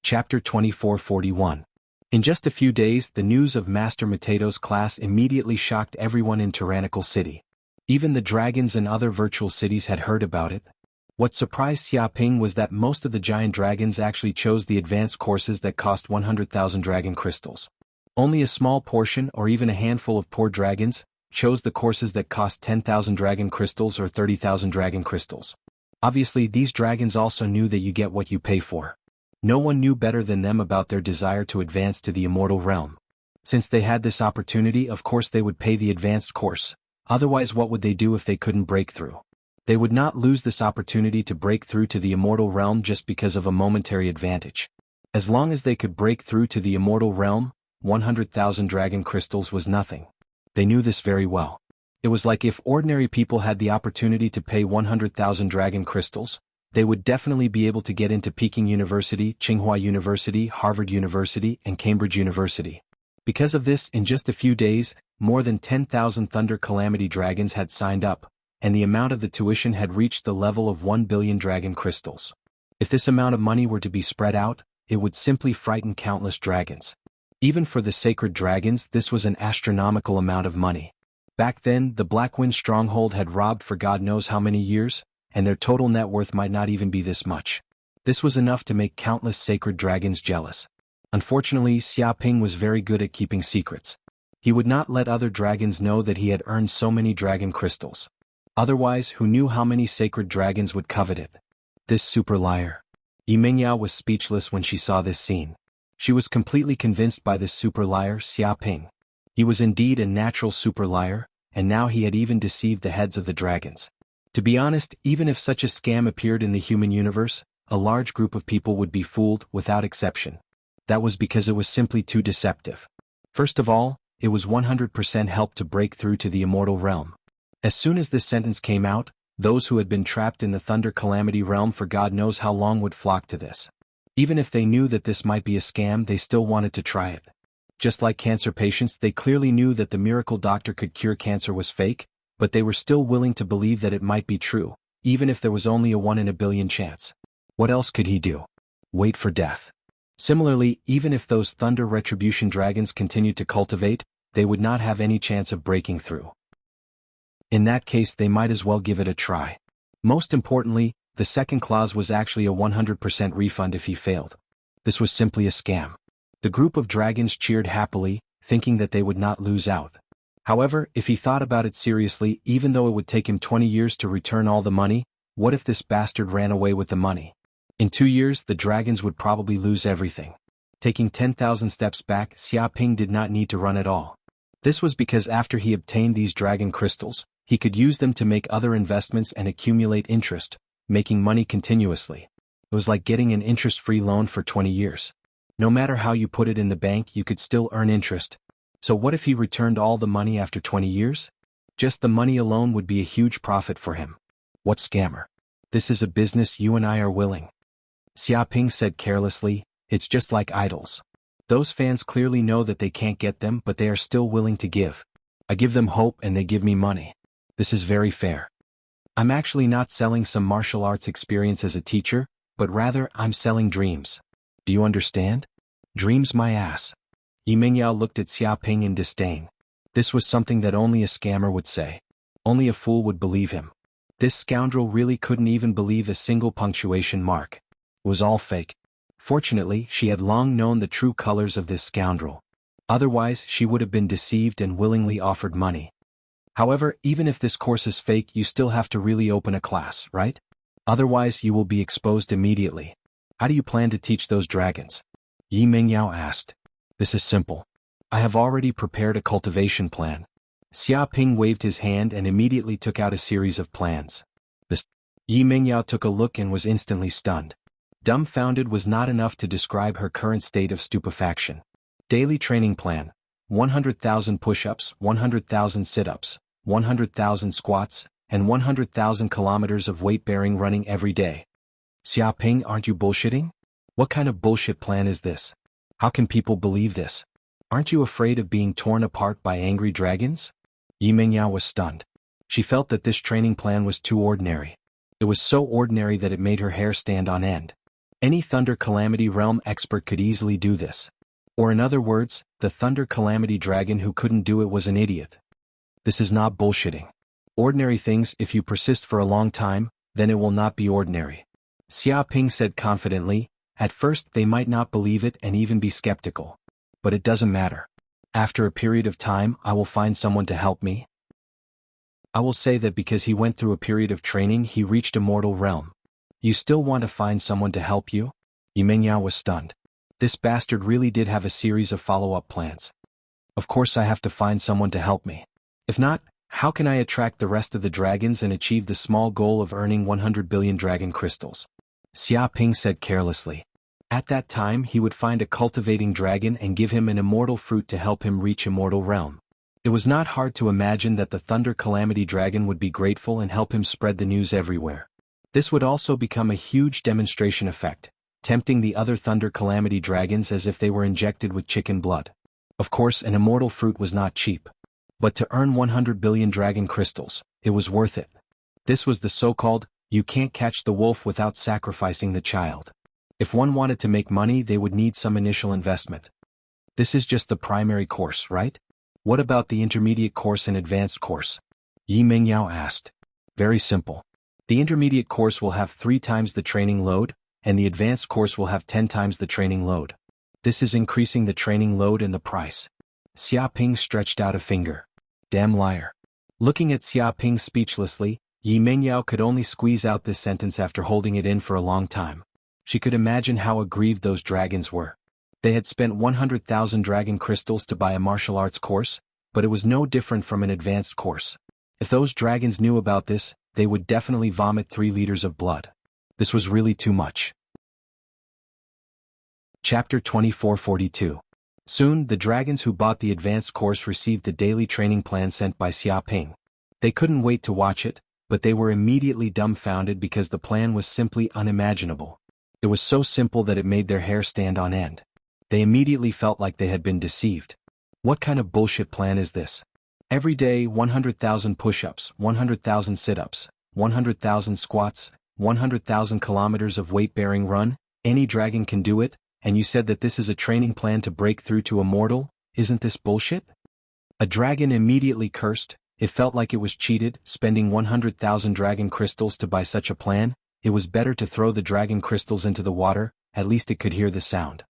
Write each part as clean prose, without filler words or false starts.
Chapter 2441. In just a few days, the news of Master Matato's class immediately shocked everyone in Tyrannical City. Even the dragons and other virtual cities had heard about it. What surprised Xiaoping was that most of the giant dragons actually chose the advanced courses that cost 100,000 dragon crystals. Only a small portion, or even a handful of poor dragons, chose the courses that cost 10,000 dragon crystals or 30,000 dragon crystals. Obviously, these dragons also knew that you get what you pay for. No one knew better than them about their desire to advance to the immortal realm. Since they had this opportunity, of course they would pay the advanced course. Otherwise, what would they do if they couldn't break through? They would not lose this opportunity to break through to the immortal realm just because of a momentary advantage. As long as they could break through to the immortal realm, 100,000 dragon crystals was nothing. They knew this very well. It was like if ordinary people had the opportunity to pay 100,000 dragon crystals, they would definitely be able to get into Peking University, Tsinghua University, Harvard University, and Cambridge University. Because of this, in just a few days, more than 10,000 Thunder Calamity dragons had signed up, and the amount of the tuition had reached the level of 1 billion dragon crystals. If this amount of money were to be spread out, it would simply frighten countless dragons. Even for the sacred dragons, this was an astronomical amount of money. Back then, the Blackwind stronghold had robbed for God knows how many years, and their total net worth might not even be this much. This was enough to make countless sacred dragons jealous. Unfortunately, Xiaoping was very good at keeping secrets. He would not let other dragons know that he had earned so many dragon crystals. Otherwise, who knew how many sacred dragons would covet it? This super liar. Yimengyao was speechless when she saw this scene. She was completely convinced by this super liar, Xiaoping. He was indeed a natural super liar, and now he had even deceived the heads of the dragons. To be honest, even if such a scam appeared in the human universe, a large group of people would be fooled, without exception. That was because it was simply too deceptive. First of all, it was 100% help to break through to the immortal realm. As soon as this sentence came out, those who had been trapped in the Thunder Calamity realm for God knows how long would flock to this. Even if they knew that this might be a scam, they still wanted to try it. Just like cancer patients, they clearly knew that the miracle doctor could cure cancer was fake, but they were still willing to believe that it might be true, even if there was only a 1 in a billion chance. What else could he do? Wait for death. Similarly, even if those Thunder Retribution dragons continued to cultivate, they would not have any chance of breaking through. In that case, they might as well give it a try. Most importantly, the second clause was actually a 100% refund if he failed. This was simply a scam. The group of dragons cheered happily, thinking that they would not lose out. However, if he thought about it seriously, even though it would take him 20 years to return all the money, what if this bastard ran away with the money? In 2 years, the dragons would probably lose everything. Taking 10,000 steps back, Xiaoping did not need to run at all. This was because after he obtained these dragon crystals, he could use them to make other investments and accumulate interest, making money continuously. It was like getting an interest-free loan for 20 years. No matter how you put it in the bank, you could still earn interest. So what if he returned all the money after 20 years? Just the money alone would be a huge profit for him. What scammer? This is a business you and I are willing. Xiaoping said carelessly, it's just like idols. Those fans clearly know that they can't get them, but they are still willing to give. I give them hope and they give me money. This is very fair. I'm actually not selling some martial arts experience as a teacher, but rather I'm selling dreams. Do you understand? Dreams my ass. Yimengyao looked at Xiaoping in disdain. This was something that only a scammer would say. Only a fool would believe him. This scoundrel really couldn't even believe a single punctuation mark. It was all fake. Fortunately, she had long known the true colors of this scoundrel. Otherwise, she would have been deceived and willingly offered money. However, even if this course is fake, you still have to really open a class, right? Otherwise, you will be exposed immediately. How do you plan to teach those dragons? Yimengyao asked. This is simple. I have already prepared a cultivation plan. Xiaoping waved his hand and immediately took out a series of plans. Yimengyao took a look and was instantly stunned. Dumbfounded was not enough to describe her current state of stupefaction. Daily training plan. 100,000 push-ups, 100,000 sit-ups, 100,000 squats, and 100,000 kilometers of weight-bearing running every day. Xiaoping, aren't you bullshitting? What kind of bullshit plan is this? How can people believe this? Aren't you afraid of being torn apart by angry dragons? Yimengyao was stunned. She felt that this training plan was too ordinary. It was so ordinary that it made her hair stand on end. Any Thunder Calamity Realm expert could easily do this. Or in other words, the Thunder Calamity Dragon who couldn't do it was an idiot. This is not bullshitting. Ordinary things, if you persist for a long time, then it will not be ordinary. Xia Ping said confidently. At first they might not believe it and even be skeptical. But it doesn't matter. After a period of time I will find someone to help me. I will say that because he went through a period of training he reached Immortal Realm. You still want to find someone to help you? Yimengyao was stunned. This bastard really did have a series of follow-up plans. Of course I have to find someone to help me. If not, how can I attract the rest of the dragons and achieve the small goal of earning 100 billion dragon crystals? Xia Ping said carelessly. At that time he would find a cultivating dragon and give him an immortal fruit to help him reach Immortal Realm. It was not hard to imagine that the Thunder Calamity Dragon would be grateful and help him spread the news everywhere. This would also become a huge demonstration effect, tempting the other Thunder Calamity Dragons as if they were injected with chicken blood. Of course an immortal fruit was not cheap. But to earn 100 billion dragon crystals, it was worth it. This was the so-called, you can't catch the wolf without sacrificing the child. If one wanted to make money they would need some initial investment. This is just the primary course, right? What about the intermediate course and advanced course? Yimengyao asked. Very simple. The intermediate course will have 3 times the training load, and the advanced course will have 10 times the training load. This is increasing the training load and the price. Xia Ping stretched out a finger. Damn liar. Looking at Xia Ping speechlessly, Yimengyao could only squeeze out this sentence after holding it in for a long time. She could imagine how aggrieved those dragons were. They had spent 100,000 dragon crystals to buy a martial arts course, but it was no different from an advanced course. If those dragons knew about this, they would definitely vomit 3 liters of blood. This was really too much. Chapter 2442. Soon, the dragons who bought the advanced course received the daily training plan sent by Xia Ping. They couldn't wait to watch it, but they were immediately dumbfounded because the plan was simply unimaginable. It was so simple that it made their hair stand on end. They immediately felt like they had been deceived. What kind of bullshit plan is this? Every day 100,000 push-ups, 100,000 sit-ups, 100,000 squats, 100,000 kilometers of weight-bearing run, any dragon can do it, and you said that this is a training plan to break through to immortal? Isn't this bullshit? A dragon immediately cursed. It felt like it was cheated, spending 100,000 dragon crystals to buy such a plan. It was better to throw the dragon crystals into the water, at least it could hear the sound.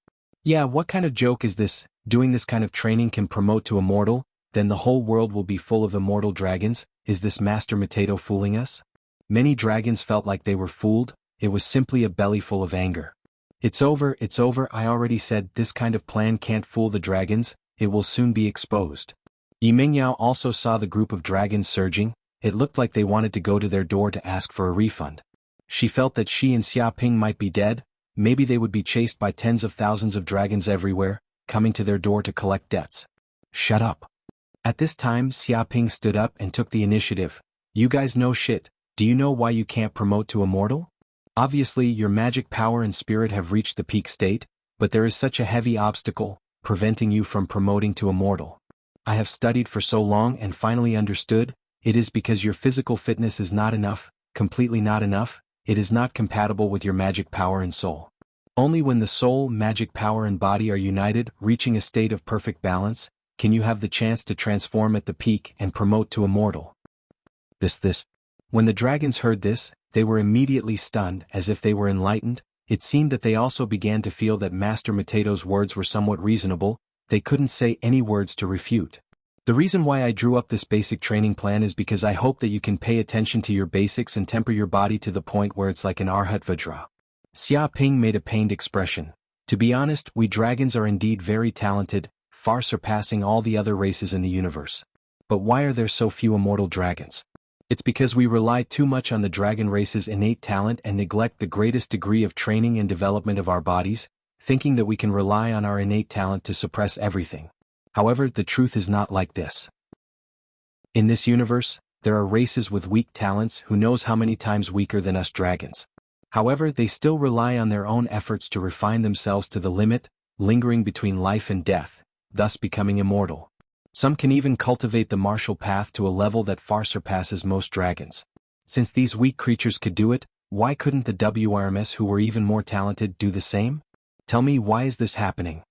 Yeah, what kind of joke is this? Doing this kind of training can promote to immortal? Then the whole world will be full of immortal dragons? Is this Master Mateto fooling us? Many dragons felt like they were fooled. It was simply a belly full of anger. It's over, I already said this kind of plan can't fool the dragons, it will soon be exposed. Yimengyao also saw the group of dragons surging. It looked like they wanted to go to their door to ask for a refund. She felt that she and Xia Ping might be dead. Maybe they would be chased by tens of thousands of dragons everywhere, coming to their door to collect debts. Shut up. At this time Xia Ping stood up and took the initiative. You guys know shit. Do you know why you can't promote to immortal? Obviously your magic power and spirit have reached the peak state, but there is such a heavy obstacle, preventing you from promoting to immortal. I have studied for so long and finally understood, it is because your physical fitness is not enough, completely not enough, it is not compatible with your magic power and soul. Only when the soul, magic power and body are united, reaching a state of perfect balance, can you have the chance to transform at the peak and promote to immortal. When the dragons heard this, they were immediately stunned, as if they were enlightened. It seemed that they also began to feel that Master Mateto's words were somewhat reasonable. They couldn't say any words to refute. The reason why I drew up this basic training plan is because I hope that you can pay attention to your basics and temper your body to the point where it's like an Arhat Vajra. Xia Ping made a pained expression. To be honest, we dragons are indeed very talented, far surpassing all the other races in the universe. But why are there so few immortal dragons? It's because we rely too much on the dragon race's innate talent and neglect the greatest degree of training and development of our bodies, thinking that we can rely on our innate talent to suppress everything. However, the truth is not like this. In this universe, there are races with weak talents who knows how many times weaker than us dragons. However, they still rely on their own efforts to refine themselves to the limit, lingering between life and death, thus becoming immortal. Some can even cultivate the martial path to a level that far surpasses most dragons. Since these weak creatures could do it, Why couldn't the WRMS who were even more talented do the same? Tell me, why is this happening?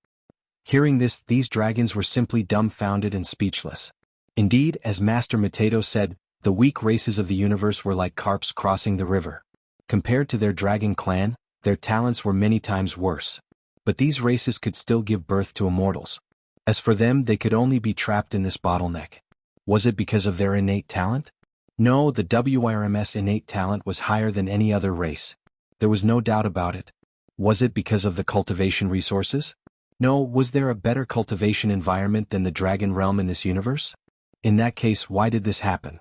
Hearing this, these dragons were simply dumbfounded and speechless. Indeed, as Master Mateto said, the weak races of the universe were like carps crossing the river. Compared to their dragon clan, their talents were many times worse. But these races could still give birth to immortals. As for them, they could only be trapped in this bottleneck. Was it because of their innate talent? No, the WRMS innate talent was higher than any other race. There was no doubt about it. Was it because of the cultivation resources? No, was there a better cultivation environment than the dragon realm in this universe? In that case, why did this happen?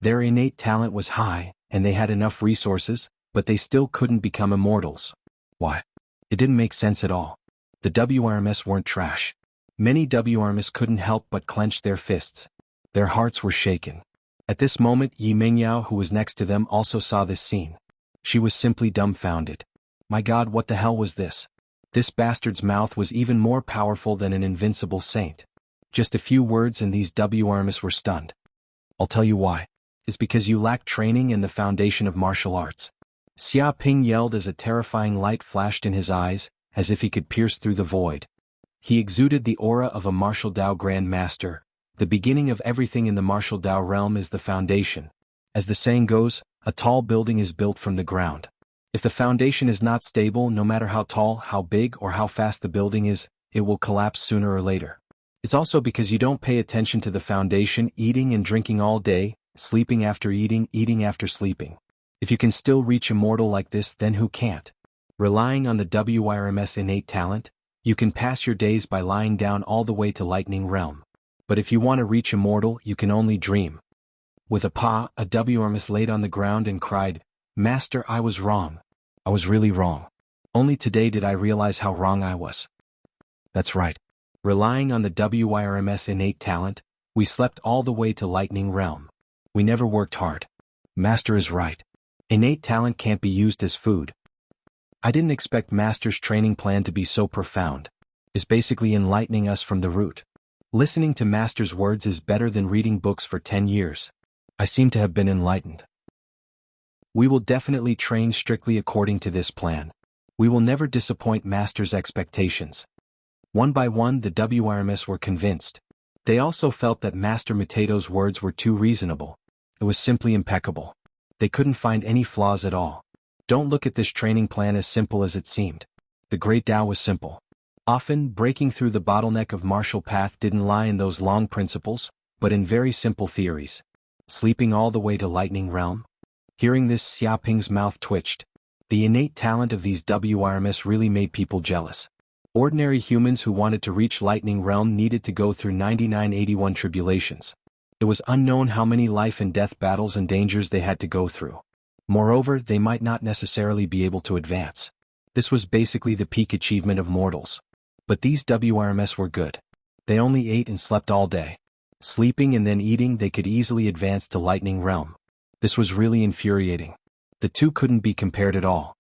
Their innate talent was high, and they had enough resources, but they still couldn't become immortals. Why? It didn't make sense at all. The WRMS weren't trash. Many WRMS couldn't help but clench their fists. Their hearts were shaken. At this moment, Yi Mengyao, who was next to them, also saw this scene. She was simply dumbfounded. My God, what the hell was this? This bastard's mouth was even more powerful than an invincible saint. Just a few words and these WRMS were stunned. I'll tell you why. It's because you lack training and the foundation of martial arts. Xia Ping yelled as a terrifying light flashed in his eyes, as if he could pierce through the void. He exuded the aura of a martial Dao Grand Master. The beginning of everything in the martial Dao realm is the foundation. As the saying goes, a tall building is built from the ground. If the foundation is not stable, no matter how tall, how big, or how fast the building is, it will collapse sooner or later. It's also because you don't pay attention to the foundation, eating and drinking all day, sleeping after eating, eating after sleeping. If you can still reach immortal like this, then who can't? Relying on the WRMS innate talent, you can pass your days by lying down all the way to Lightning Realm. But if you want to reach immortal, you can only dream. With a paw, a WRMS laid on the ground and cried, Master, I was wrong. I was really wrong. Only today did I realize how wrong I was. That's right. Relying on the WRMS innate talent, we slept all the way to Lightning Realm. We never worked hard. Master is right. Innate talent can't be used as food. I didn't expect Master's training plan to be so profound. It's basically enlightening us from the root. Listening to Master's words is better than reading books for 10 years. I seem to have been enlightened. We will definitely train strictly according to this plan. We will never disappoint Master's expectations. One by one, the WRMS were convinced. They also felt that Master Mateto's words were too reasonable. It was simply impeccable. They couldn't find any flaws at all. Don't look at this training plan as simple as it seemed. The Great Tao was simple. Often, breaking through the bottleneck of martial path didn't lie in those long principles, but in very simple theories. Sleeping all the way to Lightning Realm? Hearing this, Xiaoping's mouth twitched. The innate talent of these WRMS really made people jealous. Ordinary humans who wanted to reach Lightning Realm needed to go through 9981 tribulations. It was unknown how many life and death battles and dangers they had to go through. Moreover, they might not necessarily be able to advance. This was basically the peak achievement of mortals. But these WRMS were good. They only ate and slept all day. Sleeping and then eating, they could easily advance to Lightning Realm. This was really infuriating. The two couldn't be compared at all.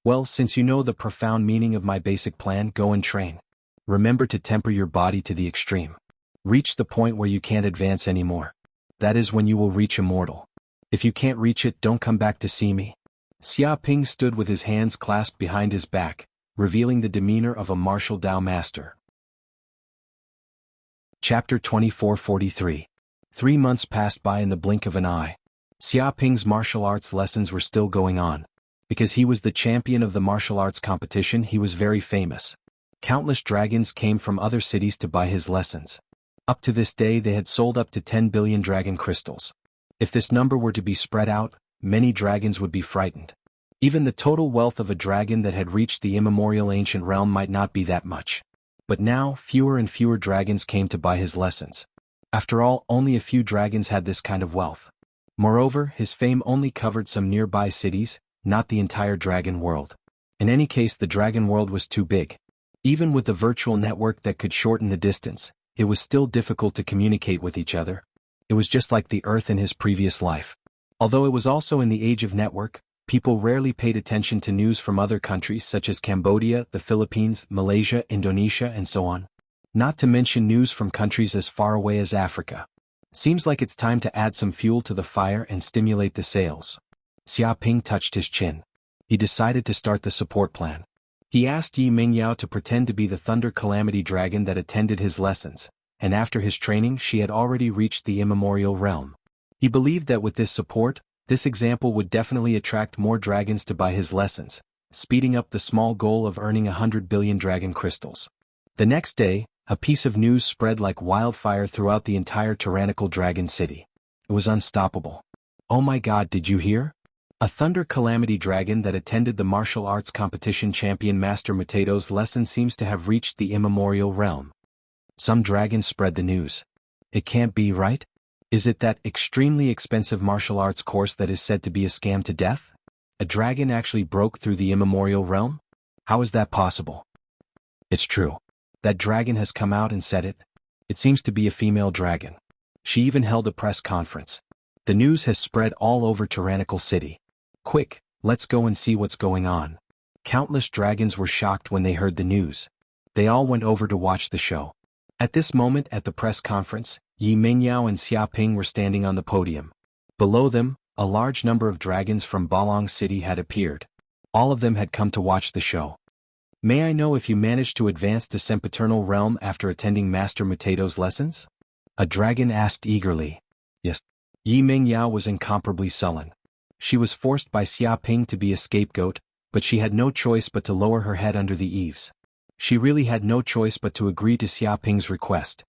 Well, since you know the profound meaning of my basic plan, go and train. Remember to temper your body to the extreme. Reach the point where you can't advance anymore. That is when you will reach immortal. If you can't reach it, don't come back to see me. Xiaoping stood with his hands clasped behind his back, revealing the demeanor of a martial Dao master. Chapter 2443. 3 months passed by in the blink of an eye. Xiaoping's martial arts lessons were still going on. Because he was the champion of the martial arts competition, he was very famous. Countless dragons came from other cities to buy his lessons. Up to this day they had sold up to 10 billion dragon crystals. If this number were to be spread out, many dragons would be frightened. Even the total wealth of a dragon that had reached the immemorial ancient realm might not be that much. But now, fewer and fewer dragons came to buy his lessons. After all, only a few dragons had this kind of wealth. Moreover, his fame only covered some nearby cities, not the entire dragon world. In any case, the dragon world was too big. Even with the virtual network that could shorten the distance, it was still difficult to communicate with each other. It was just like the Earth in his previous life. Although it was also in the age of network, people rarely paid attention to news from other countries such as Cambodia, the Philippines, Malaysia, Indonesia, and so on. Not to mention news from countries as far away as Africa. Seems like it's time to add some fuel to the fire and stimulate the sales. Xia Ping touched his chin. He decided to start the support plan. He asked Yi Mingyao to pretend to be the Thunder Calamity Dragon that attended his lessons, and after his training she had already reached the immemorial realm. He believed that with this support, this example would definitely attract more dragons to buy his lessons, speeding up the small goal of earning 100 billion dragon crystals. The next day, a piece of news spread like wildfire throughout the entire tyrannical dragon city. It was unstoppable. Oh my god, did you hear? A Thunder Calamity Dragon that attended the martial arts competition champion Master Matato's lesson seems to have reached the immemorial realm. Some dragons spread the news. It can't be, right? Is it that extremely expensive martial arts course that is said to be a scam to death? A dragon actually broke through the immemorial realm? How is that possible? It's true. That dragon has come out and said it. It seems to be a female dragon. She even held a press conference. The news has spread all over Tyrannical City. Quick, let's go and see what's going on. Countless dragons were shocked when they heard the news. They all went over to watch the show. At this moment at the press conference, Yi Mingyao and Xia Ping were standing on the podium. Below them, a large number of dragons from Balong City had appeared. All of them had come to watch the show. May I know if you managed to advance to Sempiternal Realm after attending Master Matato's lessons? A dragon asked eagerly. Yes. Yi Mingyao was incomparably sullen. She was forced by Xia Ping to be a scapegoat, but she had no choice but to lower her head under the eaves. She really had no choice but to agree to Xia Ping's request.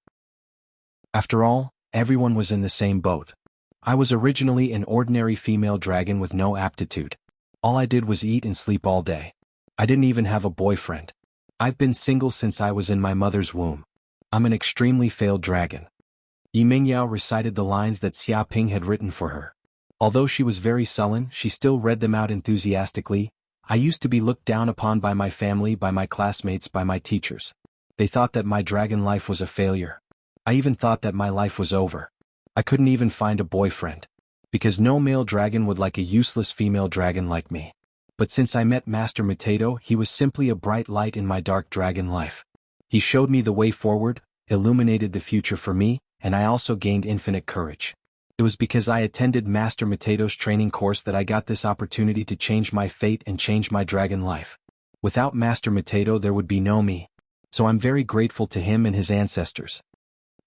After all, everyone was in the same boat. I was originally an ordinary female dragon with no aptitude. All I did was eat and sleep all day. I didn't even have a boyfriend. I've been single since I was in my mother's womb. I'm an extremely failed dragon. Yi Mingyao recited the lines that Xia Ping had written for her. Although she was very sullen, she still read them out enthusiastically. I used to be looked down upon by my family, by my classmates, by my teachers. They thought that my dragon life was a failure. I even thought that my life was over. I couldn't even find a boyfriend. Because no male dragon would like a useless female dragon like me. But since I met Master Matato, he was simply a bright light in my dark dragon life. He showed me the way forward, illuminated the future for me, and I also gained infinite courage. It was because I attended Master Matato's training course that I got this opportunity to change my fate and change my dragon life. Without Master Matato there would be no me. So I'm very grateful to him and his ancestors.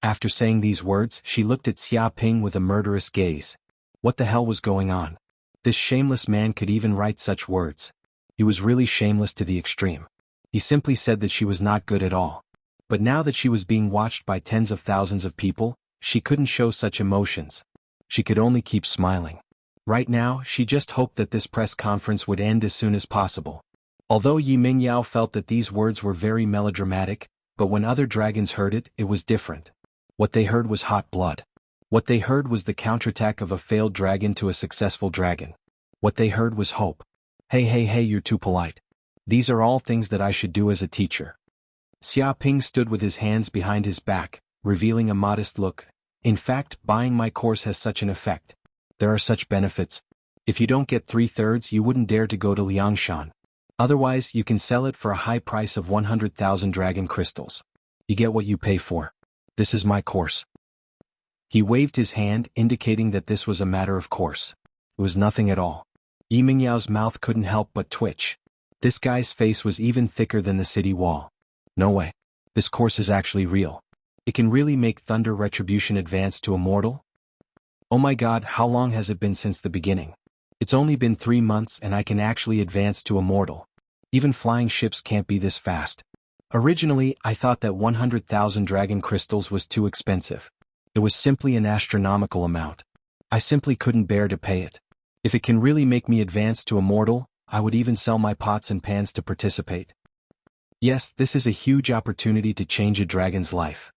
After saying these words, she looked at Xia Ping with a murderous gaze. What the hell was going on? This shameless man could even write such words. He was really shameless to the extreme. He simply said that she was not good at all. But now that she was being watched by tens of thousands of people, she couldn't show such emotions. She could only keep smiling. Right now, she just hoped that this press conference would end as soon as possible. Although Yi Mingyao felt that these words were very melodramatic, but when other dragons heard it, it was different. What they heard was hot blood. What they heard was the counterattack of a failed dragon to a successful dragon. What they heard was hope. Hey, you're too polite. These are all things that I should do as a teacher. Xia Ping stood with his hands behind his back, revealing a modest look. In fact, buying my course has such an effect. There are such benefits. If you don't get 3/3, you wouldn't dare to go to Liangshan. Otherwise, you can sell it for a high price of 100,000 dragon crystals. You get what you pay for. This is my course. He waved his hand, indicating that this was a matter of course. It was nothing at all. Yi Mingyao's mouth couldn't help but twitch. This guy's face was even thicker than the city wall. No way. This course is actually real. It can really make Thunder Retribution advance to Immortal? Oh my god, how long has it been since the beginning? It's only been 3 months and I can actually advance to Immortal. Even flying ships can't be this fast. Originally, I thought that 100,000 dragon crystals was too expensive. It was simply an astronomical amount. I simply couldn't bear to pay it. If it can really make me advance to Immortal, I would even sell my pots and pans to participate. Yes, this is a huge opportunity to change a dragon's life.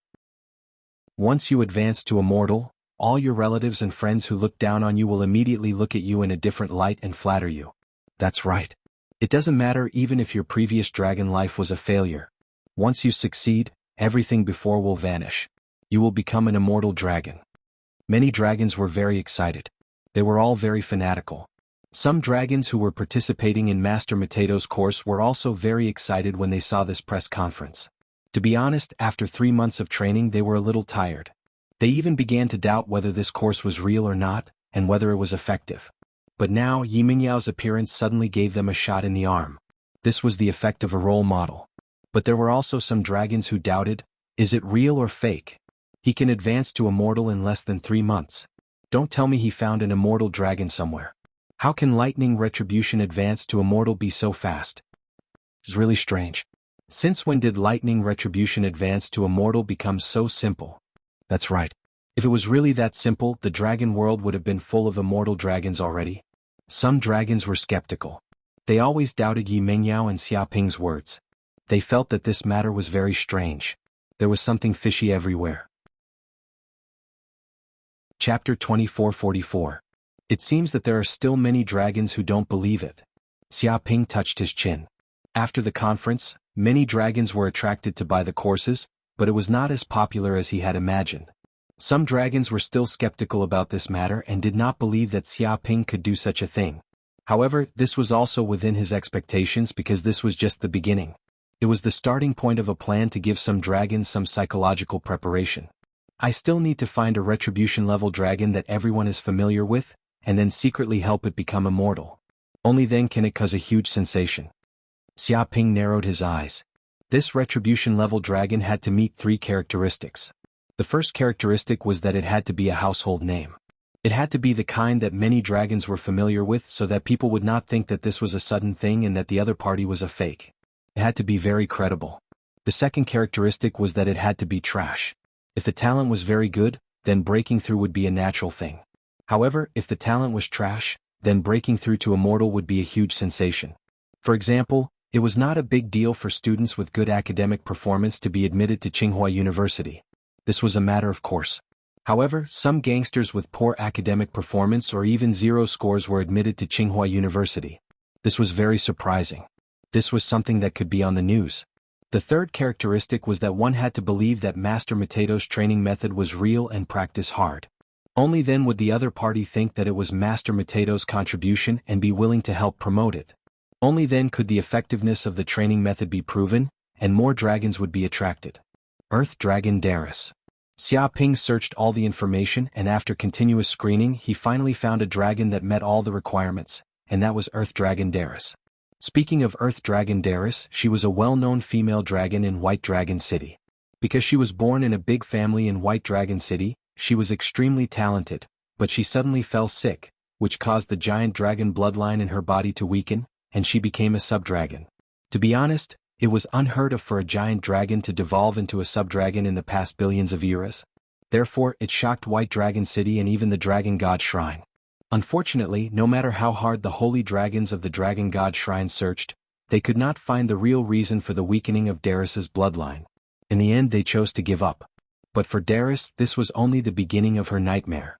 Once you advance to Immortal, all your relatives and friends who look down on you will immediately look at you in a different light and flatter you. That's right. It doesn't matter even if your previous dragon life was a failure. Once you succeed, everything before will vanish. You will become an immortal dragon. Many dragons were very excited. They were all very fanatical. Some dragons who were participating in Master Matato's course were also very excited when they saw this press conference. To be honest, after 3 months of training they were a little tired. They even began to doubt whether this course was real or not, and whether it was effective. But now Yiminyao's appearance suddenly gave them a shot in the arm. This was the effect of a role model. But there were also some dragons who doubted, is it real or fake? He can advance to immortal in less than 3 months. Don't tell me he found an immortal dragon somewhere. How can lightning retribution advance to immortal be so fast? It's really strange. Since when did lightning retribution advance to immortal become so simple? That's right. If it was really that simple, the dragon world would have been full of immortal dragons already. Some dragons were skeptical. They always doubted Yi Mengyao and Xiaoping's words. They felt that this matter was very strange. There was something fishy everywhere. Chapter 2444. It seems that there are still many dragons who don't believe it. Xiaoping touched his chin. After the conference, many dragons were attracted to buy the courses, but it was not as popular as he had imagined. Some dragons were still skeptical about this matter and did not believe that Xiaoping could do such a thing. However, this was also within his expectations because this was just the beginning. It was the starting point of a plan to give some dragons some psychological preparation. I still need to find a retribution-level dragon that everyone is familiar with, and then secretly help it become immortal. Only then can it cause a huge sensation. Xiaoping narrowed his eyes. This retribution-level dragon had to meet 3 characteristics. The first characteristic was that it had to be a household name. It had to be the kind that many dragons were familiar with so that people would not think that this was a sudden thing and that the other party was a fake. It had to be very credible. The second characteristic was that it had to be trash. If the talent was very good, then breaking through would be a natural thing. However, if the talent was trash, then breaking through to immortal would be a huge sensation. For example, it was not a big deal for students with good academic performance to be admitted to Tsinghua University. This was a matter of course. However, some gangsters with poor academic performance or even 0 scores were admitted to Tsinghua University. This was very surprising. This was something that could be on the news. The third characteristic was that one had to believe that Master Matato's training method was real and practice hard. Only then would the other party think that it was Master Matato's contribution and be willing to help promote it. Only then could the effectiveness of the training method be proven, and more dragons would be attracted. Earth Dragon Darius. Xiaoping searched all the information and after continuous screening he finally found a dragon that met all the requirements, and that was Earth Dragon Darius. Speaking of Earth Dragon Darius, she was a well-known female dragon in White Dragon City. Because she was born in a big family in White Dragon City, she was extremely talented, but she suddenly fell sick, which caused the giant dragon bloodline in her body to weaken, and she became a sub-dragon. To be honest, it was unheard of for a giant dragon to devolve into a sub-dragon in the past billions of eras. Therefore, it shocked White Dragon City and even the Dragon God Shrine. Unfortunately, no matter how hard the holy dragons of the Dragon God Shrine searched, they could not find the real reason for the weakening of Darius's bloodline. In the end they chose to give up. But for Darius, this was only the beginning of her nightmare.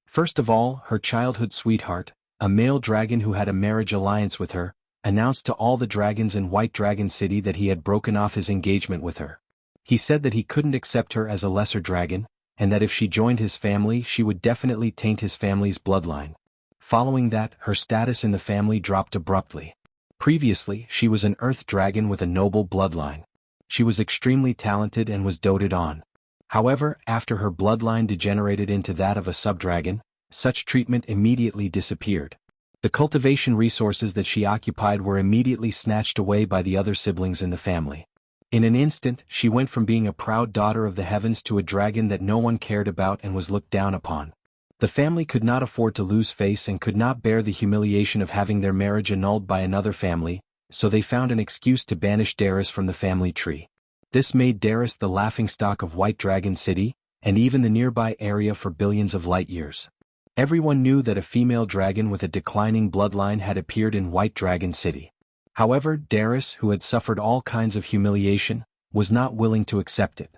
First of all, her childhood sweetheart, a male dragon who had a marriage alliance with her, announced to all the dragons in White Dragon City that he had broken off his engagement with her. He said that he couldn't accept her as a lesser dragon, and that if she joined his family she would definitely taint his family's bloodline. Following that, her status in the family dropped abruptly. Previously, she was an earth dragon with a noble bloodline. She was extremely talented and was doted on. However, after her bloodline degenerated into that of a sub-dragon, such treatment immediately disappeared. The cultivation resources that she occupied were immediately snatched away by the other siblings in the family. In an instant, she went from being a proud daughter of the heavens to a dragon that no one cared about and was looked down upon. The family could not afford to lose face and could not bear the humiliation of having their marriage annulled by another family, so they found an excuse to banish Darius from the family tree. This made Darius the laughingstock of White Dragon City, and even the nearby area for billions of light years. Everyone knew that a female dragon with a declining bloodline had appeared in White Dragon City. However, Darius, who had suffered all kinds of humiliation, was not willing to accept it.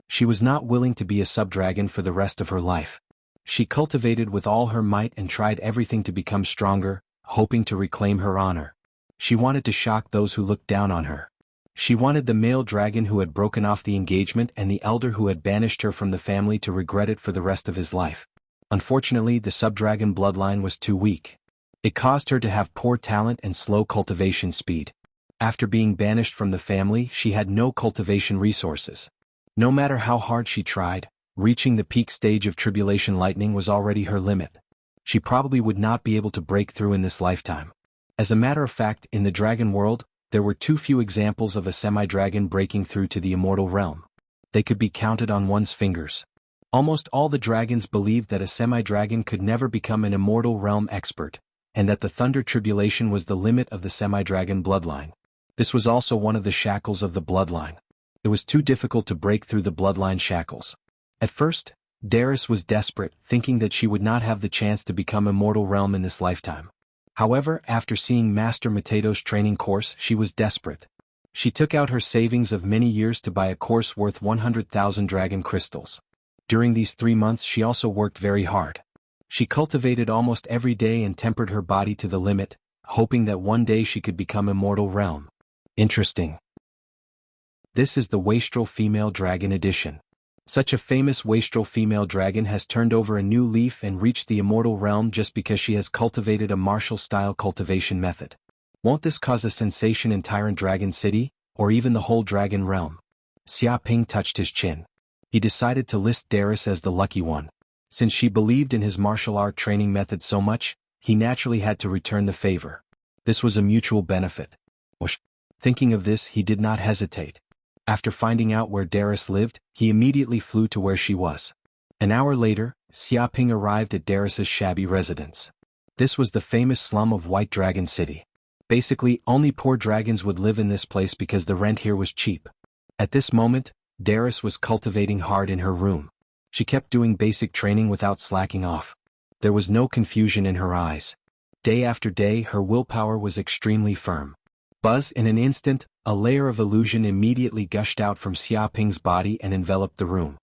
She was not willing to be a sub-dragon for the rest of her life. She cultivated with all her might and tried everything to become stronger, hoping to reclaim her honor. She wanted to shock those who looked down on her. She wanted the male dragon who had broken off the engagement and the elder who had banished her from the family to regret it for the rest of his life. Unfortunately, the sub-dragon bloodline was too weak. It caused her to have poor talent and slow cultivation speed. After being banished from the family, she had no cultivation resources. No matter how hard she tried, reaching the peak stage of tribulation lightning was already her limit. she probably would not be able to break through in this lifetime. As a matter of fact, in the dragon world, there were too few examples of a semi-dragon breaking through to the immortal realm. They could be counted on one's fingers. Almost all the dragons believed that a semi-dragon could never become an immortal realm expert, and that the Thunder Tribulation was the limit of the semi-dragon bloodline. This was also one of the shackles of the bloodline. It was too difficult to break through the bloodline shackles. At first, Darius was desperate, thinking that she would not have the chance to become immortal realm in this lifetime. However, after seeing Master Mateto's training course, she was desperate. She took out her savings of many years to buy a course worth 100,000 dragon crystals. During these 3 months she also worked very hard. She cultivated almost every day and tempered her body to the limit, hoping that one day she could become immortal realm. Interesting. This is the Wastrel Female Dragon Edition. Such a famous Wastrel female dragon has turned over a new leaf and reached the immortal realm just because she has cultivated a martial-style cultivation method. Won't this cause a sensation in Tyrant Dragon City, or even the whole dragon realm? Xia Ping touched his chin. He decided to list Darius as the lucky one. Since she believed in his martial art training method so much, he naturally had to return the favor. This was a mutual benefit. Thinking of this, he did not hesitate. After finding out where Darius lived, he immediately flew to where she was. An hour later, Xia Ping arrived at Darius's shabby residence. This was the famous slum of White Dragon City. Basically, only poor dragons would live in this place because the rent here was cheap. At this moment, Darius was cultivating hard in her room. She kept doing basic training without slacking off. There was no confusion in her eyes. Day after day, her willpower was extremely firm. Buzz, in an instant, a layer of illusion immediately gushed out from Xia Ping's body and enveloped the room.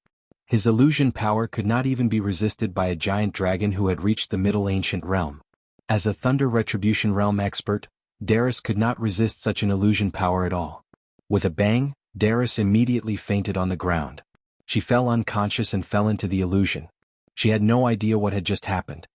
His illusion power could not even be resisted by a giant dragon who had reached the Middle Ancient Realm. As a Thunder Retribution Realm expert, Darius could not resist such an illusion power at all. With a bang, Darius immediately fainted on the ground. She fell unconscious and fell into the illusion. She had no idea what had just happened.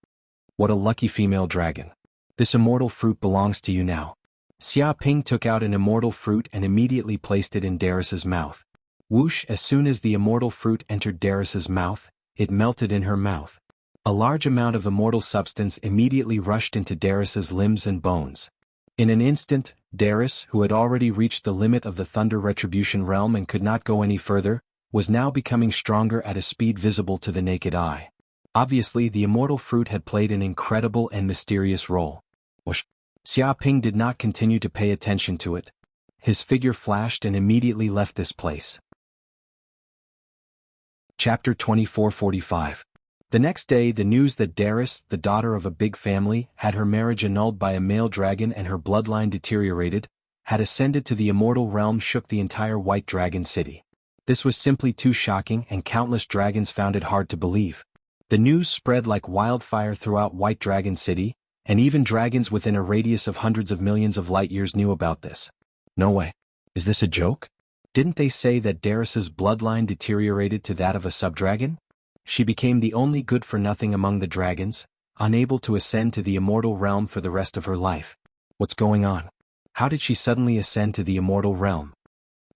What a lucky female dragon. This immortal fruit belongs to you now. Xia Ping took out an immortal fruit and immediately placed it in Darius's mouth. Whoosh! As soon as the immortal fruit entered Darius's mouth, it melted in her mouth. A large amount of immortal substance immediately rushed into Darius's limbs and bones. In an instant, Darius, who had already reached the limit of the Thunder Retribution Realm and could not go any further, was now becoming stronger at a speed visible to the naked eye. Obviously, the immortal fruit had played an incredible and mysterious role. Xia Ping did not continue to pay attention to it. His figure flashed and immediately left this place. Chapter 2445. The next day, the news that Darius, the daughter of a big family, had her marriage annulled by a male dragon and her bloodline deteriorated, had ascended to the immortal realm shook the entire White Dragon City. This was simply too shocking, and countless dragons found it hard to believe. The news spread like wildfire throughout White Dragon City, and even dragons within a radius of hundreds of millions of light-years knew about this. No way. Is this a joke? Didn't they say that Darius's bloodline deteriorated to that of a subdragon? She became the only good-for-nothing among the dragons, unable to ascend to the immortal realm for the rest of her life. What's going on? How did she suddenly ascend to the immortal realm?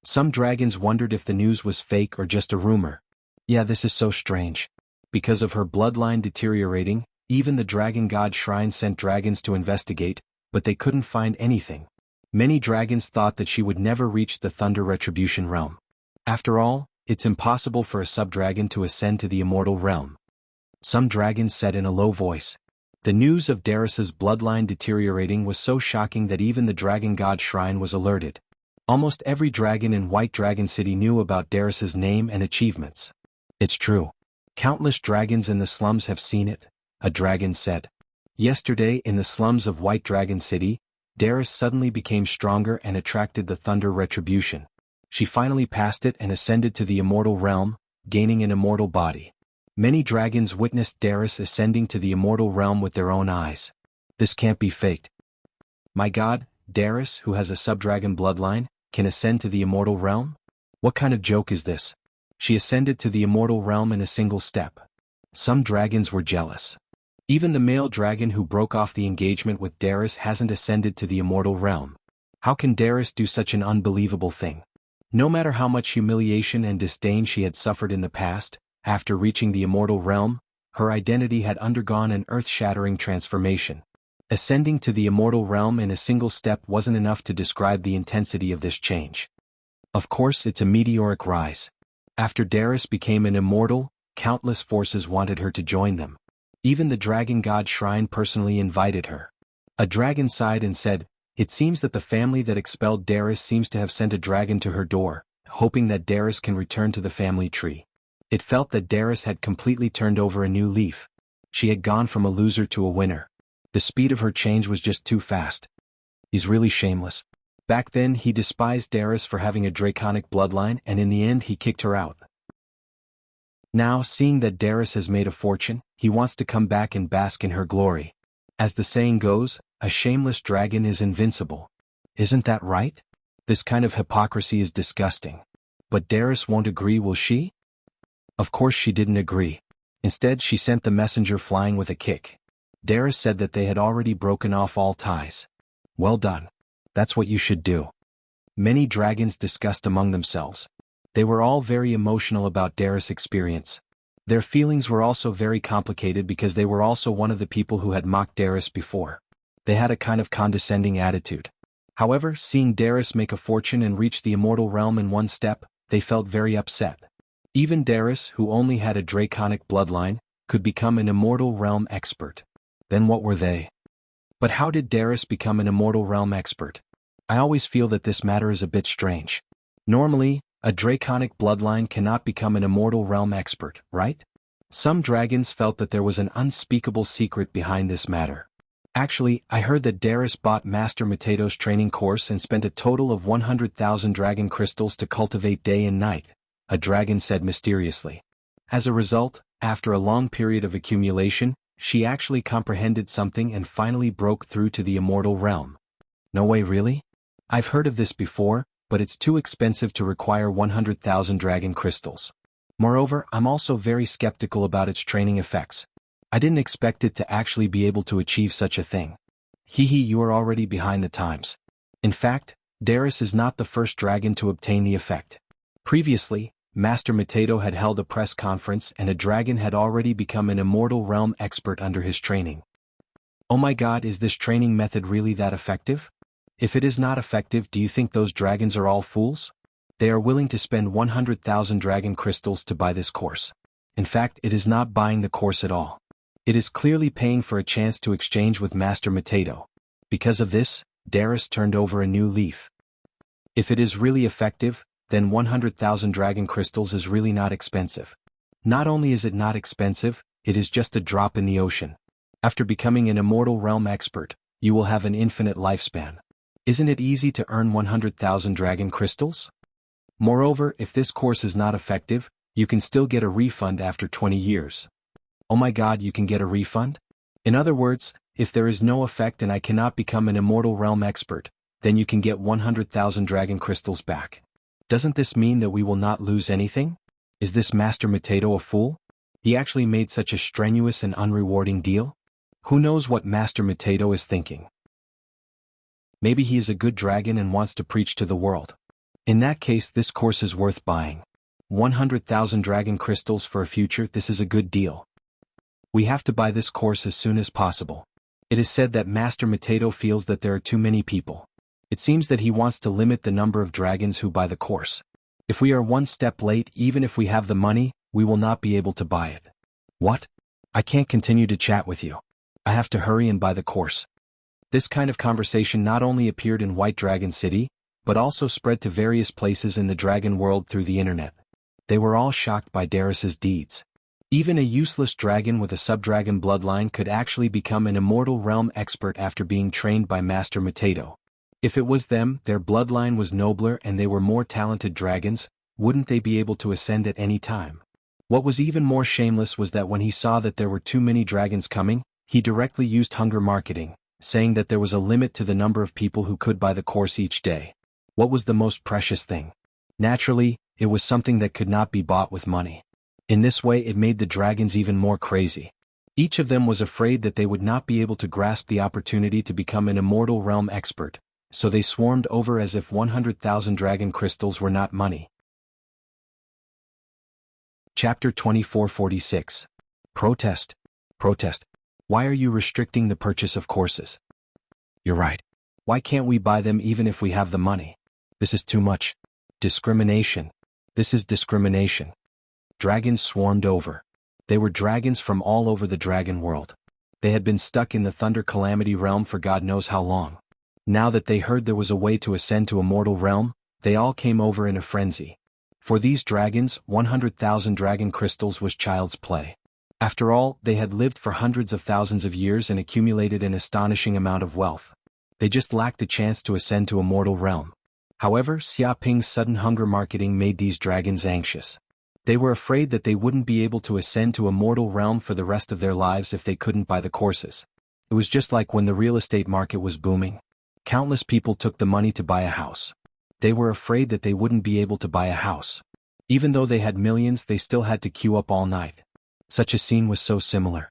Some dragons wondered if the news was fake or just a rumor. Yeah, this is so strange. Because of her bloodline deteriorating, even the Dragon God Shrine sent dragons to investigate, but they couldn't find anything. Many dragons thought that she would never reach the Thunder Retribution Realm. After all, it's impossible for a subdragon to ascend to the immortal realm. Some dragons said in a low voice. The news of Darius's bloodline deteriorating was so shocking that even the Dragon God Shrine was alerted. Almost every dragon in White Dragon City knew about Darius's name and achievements. It's true. Countless dragons in the slums have seen it, a dragon said. Yesterday in the slums of White Dragon City, Darius suddenly became stronger and attracted the Thunder Retribution. She finally passed it and ascended to the immortal realm, gaining an immortal body. Many dragons witnessed Darius ascending to the immortal realm with their own eyes. This can't be faked. My god, Darius, who has a subdragon bloodline, can ascend to the immortal realm? What kind of joke is this? She ascended to the immortal realm in a single step. Some dragons were jealous. Even the male dragon who broke off the engagement with Darius hasn't ascended to the immortal realm. How can Darius do such an unbelievable thing? No matter how much humiliation and disdain she had suffered in the past, after reaching the immortal realm, her identity had undergone an earth-shattering transformation. Ascending to the immortal realm in a single step wasn't enough to describe the intensity of this change. Of course, it's a meteoric rise. After Darius became an immortal, countless forces wanted her to join them. Even the dragon god shrine personally invited her. A dragon sighed and said, "It seems that the family that expelled Darius seems to have sent a dragon to her door, hoping that Darius can return to the family tree." It felt that Darius had completely turned over a new leaf. She had gone from a loser to a winner. The speed of her change was just too fast. He's really shameless. Back then he despised Darius for having a draconic bloodline, and in the end he kicked her out. Now, seeing that Darius has made a fortune, he wants to come back and bask in her glory. As the saying goes, a shameless dragon is invincible. Isn't that right? This kind of hypocrisy is disgusting. But Darius won't agree, will she? Of course she didn't agree. Instead, she sent the messenger flying with a kick. Darius said that they had already broken off all ties. Well done. That's what you should do. Many dragons discussed among themselves. They were all very emotional about Darius' experience. Their feelings were also very complicated because they were also one of the people who had mocked Darius before. They had a kind of condescending attitude. However, seeing Darius make a fortune and reach the immortal realm in one step, they felt very upset. Even Darius, who only had a draconic bloodline, could become an immortal realm expert. Then what were they? But how did Darius become an immortal realm expert? I always feel that this matter is a bit strange. Normally, a draconic bloodline cannot become an immortal realm expert, right? Some dragons felt that there was an unspeakable secret behind this matter. Actually, I heard that Darius bought Master Mateto's training course and spent a total of 100,000 dragon crystals to cultivate day and night, a dragon said mysteriously. As a result, after a long period of accumulation, she actually comprehended something and finally broke through to the immortal realm. No way, really? I've heard of this before, but it's too expensive to require 100,000 dragon crystals. Moreover, I'm also very skeptical about its training effects. I didn't expect it to actually be able to achieve such a thing. You are already behind the times. In fact, Darius is not the first dragon to obtain the effect. Previously, Master Mateto had held a press conference and a dragon had already become an immortal realm expert under his training. Oh my god, is this training method really that effective? If it is not effective, do you think those dragons are all fools? They are willing to spend 100,000 dragon crystals to buy this course. In fact, it is not buying the course at all. It is clearly paying for a chance to exchange with Master Mateto. Because of this, Darius turned over a new leaf. If it is really effective, then 100,000 dragon crystals is really not expensive. Not only is it not expensive, it is just a drop in the ocean. After becoming an immortal realm expert, you will have an infinite lifespan. Isn't it easy to earn 100,000 dragon crystals? Moreover, if this course is not effective, you can still get a refund after 20 years. Oh my god, you can get a refund? In other words, if there is no effect and I cannot become an immortal realm expert, then you can get 100,000 dragon crystals back. Doesn't this mean that we will not lose anything? Is this Master Mateto a fool? He actually made such a strenuous and unrewarding deal? Who knows what Master Mateto is thinking? Maybe he is a good dragon and wants to preach to the world. In that case, this course is worth buying. 100,000 dragon crystals for a future, this is a good deal. We have to buy this course as soon as possible. It is said that Master Mateto feels that there are too many people. It seems that he wants to limit the number of dragons who buy the course. If we are one step late, even if we have the money, we will not be able to buy it. What? I can't continue to chat with you. I have to hurry and buy the course. This kind of conversation not only appeared in White Dragon City, but also spread to various places in the dragon world through the internet. They were all shocked by Darius's deeds. Even a useless dragon with a subdragon bloodline could actually become an immortal realm expert after being trained by Master Mateto. If it was them, their bloodline was nobler and they were more talented dragons, wouldn't they be able to ascend at any time? What was even more shameless was that when he saw that there were too many dragons coming, he directly used hunger marketing, saying that there was a limit to the number of people who could buy the course each day. What was the most precious thing? Naturally, it was something that could not be bought with money. In this way, it made the dragons even more crazy. Each of them was afraid that they would not be able to grasp the opportunity to become an immortal realm expert, so they swarmed over as if 100,000 dragon crystals were not money. Chapter 2446. Protest. Protest. Why are you restricting the purchase of courses? You're right. Why can't we buy them even if we have the money? This is too much. Discrimination. This is discrimination. Dragons swarmed over. They were dragons from all over the dragon world. They had been stuck in the Thunder Calamity realm for God knows how long. Now that they heard there was a way to ascend to Immortal realm, they all came over in a frenzy. For these dragons, 100,000 dragon crystals was child's play. After all, they had lived for hundreds of thousands of years and accumulated an astonishing amount of wealth. They just lacked a chance to ascend to Immortal realm. However, Xiaoping's sudden hunger marketing made these dragons anxious. They were afraid that they wouldn't be able to ascend to Immortal realm for the rest of their lives if they couldn't buy the courses. It was just like when the real estate market was booming. Countless people took the money to buy a house. They were afraid that they wouldn't be able to buy a house. Even though they had millions, they still had to queue up all night. Such a scene was so similar.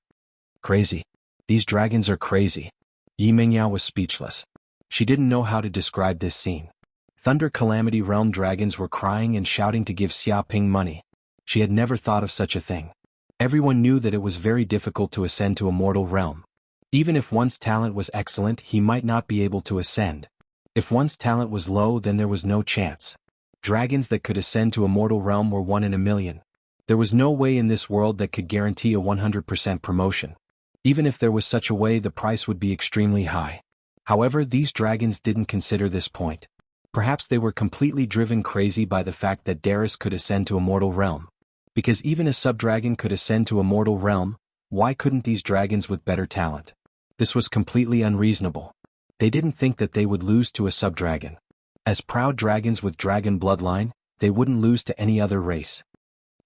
Crazy. These dragons are crazy. Yi Mengyao was speechless. She didn't know how to describe this scene. Thunder Calamity Realm dragons were crying and shouting to give Xiaoping money. She had never thought of such a thing. Everyone knew that it was very difficult to ascend to Immortal realm. Even if one's talent was excellent, he might not be able to ascend. If one's talent was low, then there was no chance. Dragons that could ascend to Immortal realm were 1 in a million. There was no way in this world that could guarantee a 100% promotion. Even if there was such a way, the price would be extremely high. However, these dragons didn't consider this point. Perhaps they were completely driven crazy by the fact that Darius could ascend to Immortal realm. Because even a sub-dragon could ascend to Immortal realm, why couldn't these dragons with better talent? This was completely unreasonable. They didn't think that they would lose to a sub-dragon. As proud dragons with dragon bloodline, they wouldn't lose to any other race.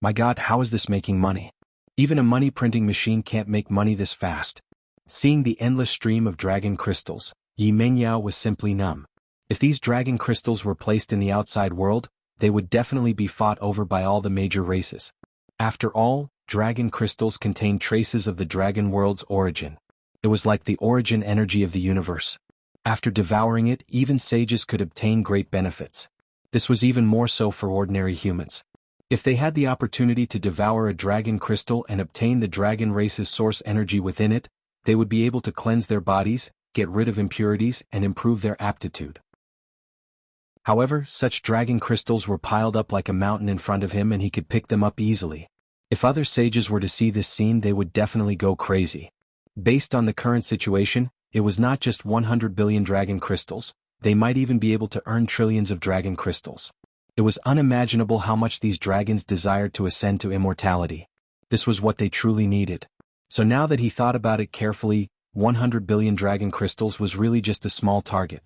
My God, how is this making money? Even a money printing machine can't make money this fast. Seeing the endless stream of dragon crystals, Yi Mengyao was simply numb. If these dragon crystals were placed in the outside world, they would definitely be fought over by all the major races. After all, dragon crystals contain traces of the dragon world's origin. It was like the origin energy of the universe. After devouring it, even sages could obtain great benefits. This was even more so for ordinary humans. If they had the opportunity to devour a dragon crystal and obtain the dragon race's source energy within it, they would be able to cleanse their bodies, get rid of impurities, and improve their aptitude. However, such dragon crystals were piled up like a mountain in front of him and he could pick them up easily. If other sages were to see this scene, they would definitely go crazy. Based on the current situation, it was not just 100 billion dragon crystals, they might even be able to earn trillions of dragon crystals. It was unimaginable how much these dragons desired to ascend to immortality. This was what they truly needed. So now that he thought about it carefully, 100 billion dragon crystals was really just a small target.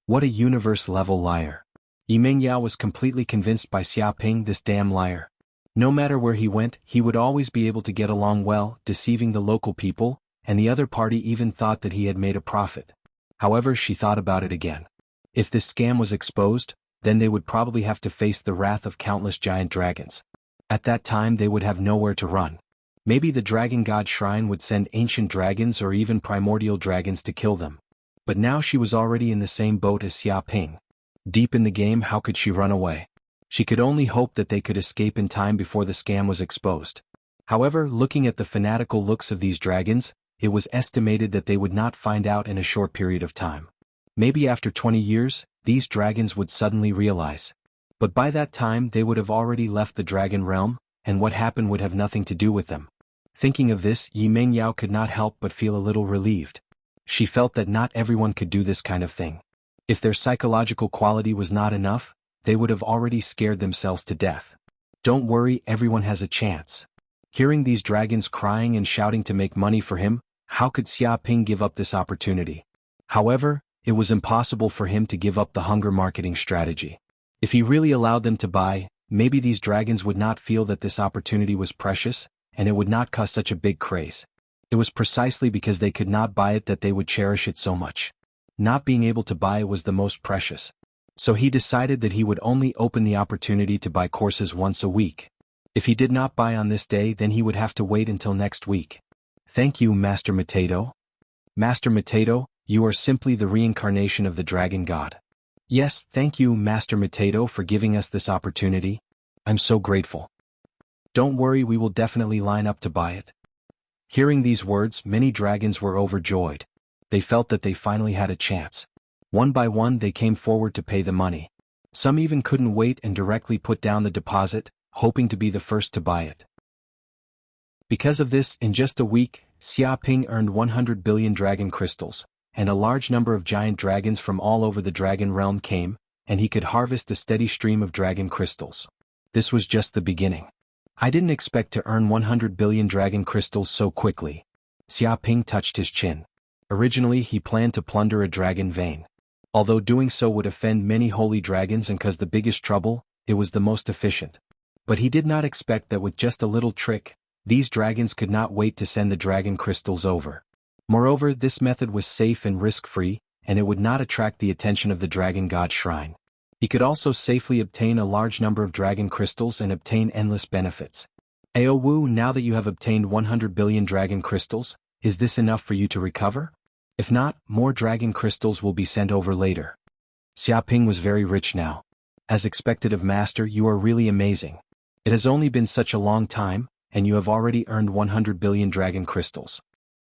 What a universe-level liar. Yi Mengyao was completely convinced by Xiaoping, this damn liar. No matter where he went, he would always be able to get along well, deceiving the local people, and the other party even thought that he had made a profit. However, she thought about it again. If this scam was exposed, then they would probably have to face the wrath of countless giant dragons. At that time they would have nowhere to run. Maybe the Dragon God Shrine would send ancient dragons or even primordial dragons to kill them. But now she was already in the same boat as Xiaoping. Deep in the game, how could she run away? She could only hope that they could escape in time before the scam was exposed. However, looking at the fanatical looks of these dragons, it was estimated that they would not find out in a short period of time. Maybe after 20 years, these dragons would suddenly realize. But by that time they would have already left the dragon realm, and what happened would have nothing to do with them. Thinking of this, Yi Mengyao could not help but feel a little relieved. She felt that not everyone could do this kind of thing. If their psychological quality was not enough, they would have already scared themselves to death. Don't worry, everyone has a chance. Hearing these dragons crying and shouting to make money for him, how could Xiaoping give up this opportunity? However, it was impossible for him to give up the hunger marketing strategy. If he really allowed them to buy, maybe these dragons would not feel that this opportunity was precious, and it would not cause such a big craze. It was precisely because they could not buy it that they would cherish it so much. Not being able to buy it was the most precious. So he decided that he would only open the opportunity to buy courses once a week. If he did not buy on this day, then he would have to wait until next week. Thank you, Master Mateto. Master Mateto, you are simply the reincarnation of the Dragon God. Yes, thank you, Master Mateto, for giving us this opportunity. I'm so grateful. Don't worry, we will definitely line up to buy it. Hearing these words, many dragons were overjoyed. They felt that they finally had a chance. One by one they came forward to pay the money. Some even couldn't wait and directly put down the deposit, hoping to be the first to buy it. Because of this, in just a week, Xiaoping earned 100 billion dragon crystals, and a large number of giant dragons from all over the dragon realm came, and he could harvest a steady stream of dragon crystals. This was just the beginning. I didn't expect to earn 100 billion dragon crystals so quickly. Xiaoping touched his chin. Originally he planned to plunder a dragon vein. Although doing so would offend many holy dragons and cause the biggest trouble, it was the most efficient. But he did not expect that with just a little trick, these dragons could not wait to send the dragon crystals over. Moreover, this method was safe and risk-free, and it would not attract the attention of the dragon god shrine. He could also safely obtain a large number of dragon crystals and obtain endless benefits. Ao Wu, now that you have obtained 100 billion dragon crystals, is this enough for you to recover? If not, more dragon crystals will be sent over later. Xiaoping was very rich now. As expected of Master, you are really amazing. It has only been such a long time, and you have already earned 100 billion dragon crystals.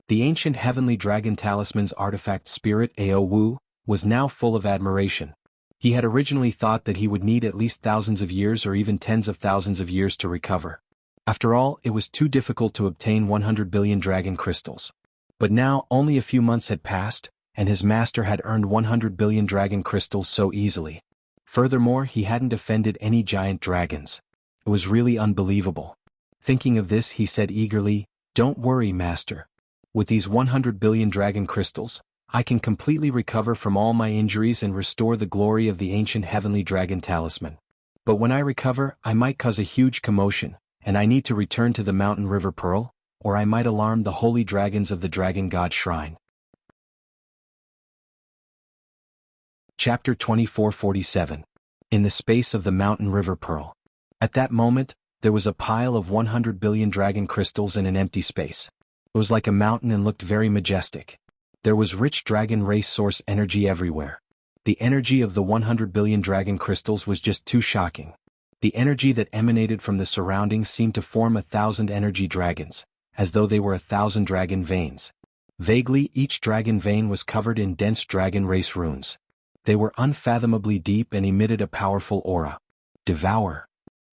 The ancient heavenly dragon talisman's artifact spirit Ao Wu was now full of admiration. He had originally thought that he would need at least thousands of years or even tens of thousands of years to recover. After all, it was too difficult to obtain 100 billion dragon crystals. But now, only a few months had passed, and his master had earned 100 billion dragon crystals so easily. Furthermore, he hadn't offended any giant dragons. It was really unbelievable. Thinking of this, he said eagerly, "Don't worry, Master. With these 100 billion dragon crystals, I can completely recover from all my injuries and restore the glory of the ancient heavenly dragon talisman. But when I recover, I might cause a huge commotion, and I need to return to the mountain River Pearl, or I might alarm the holy dragons of the dragon god shrine." Chapter 2447. In the space of the mountain River Pearl. At that moment, there was a pile of 100 billion dragon crystals in an empty space. It was like a mountain and looked very majestic. There was rich dragon race source energy everywhere. The energy of the 100 billion dragon crystals was just too shocking. The energy that emanated from the surroundings seemed to form 1,000 energy dragons, as though they were 1,000 dragon veins. Vaguely, each dragon vein was covered in dense dragon race runes. They were unfathomably deep and emitted a powerful aura. Devour.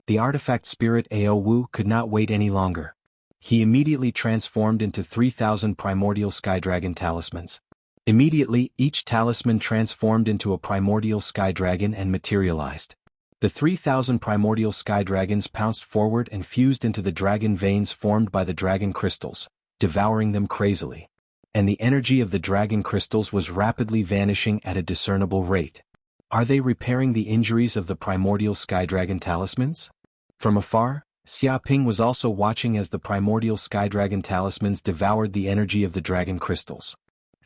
The artifact spirit Ao Wu could not wait any longer. He immediately transformed into 3,000 primordial sky dragon talismans. Immediately, each talisman transformed into a primordial sky dragon and materialized. The 3,000 primordial sky dragons pounced forward and fused into the dragon veins formed by the dragon crystals, devouring them crazily. And the energy of the dragon crystals was rapidly vanishing at a discernible rate. Are they repairing the injuries of the primordial sky dragon talismans? From afar, Xiaoping was also watching as the primordial sky dragon talismans devoured the energy of the dragon crystals.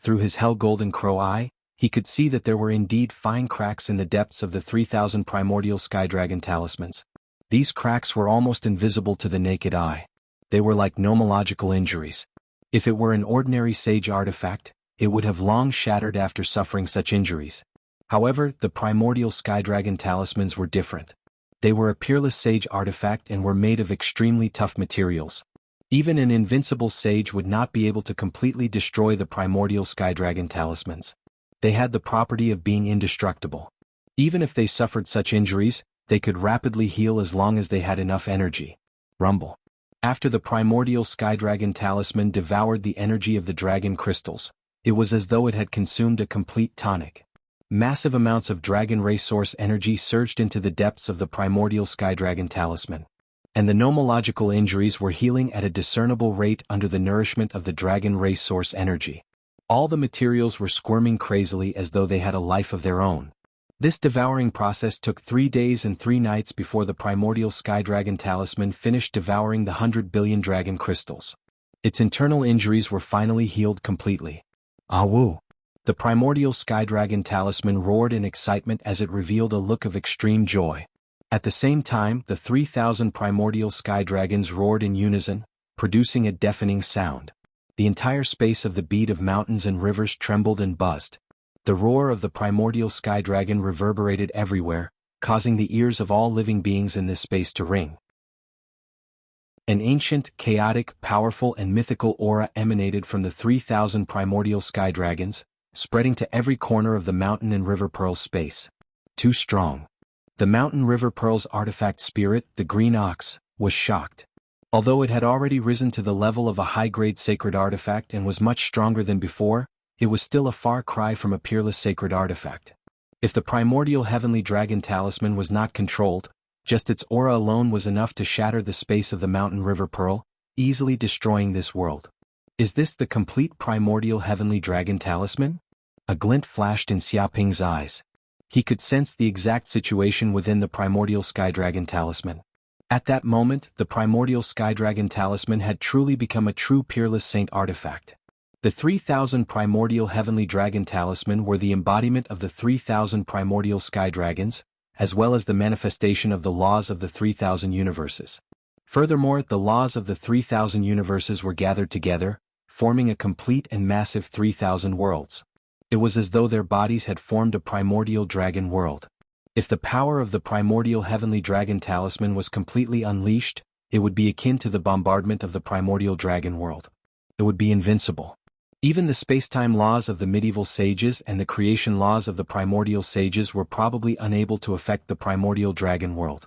Through his hell golden crow eye, he could see that there were indeed fine cracks in the depths of the 3,000 primordial sky dragon talismans. These cracks were almost invisible to the naked eye. They were like nomological injuries. If it were an ordinary sage artifact, it would have long shattered after suffering such injuries. However, the primordial sky dragon talismans were different. They were a peerless sage artifact and were made of extremely tough materials. Even an invincible sage would not be able to completely destroy the primordial sky dragon talismans. They had the property of being indestructible. Even if they suffered such injuries, they could rapidly heal as long as they had enough energy. Rumble. After the primordial sky dragon talisman devoured the energy of the dragon crystals, it was as though it had consumed a complete tonic. Massive amounts of dragon race source energy surged into the depths of the primordial sky dragon talisman. And the nomological injuries were healing at a discernible rate under the nourishment of the dragon race source energy. All the materials were squirming crazily as though they had a life of their own. This devouring process took 3 days and 3 nights before the primordial sky dragon talisman finished devouring the 100 billion dragon crystals. Its internal injuries were finally healed completely. Ah Wu! The primordial sky dragon talisman roared in excitement as it revealed a look of extreme joy. At the same time, the 3,000 primordial sky dragons roared in unison, producing a deafening sound. The entire space of the bead of mountains and rivers trembled and buzzed. The roar of the primordial sky dragon reverberated everywhere, causing the ears of all living beings in this space to ring. An ancient, chaotic, powerful and mythical aura emanated from the 3,000 primordial sky dragons, spreading to every corner of the Mountain and River Pearl's space. Too strong. The Mountain River Pearl's artifact spirit, the Green Ox, was shocked. Although it had already risen to the level of a high-grade sacred artifact and was much stronger than before, it was still a far cry from a peerless sacred artifact. If the primordial heavenly dragon talisman was not controlled, just its aura alone was enough to shatter the space of the Mountain River Pearl, easily destroying this world. Is this the complete primordial heavenly dragon talisman? A glint flashed in Xiaoping's eyes. He could sense the exact situation within the primordial sky dragon talisman. At that moment, the primordial sky dragon talisman had truly become a true peerless saint artifact. The 3,000 primordial heavenly dragon talisman were the embodiment of the 3,000 primordial sky dragons, as well as the manifestation of the laws of the 3,000 universes. Furthermore, the laws of the 3,000 universes were gathered together, forming a complete and massive 3,000 worlds. It was as though their bodies had formed a primordial dragon world. If the power of the primordial heavenly dragon talisman was completely unleashed, it would be akin to the bombardment of the primordial dragon world. It would be invincible. Even the space-time laws of the medieval sages and the creation laws of the primordial sages were probably unable to affect the primordial dragon world.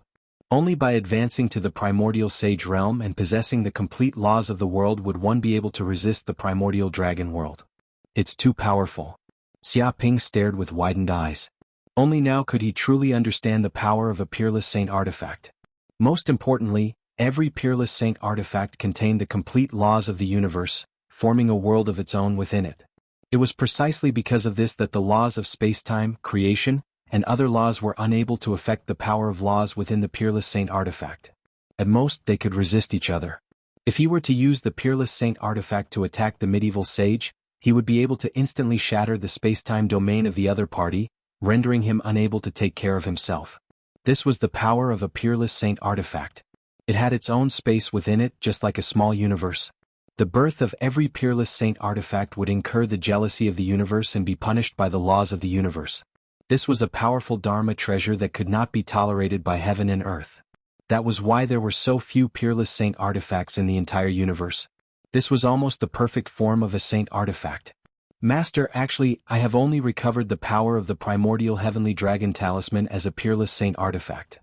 Only by advancing to the primordial sage realm and possessing the complete laws of the world would one be able to resist the primordial dragon world. It's too powerful. Xiaoping stared with widened eyes. Only now could he truly understand the power of a peerless saint artifact. Most importantly, every peerless saint artifact contained the complete laws of the universe, forming a world of its own within it. It was precisely because of this that the laws of space-time, creation, and other laws were unable to affect the power of laws within the peerless saint artifact. At most, they could resist each other. If he were to use the peerless saint artifact to attack the medieval sage, he would be able to instantly shatter the space-time domain of the other party, rendering him unable to take care of himself. This was the power of a peerless saint artifact. It had its own space within it, just like a small universe. The birth of every peerless saint artifact would incur the jealousy of the universe and be punished by the laws of the universe. This was a powerful Dharma treasure that could not be tolerated by heaven and earth. That was why there were so few peerless saint artifacts in the entire universe. This was almost the perfect form of a saint artifact. Master, actually, I have only recovered the power of the primordial heavenly dragon talisman as a peerless saint artifact.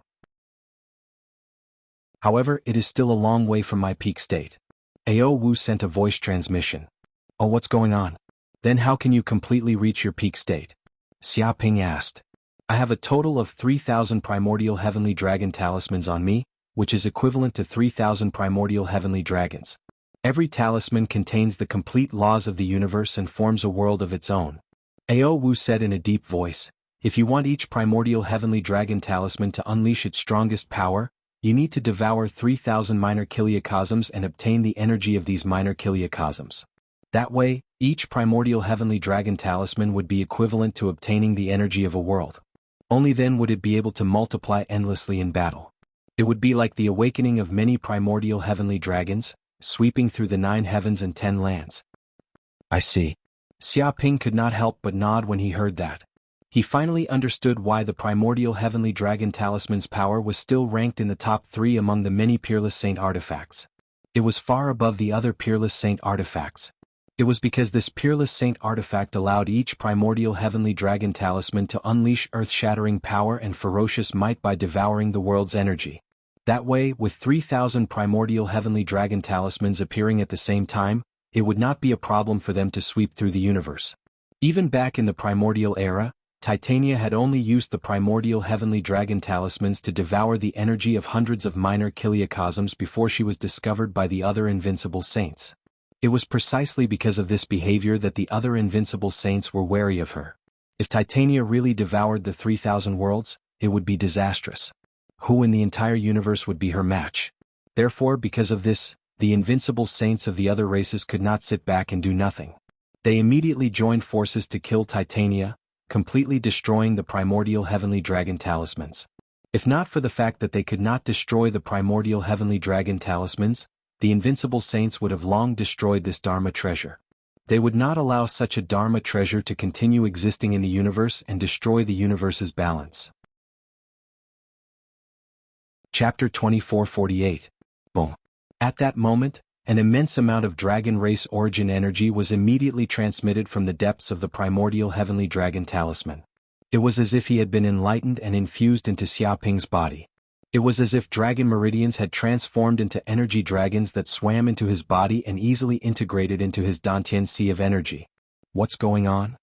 However, it is still a long way from my peak state. Ao Wu sent a voice transmission. Oh, what's going on? Then how can you completely reach your peak state? Xiaoping asked. I have a total of 3,000 primordial heavenly dragon talismans on me, which is equivalent to 3,000 primordial heavenly dragons. Every talisman contains the complete laws of the universe and forms a world of its own. Ao Wu said in a deep voice, if you want each primordial heavenly dragon talisman to unleash its strongest power, you need to devour 3,000 minor kiliocosms and obtain the energy of these minor kiliocosms. That way, each primordial heavenly dragon talisman would be equivalent to obtaining the energy of a world. Only then would it be able to multiply endlessly in battle. It would be like the awakening of many primordial heavenly dragons, sweeping through the 9 heavens and 10 lands. I see. Xiaoping could not help but nod when he heard that. He finally understood why the primordial heavenly dragon talisman's power was still ranked in the top 3 among the many peerless saint artifacts. It was far above the other peerless saint artifacts. It was because this peerless saint artifact allowed each primordial heavenly dragon talisman to unleash earth-shattering power and ferocious might by devouring the world's energy. That way, with 3,000 primordial heavenly dragon talismans appearing at the same time, it would not be a problem for them to sweep through the universe. Even back in the primordial era, Titania had only used the primordial heavenly dragon talismans to devour the energy of hundreds of minor kiliocosms before she was discovered by the other invincible saints. It was precisely because of this behavior that the other invincible saints were wary of her. If Titania really devoured the 3,000 worlds, it would be disastrous. Who in the entire universe would be her match? Therefore, because of this, the invincible saints of the other races could not sit back and do nothing. They immediately joined forces to kill Titania, completely destroying the primordial heavenly dragon talismans. If not for the fact that they could not destroy the primordial heavenly dragon talismans, the invincible saints would have long destroyed this Dharma treasure. They would not allow such a Dharma treasure to continue existing in the universe and destroy the universe's balance. Chapter 2448. Boom. At that moment, an immense amount of dragon race origin energy was immediately transmitted from the depths of the primordial heavenly dragon talisman. It was as if he had been enlightened and infused into Xiaoping's body. It was as if dragon meridians had transformed into energy dragons that swam into his body and easily integrated into his Dantian sea of energy. What's going on?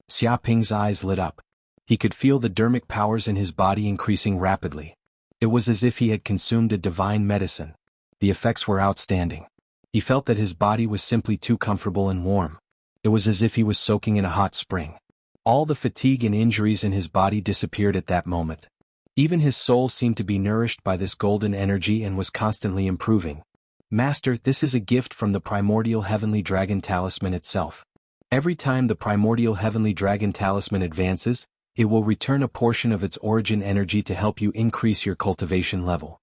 Xiaoping's eyes lit up. He could feel the dermic powers in his body increasing rapidly. It was as if he had consumed a divine medicine. The effects were outstanding. He felt that his body was simply too comfortable and warm. It was as if he was soaking in a hot spring. All the fatigue and injuries in his body disappeared at that moment. Even his soul seemed to be nourished by this golden energy and was constantly improving. Master, this is a gift from the primordial heavenly dragon talisman itself. Every time the primordial heavenly dragon talisman advances, it will return a portion of its origin energy to help you increase your cultivation level.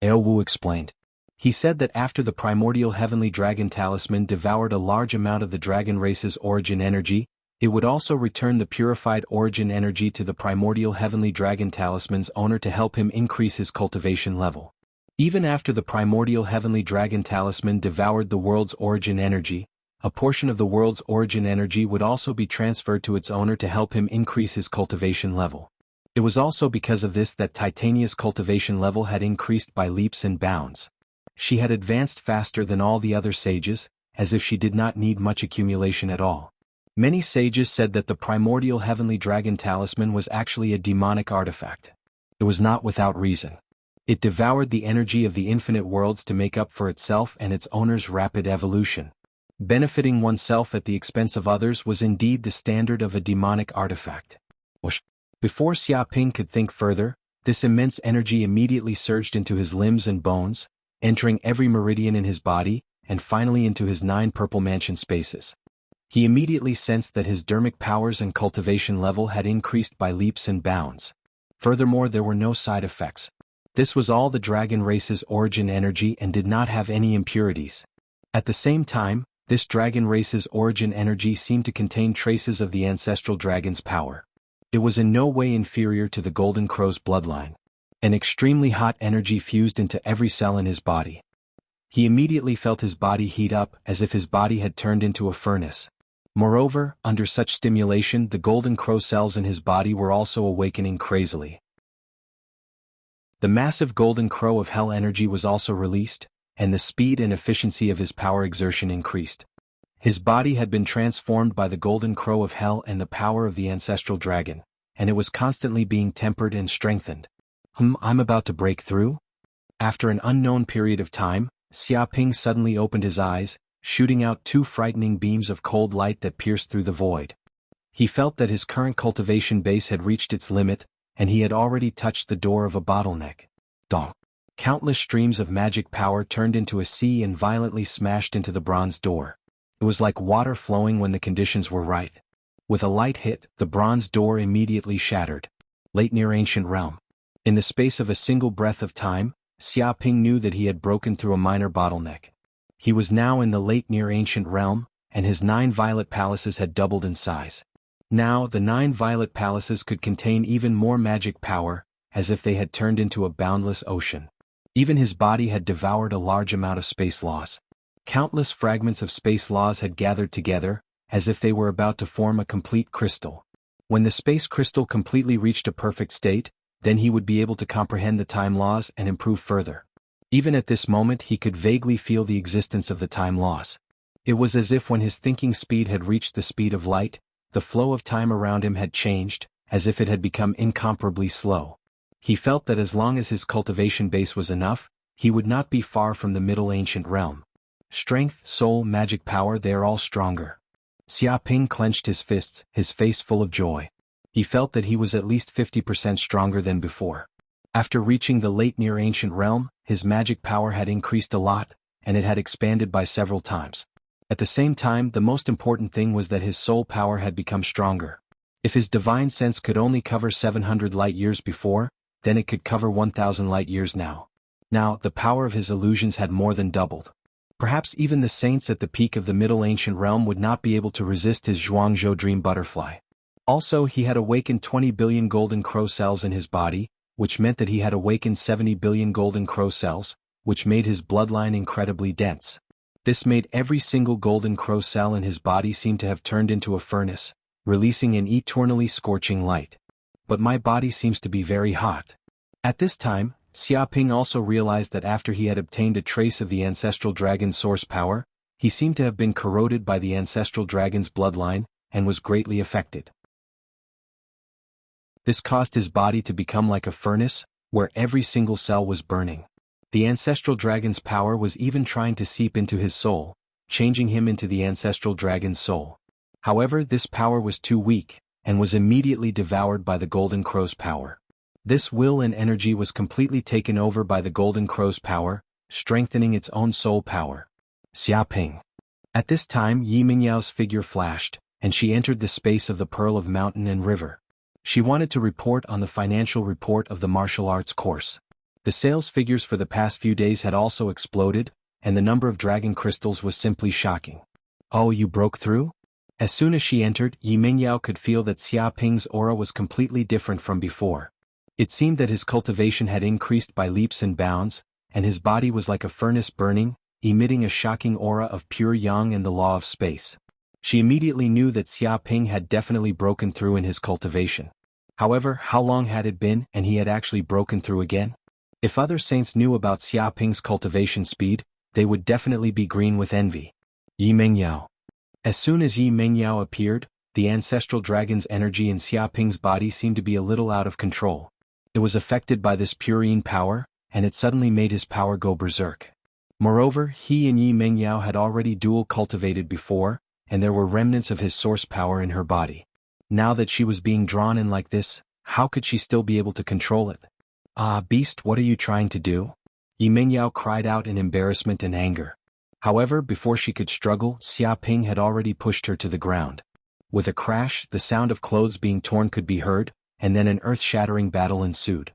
Wu explained. He said that after the primordial heavenly dragon talisman devoured a large amount of the dragon race's origin energy, it would also return the purified origin energy to the primordial heavenly dragon talisman's owner to help him increase his cultivation level. Even after the primordial heavenly dragon talisman devoured the world's origin energy, a portion of the world's origin energy would also be transferred to its owner to help him increase his cultivation level. It was also because of this that Titania's cultivation level had increased by leaps and bounds. She had advanced faster than all the other sages, as if she did not need much accumulation at all. Many sages said that the primordial heavenly dragon talisman was actually a demonic artifact. It was not without reason. It devoured the energy of the infinite worlds to make up for itself and its owner's rapid evolution. Benefiting oneself at the expense of others was indeed the standard of a demonic artifact. Before Xiaoping could think further, this immense energy immediately surged into his limbs and bones, entering every meridian in his body, and finally into his 9 purple mansion spaces. He immediately sensed that his dermic powers and cultivation level had increased by leaps and bounds. Furthermore, there were no side effects. This was all the dragon race's origin energy and did not have any impurities. At the same time, this dragon race's origin energy seemed to contain traces of the ancestral dragon's power. It was in no way inferior to the Golden Crow's bloodline. An extremely hot energy fused into every cell in his body. He immediately felt his body heat up as if his body had turned into a furnace. Moreover, under such stimulation, the Golden Crow cells in his body were also awakening crazily. The massive Golden Crow of Hell energy was also released, and the speed and efficiency of his power exertion increased. His body had been transformed by the Golden Crow of Hell and the power of the ancestral dragon, and it was constantly being tempered and strengthened. I'm about to break through? After an unknown period of time, Xiaoping suddenly opened his eyes, shooting out 2 frightening beams of cold light that pierced through the void. He felt that his current cultivation base had reached its limit, and he had already touched the door of a bottleneck. Dong. Countless streams of magic power turned into a sea and violently smashed into the bronze door. It was like water flowing when the conditions were right. With a light hit, the bronze door immediately shattered. Late near ancient realm. In the space of a single breath of time, Xiaoping knew that he had broken through a minor bottleneck. He was now in the late near ancient realm, and his 9 violet palaces had doubled in size. Now the 9 violet palaces could contain even more magic power, as if they had turned into a boundless ocean. Even his body had devoured a large amount of space laws. Countless fragments of space laws had gathered together, as if they were about to form a complete crystal. When the space crystal completely reached a perfect state, then he would be able to comprehend the time laws and improve further. Even at this moment he could vaguely feel the existence of the time laws. It was as if when his thinking speed had reached the speed of light, the flow of time around him had changed, as if it had become incomparably slow. He felt that as long as his cultivation base was enough, he would not be far from the Middle Ancient Realm. Strength, soul, magic power, they are all stronger. Xiaoping clenched his fists, his face full of joy. He felt that he was at least 50% stronger than before. After reaching the late near ancient realm, his magic power had increased a lot, and it had expanded by several times. At the same time, the most important thing was that his soul power had become stronger. If his divine sense could only cover 700 light years before, then it could cover 1,000 light years now. Now, the power of his illusions had more than doubled. Perhaps even the saints at the peak of the Middle Ancient Realm would not be able to resist his Zhuangzhou dream butterfly. Also, he had awakened 20 billion golden crow cells in his body, which meant that he had awakened 70 billion golden crow cells, which made his bloodline incredibly dense. This made every single golden crow cell in his body seem to have turned into a furnace, releasing an eternally scorching light. But my body seems to be very hot. At this time, Xiaoping also realized that after he had obtained a trace of the ancestral dragon's source power, he seemed to have been corroded by the ancestral dragon's bloodline, and was greatly affected. This caused his body to become like a furnace, where every single cell was burning. The ancestral dragon's power was even trying to seep into his soul, changing him into the ancestral dragon's soul. However, this power was too weak, and was immediately devoured by the golden crow's power. This will and energy was completely taken over by the golden crow's power, strengthening its own soul power. Xiaoping. At this time Yi Mingyao's figure flashed, and she entered the space of the Pearl of Mountain and River. She wanted to report on the financial report of the martial arts course. The sales figures for the past few days had also exploded, and the number of dragon crystals was simply shocking. Oh, you broke through? As soon as she entered, Yi Mingyao could feel that Xiaoping's aura was completely different from before. It seemed that his cultivation had increased by leaps and bounds, and his body was like a furnace burning, emitting a shocking aura of pure yang and the law of space. She immediately knew that Xiaoping had definitely broken through in his cultivation. However, how long had it been and he had actually broken through again? If other saints knew about Xiaoping's cultivation speed, they would definitely be green with envy. Yi Mingyao. As soon as Yi Mingyao appeared, the ancestral dragon's energy in Xiaoping's body seemed to be a little out of control. It was affected by this purine power, and it suddenly made his power go berserk. Moreover, he and Yi Mingyao had already dual cultivated before, and there were remnants of his source power in her body. Now that she was being drawn in like this, how could she still be able to control it? Ah, beast, what are you trying to do? Yi Mingyao cried out in embarrassment and anger. However, before she could struggle, Xiaoping had already pushed her to the ground. With a crash, the sound of clothes being torn could be heard, and then an earth-shattering battle ensued.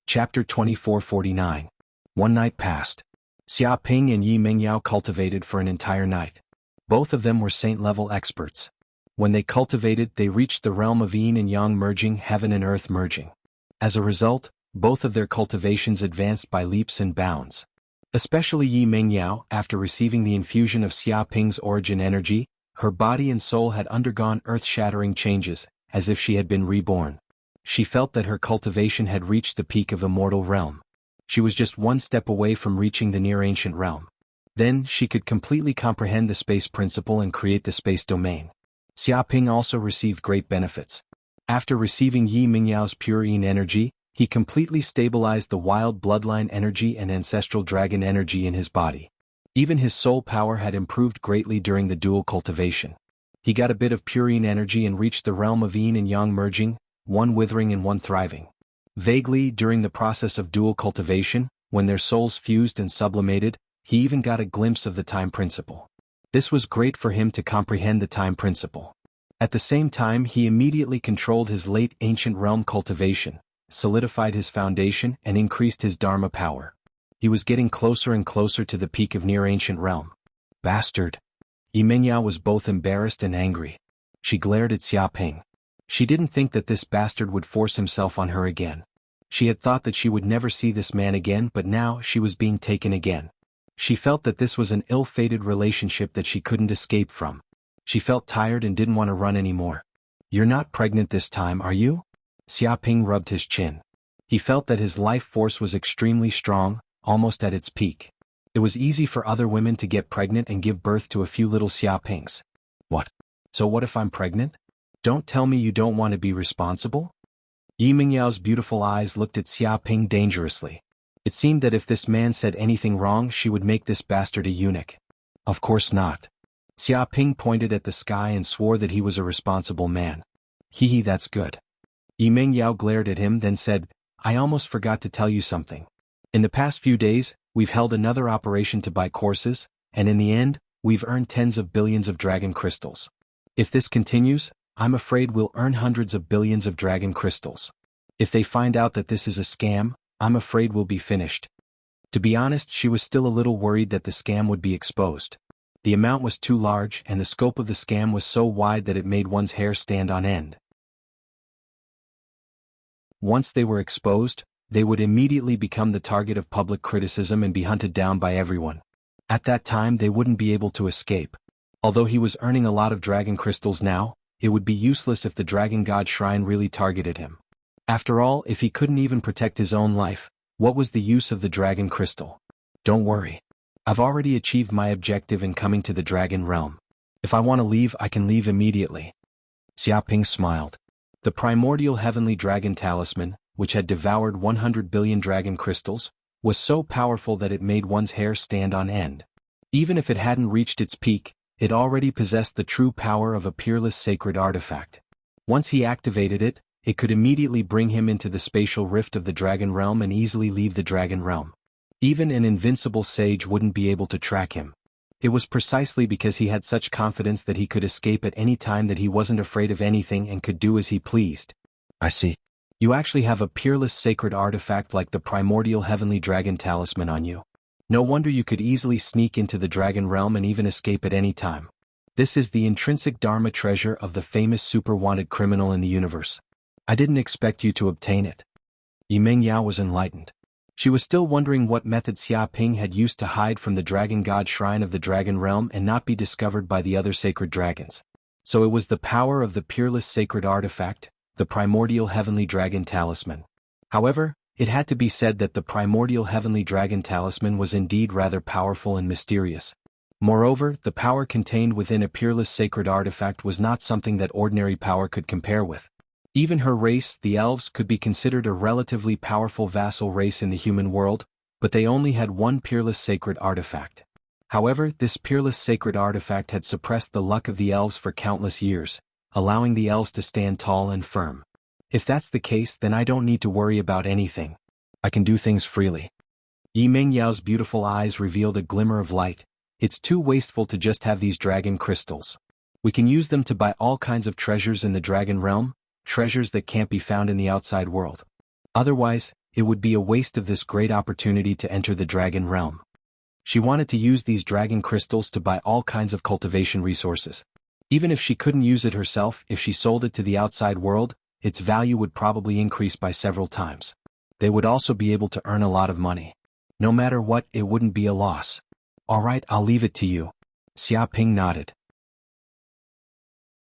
Chapter 2449. One night passed. Xiaoping and Yi Mingyao cultivated for an entire night. Both of them were saint-level experts. When they cultivated, they reached the realm of yin and yang merging, heaven and earth merging. As a result, both of their cultivations advanced by leaps and bounds. Especially Yi Mingyao, after receiving the infusion of Xiaoping's origin energy, her body and soul had undergone earth-shattering changes, as if she had been reborn. She felt that her cultivation had reached the peak of immortal realm. She was just one step away from reaching the near-ancient realm. Then, she could completely comprehend the space principle and create the space domain. Xiaoping also received great benefits. After receiving Yi Mingyao's pure yin energy, he completely stabilized the wild bloodline energy and ancestral dragon energy in his body. Even his soul power had improved greatly during the dual cultivation. He got a bit of pure yin energy and reached the realm of yin and yang merging, one withering and one thriving. Vaguely, during the process of dual cultivation, when their souls fused and sublimated, he even got a glimpse of the time principle. This was great for him to comprehend the time principle. At the same time, he immediately controlled his late ancient realm cultivation, solidified his foundation and increased his dharma power. He was getting closer and closer to the peak of near-ancient realm. Bastard! Yi Mingyao was both embarrassed and angry. She glared at Xiaoping. She didn't think that this bastard would force himself on her again. She had thought that she would never see this man again, but now she was being taken again. She felt that this was an ill-fated relationship that she couldn't escape from. She felt tired and didn't want to run anymore. You're not pregnant this time, are you? Xiaoping rubbed his chin. He felt that his life force was extremely strong, almost at its peak. It was easy for other women to get pregnant and give birth to a few little Xiaopings. What? So what if I'm pregnant? Don't tell me you don't want to be responsible? Yi Mingyao's beautiful eyes looked at Xiaoping dangerously. It seemed that if this man said anything wrong, she would make this bastard a eunuch. Of course not. Xiaoping pointed at the sky and swore that he was a responsible man. Hee, that's good. Yi Mingyao glared at him, then said, I almost forgot to tell you something. In the past few days, we've held another operation to buy courses, and in the end, we've earned tens of billions of dragon crystals. If this continues, I'm afraid we'll earn hundreds of billions of dragon crystals. If they find out that this is a scam, I'm afraid we'll be finished. To be honest, she was still a little worried that the scam would be exposed. The amount was too large and the scope of the scam was so wide that it made one's hair stand on end. Once they were exposed, they would immediately become the target of public criticism and be hunted down by everyone. At that time they wouldn't be able to escape. Although he was earning a lot of dragon crystals now, it would be useless if the dragon god shrine really targeted him. After all, if he couldn't even protect his own life, what was the use of the dragon crystal? Don't worry. I've already achieved my objective in coming to the dragon realm. If I want to leave, I can leave immediately. Xiaoping smiled. The primordial heavenly dragon talisman, which had devoured 100 billion dragon crystals, was so powerful that it made one's hair stand on end. Even if it hadn't reached its peak, it already possessed the true power of a peerless sacred artifact. Once he activated it, it could immediately bring him into the spatial rift of the dragon realm and easily leave the dragon realm. Even an invincible sage wouldn't be able to track him. It was precisely because he had such confidence that he could escape at any time that he wasn't afraid of anything and could do as he pleased. I see. You actually have a peerless sacred artifact like the primordial heavenly dragon talisman on you. No wonder you could easily sneak into the dragon realm and even escape at any time. This is the intrinsic dharma treasure of the famous super-wanted criminal in the universe. I didn't expect you to obtain it. Yimeng Yao was enlightened. She was still wondering what method Xiaoping had used to hide from the dragon god shrine of the dragon realm and not be discovered by the other sacred dragons. So it was the power of the peerless sacred artifact, the primordial heavenly dragon talisman. However, it had to be said that the primordial heavenly dragon talisman was indeed rather powerful and mysterious. Moreover, the power contained within a peerless sacred artifact was not something that ordinary power could compare with. Even her race, the elves, could be considered a relatively powerful vassal race in the human world, but they only had one peerless sacred artifact. However, this peerless sacred artifact had suppressed the luck of the elves for countless years, allowing the elves to stand tall and firm. If that's the case, then I don't need to worry about anything. I can do things freely. Yimeng Yao's beautiful eyes revealed a glimmer of light. It's too wasteful to just have these dragon crystals. We can use them to buy all kinds of treasures in the dragon realm, treasures that can't be found in the outside world. Otherwise, it would be a waste of this great opportunity to enter the dragon realm. She wanted to use these dragon crystals to buy all kinds of cultivation resources. Even if she couldn't use it herself, if she sold it to the outside world, its value would probably increase by several times. They would also be able to earn a lot of money. No matter what, it wouldn't be a loss. Alright, I'll leave it to you. Xiaoping nodded.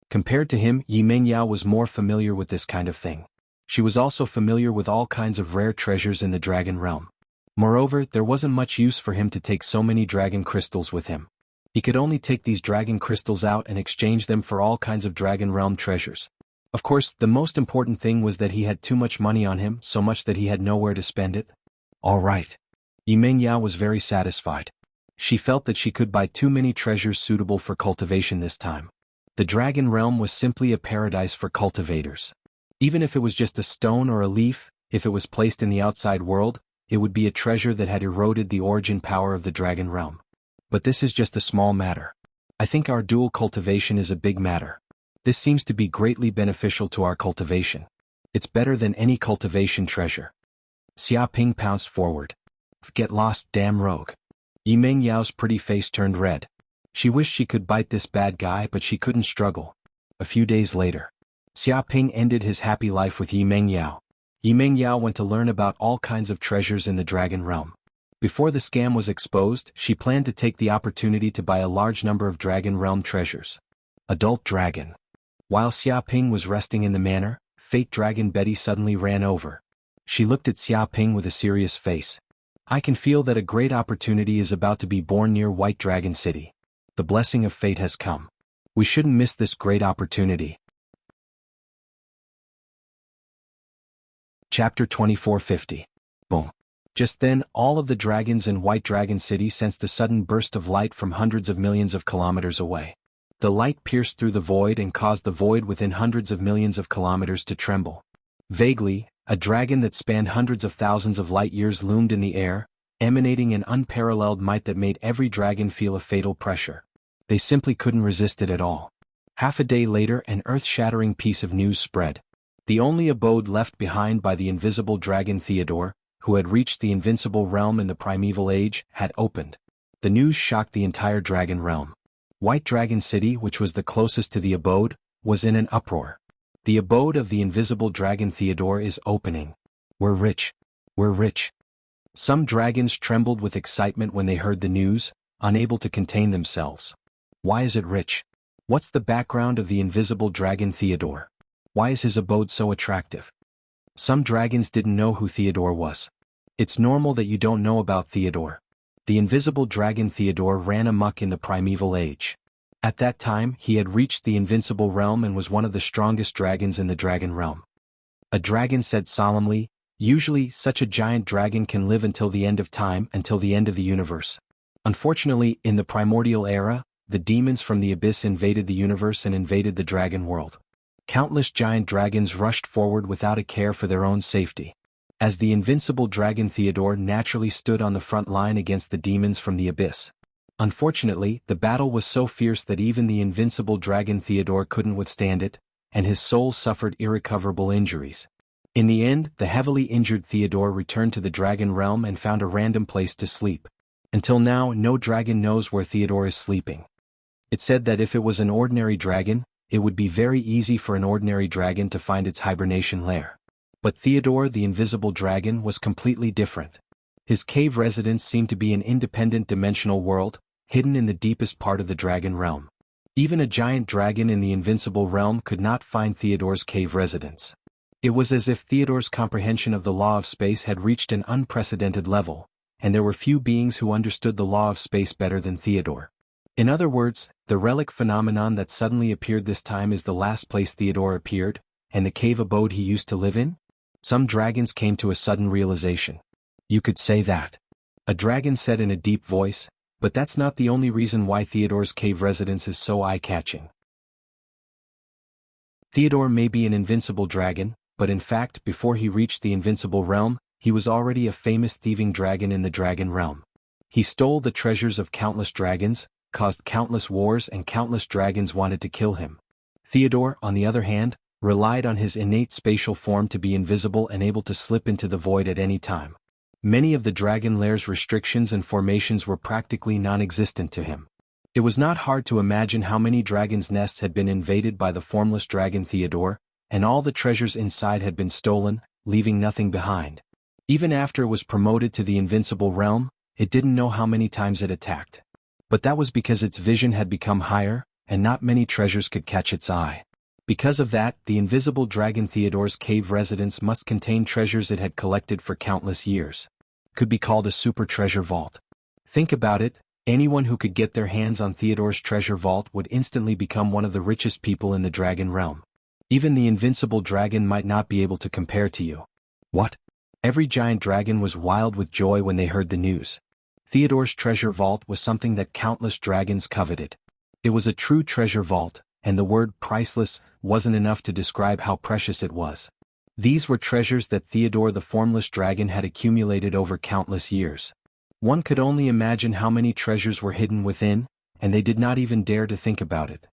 Compared to him, Yimeng Yao was more familiar with this kind of thing. She was also familiar with all kinds of rare treasures in the dragon realm. Moreover, there wasn't much use for him to take so many dragon crystals with him. He could only take these dragon crystals out and exchange them for all kinds of dragon realm treasures. Of course, the most important thing was that he had too much money on him, so much that he had nowhere to spend it. All right. Yimeng Yao was very satisfied. She felt that she could buy too many treasures suitable for cultivation this time. The dragon realm was simply a paradise for cultivators. Even if it was just a stone or a leaf, if it was placed in the outside world, it would be a treasure that had eroded the origin power of the dragon realm. But this is just a small matter. I think our dual cultivation is a big matter. This seems to be greatly beneficial to our cultivation. It's better than any cultivation treasure. Xiaoping pounced forward. Get lost, damn rogue. Yimeng Yao's pretty face turned red. She wished she could bite this bad guy, but she couldn't struggle. A few days later, Xiaoping ended his happy life with Yimeng Yao. Yimeng Yao went to learn about all kinds of treasures in the dragon realm. Before the scam was exposed, she planned to take the opportunity to buy a large number of dragon realm treasures. Adult dragon. While Xiaoping was resting in the manor, fate dragon Betty suddenly ran over. She looked at Xiaoping with a serious face. I can feel that a great opportunity is about to be born near White Dragon City. The blessing of fate has come. We shouldn't miss this great opportunity. Chapter 2450. Boom. Just then, all of the dragons in White Dragon City sensed a sudden burst of light from hundreds of millions of kilometers away. The light pierced through the void and caused the void within hundreds of millions of kilometers to tremble. Vaguely, a dragon that spanned hundreds of thousands of light years loomed in the air, emanating an unparalleled might that made every dragon feel a fatal pressure. They simply couldn't resist it at all. Half a day later, an earth-shattering piece of news spread. The only abode left behind by the invisible dragon Theodore, who had reached the invincible realm in the primeval age, had opened. The news shocked the entire dragon realm. White Dragon City, which was the closest to the abode, was in an uproar. The abode of the invisible dragon Theodore is opening. We're rich. We're rich. Some dragons trembled with excitement when they heard the news, unable to contain themselves. Why is it rich? What's the background of the invisible dragon Theodore? Why is his abode so attractive? Some dragons didn't know who Theodore was. It's normal that you don't know about Theodore. The invisible dragon Theodore ran amok in the primeval age. At that time, he had reached the invincible realm and was one of the strongest dragons in the dragon realm. A dragon said solemnly, "Usually, such a giant dragon can live until the end of time, until the end of the universe. Unfortunately, in the primordial era, the demons from the abyss invaded the universe and invaded the dragon world. Countless giant dragons rushed forward without a care for their own safety. As the invincible dragon Theodore naturally stood on the front line against the demons from the abyss. Unfortunately, the battle was so fierce that even the invincible dragon Theodore couldn't withstand it, and his soul suffered irrecoverable injuries. In the end, the heavily injured Theodore returned to the dragon realm and found a random place to sleep. Until now, no dragon knows where Theodore is sleeping. It said that if it was an ordinary dragon, it would be very easy for an ordinary dragon to find its hibernation lair. But Theodore the invisible dragon was completely different. His cave residence seemed to be an independent dimensional world, hidden in the deepest part of the dragon realm. Even a giant dragon in the invincible realm could not find Theodore's cave residence. It was as if Theodore's comprehension of the law of space had reached an unprecedented level, and there were few beings who understood the law of space better than Theodore. In other words, the relic phenomenon that suddenly appeared this time is the last place Theodore appeared, and the cave abode he used to live in? Some dragons came to a sudden realization. You could say that. A dragon said in a deep voice, but that's not the only reason why Theodore's cave residence is so eye-catching. Theodore may be an invincible dragon, but in fact before he reached the invincible realm, he was already a famous thieving dragon in the dragon realm. He stole the treasures of countless dragons, caused countless wars and countless dragons wanted to kill him. Theodore, on the other hand, relied on his innate spatial form to be invisible and able to slip into the void at any time. Many of the dragon lair's restrictions and formations were practically non-existent to him. It was not hard to imagine how many dragons' nests had been invaded by the formless dragon Theodore, and all the treasures inside had been stolen, leaving nothing behind. Even after it was promoted to the invincible realm, it didn't know how many times it attacked. But that was because its vision had become higher, and not many treasures could catch its eye. Because of that, the invisible dragon Theodore's cave residence must contain treasures it had collected for countless years. Could be called a super treasure vault. Think about it, anyone who could get their hands on Theodore's treasure vault would instantly become one of the richest people in the dragon realm. Even the invincible dragon might not be able to compare to you. What? Every giant dragon was wild with joy when they heard the news. Theodore's treasure vault was something that countless dragons coveted. It was a true treasure vault, and the word priceless wasn't enough to describe how precious it was. These were treasures that Theodore the formless dragon had accumulated over countless years. One could only imagine how many treasures were hidden within, and they did not even dare to think about it.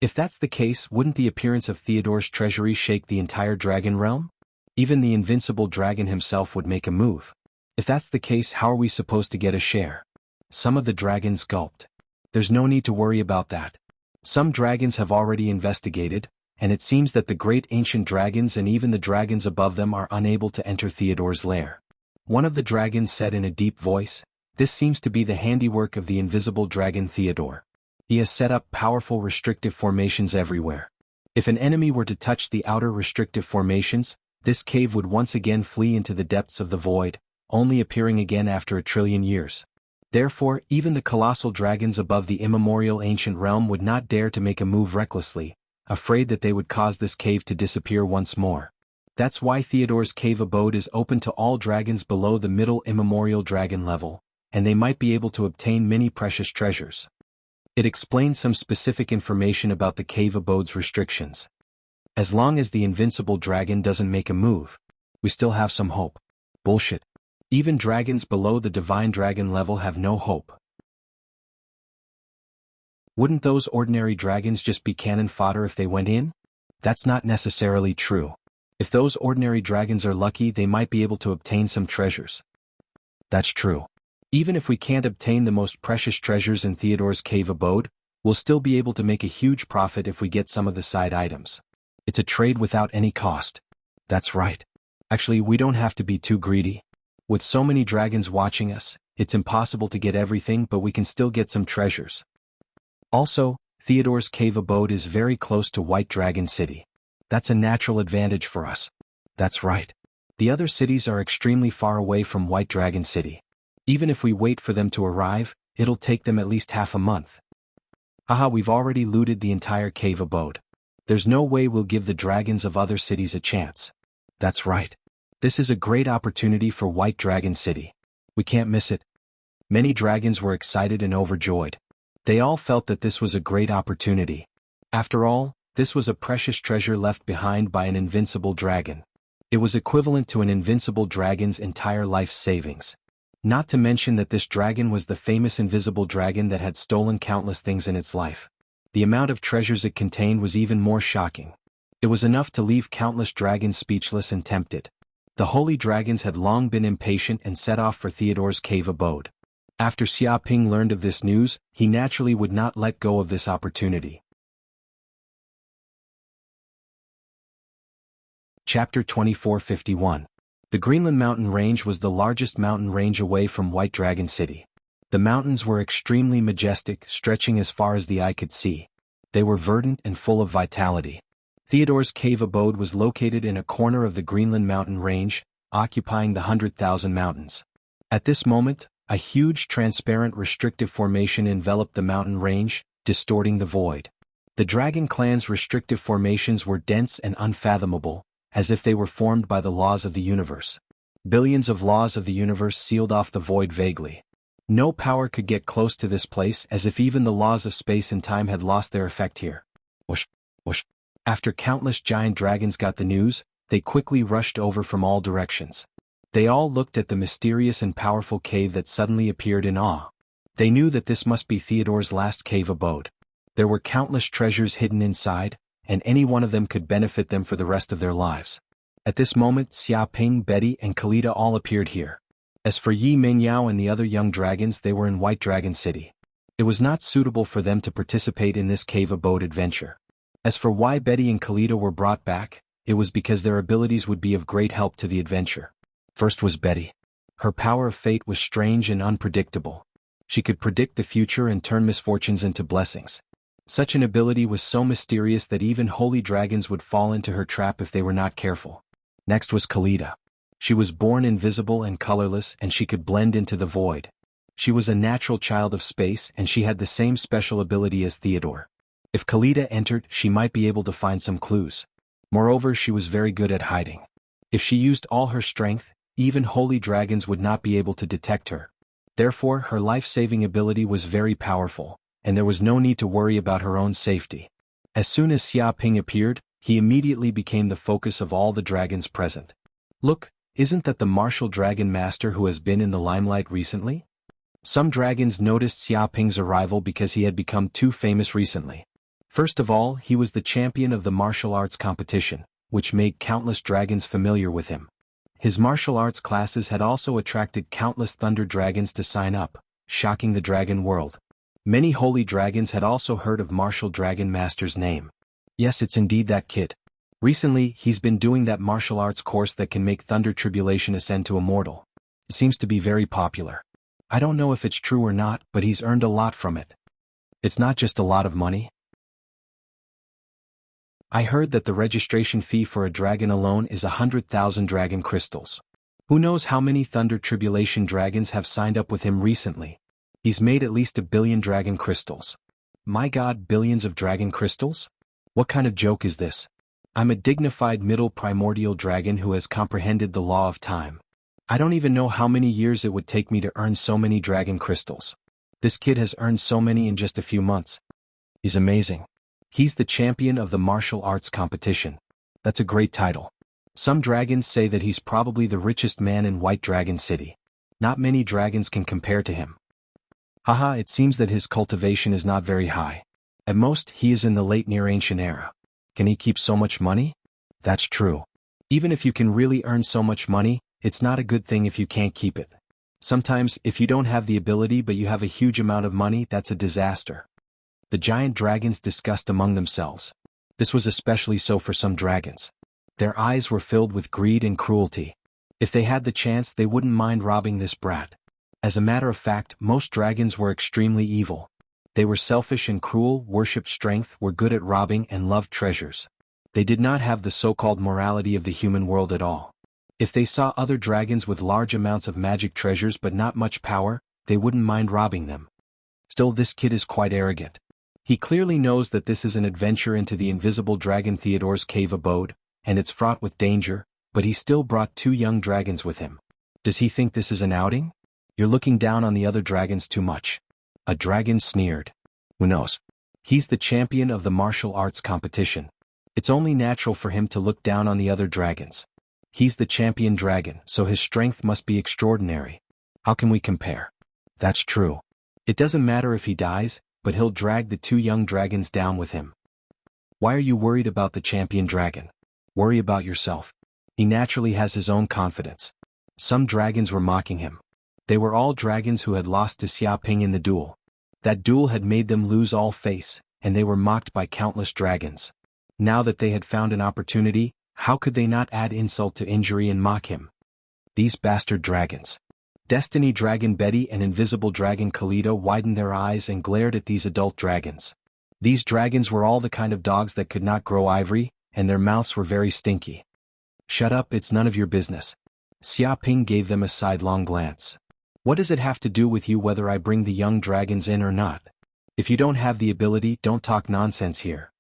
If that's the case, wouldn't the appearance of Theodore's treasury shake the entire dragon realm? Even the invincible dragon himself would make a move. If that's the case, how are we supposed to get a share? Some of the dragons gulped. There's no need to worry about that. Some dragons have already investigated, and it seems that the great ancient dragons and even the dragons above them are unable to enter Theodore's lair. One of the dragons said in a deep voice, "This seems to be the handiwork of the invisible dragon Theodore. He has set up powerful restrictive formations everywhere. If an enemy were to touch the outer restrictive formations, this cave would once again flee into the depths of the void, only appearing again after 1,000,000,000,000 years. Therefore, even the colossal dragons above the immemorial ancient realm would not dare to make a move recklessly, afraid that they would cause this cave to disappear once more. That's why Theodore's cave abode is open to all dragons below the middle immemorial dragon level, and they might be able to obtain many precious treasures." It explains some specific information about the cave abode's restrictions. As long as the invincible dragon doesn't make a move, we still have some hope. Bullshit. Even dragons below the divine dragon level have no hope. Wouldn't those ordinary dragons just be cannon fodder if they went in? That's not necessarily true. If those ordinary dragons are lucky, they might be able to obtain some treasures. That's true. Even if we can't obtain the most precious treasures in Theodore's cave abode, we'll still be able to make a huge profit if we get some of the side items. It's a trade without any cost. That's right. Actually, we don't have to be too greedy. With so many dragons watching us, it's impossible to get everything, but we can still get some treasures. Also, Theodore's cave abode is very close to White Dragon City. That's a natural advantage for us. That's right. The other cities are extremely far away from White Dragon City. Even if we wait for them to arrive, it'll take them at least half a month. Haha, we've already looted the entire cave abode. There's no way we'll give the dragons of other cities a chance. That's right. This is a great opportunity for White Dragon City. We can't miss it. Many dragons were excited and overjoyed. They all felt that this was a great opportunity. After all, this was a precious treasure left behind by an invincible dragon. It was equivalent to an invincible dragon's entire life savings. Not to mention that this dragon was the famous invisible dragon that had stolen countless things in its life. The amount of treasures it contained was even more shocking. It was enough to leave countless dragons speechless and tempted. The holy dragons had long been impatient and set off for Theodore's cave abode. After Xiaoping learned of this news, he naturally would not let go of this opportunity. Chapter 2451. The Greenland mountain range was the largest mountain range away from White Dragon City. The mountains were extremely majestic, stretching as far as the eye could see. They were verdant and full of vitality. Theodore's cave abode was located in a corner of the Greenland mountain range, occupying the 100,000 mountains. At this moment, a huge transparent restrictive formation enveloped the mountain range, distorting the void. The Dragon Clan's restrictive formations were dense and unfathomable, as if they were formed by the laws of the universe. Billions of laws of the universe sealed off the void vaguely. No power could get close to this place, as if even the laws of space and time had lost their effect here. Whoosh, whoosh. After countless giant dragons got the news, they quickly rushed over from all directions. They all looked at the mysterious and powerful cave that suddenly appeared in awe. They knew that this must be Theodore's last cave abode. There were countless treasures hidden inside, and any one of them could benefit them for the rest of their lives. At this moment, Xiaoping, Betty, and Kalita all appeared here. As for Yi Mingyao and the other young dragons, they were in White Dragon City. It was not suitable for them to participate in this cave abode adventure. As for why Betty and Kalita were brought back, it was because their abilities would be of great help to the adventure. First was Betty. Her power of fate was strange and unpredictable. She could predict the future and turn misfortunes into blessings. Such an ability was so mysterious that even holy dragons would fall into her trap if they were not careful. Next was Kalita. She was born invisible and colorless, and she could blend into the void. She was a natural child of space, and she had the same special ability as Theodore. If Kalita entered, she might be able to find some clues. Moreover, she was very good at hiding. If she used all her strength, even holy dragons would not be able to detect her. Therefore, her life-saving ability was very powerful, and there was no need to worry about her own safety. As soon as Xiaoping appeared, he immediately became the focus of all the dragons present. Look, isn't that the martial dragon master who has been in the limelight recently? Some dragons noticed Xiaoping's arrival because he had become too famous recently. First of all, he was the champion of the martial arts competition, which made countless dragons familiar with him. His martial arts classes had also attracted countless thunder dragons to sign up, shocking the dragon world. Many holy dragons had also heard of Martial Dragon Master's name. Yes, it's indeed that kid. Recently, he's been doing that martial arts course that can make Thunder Tribulation ascend to immortal. It seems to be very popular. I don't know if it's true or not, but he's earned a lot from it. It's not just a lot of money. I heard that the registration fee for a dragon alone is 100,000 dragon crystals. Who knows how many Thunder Tribulation dragons have signed up with him recently? He's made at least 1 billion dragon crystals. My god, billions of dragon crystals? What kind of joke is this? I'm a dignified middle primordial dragon who has comprehended the law of time. I don't even know how many years it would take me to earn so many dragon crystals. This kid has earned so many in just a few months. He's amazing. He's the champion of the martial arts competition. That's a great title. Some dragons say that he's probably the richest man in White Dragon City. Not many dragons can compare to him. Haha, it seems that his cultivation is not very high. At most, he is in the late Near Ancient era. Can he keep so much money? That's true. Even if you can really earn so much money, it's not a good thing if you can't keep it. Sometimes, if you don't have the ability but you have a huge amount of money, that's a disaster. The giant dragons discussed among themselves. This was especially so for some dragons. Their eyes were filled with greed and cruelty. If they had the chance, they wouldn't mind robbing this brat. As a matter of fact, most dragons were extremely evil. They were selfish and cruel, worshipped strength, were good at robbing, and loved treasures. They did not have the so-called morality of the human world at all. If they saw other dragons with large amounts of magic treasures but not much power, they wouldn't mind robbing them. Still, this kid is quite arrogant. He clearly knows that this is an adventure into the invisible dragon Theodore's cave abode, and it's fraught with danger, but he still brought 2 young dragons with him. Does he think this is an outing? You're looking down on the other dragons too much. A dragon sneered. Who knows? He's the champion of the martial arts competition. It's only natural for him to look down on the other dragons. He's the champion dragon, so his strength must be extraordinary. How can we compare? That's true. It doesn't matter if he dies, but he'll drag the 2 young dragons down with him. Why are you worried about the champion dragon? Worry about yourself. He naturally has his own confidence. Some dragons were mocking him. They were all dragons who had lost to Xiaoping in the duel. That duel had made them lose all face, and they were mocked by countless dragons. Now that they had found an opportunity, how could they not add insult to injury and mock him? These bastard dragons. Destiny Dragon Betty and Invisible Dragon Kalita widened their eyes and glared at these adult dragons. These dragons were all the kind of dogs that could not grow ivory, and their mouths were very stinky. Shut up, it's none of your business. Xiaoping gave them a sidelong glance. What does it have to do with you whether I bring the young dragons in or not? If you don't have the ability, don't talk nonsense here.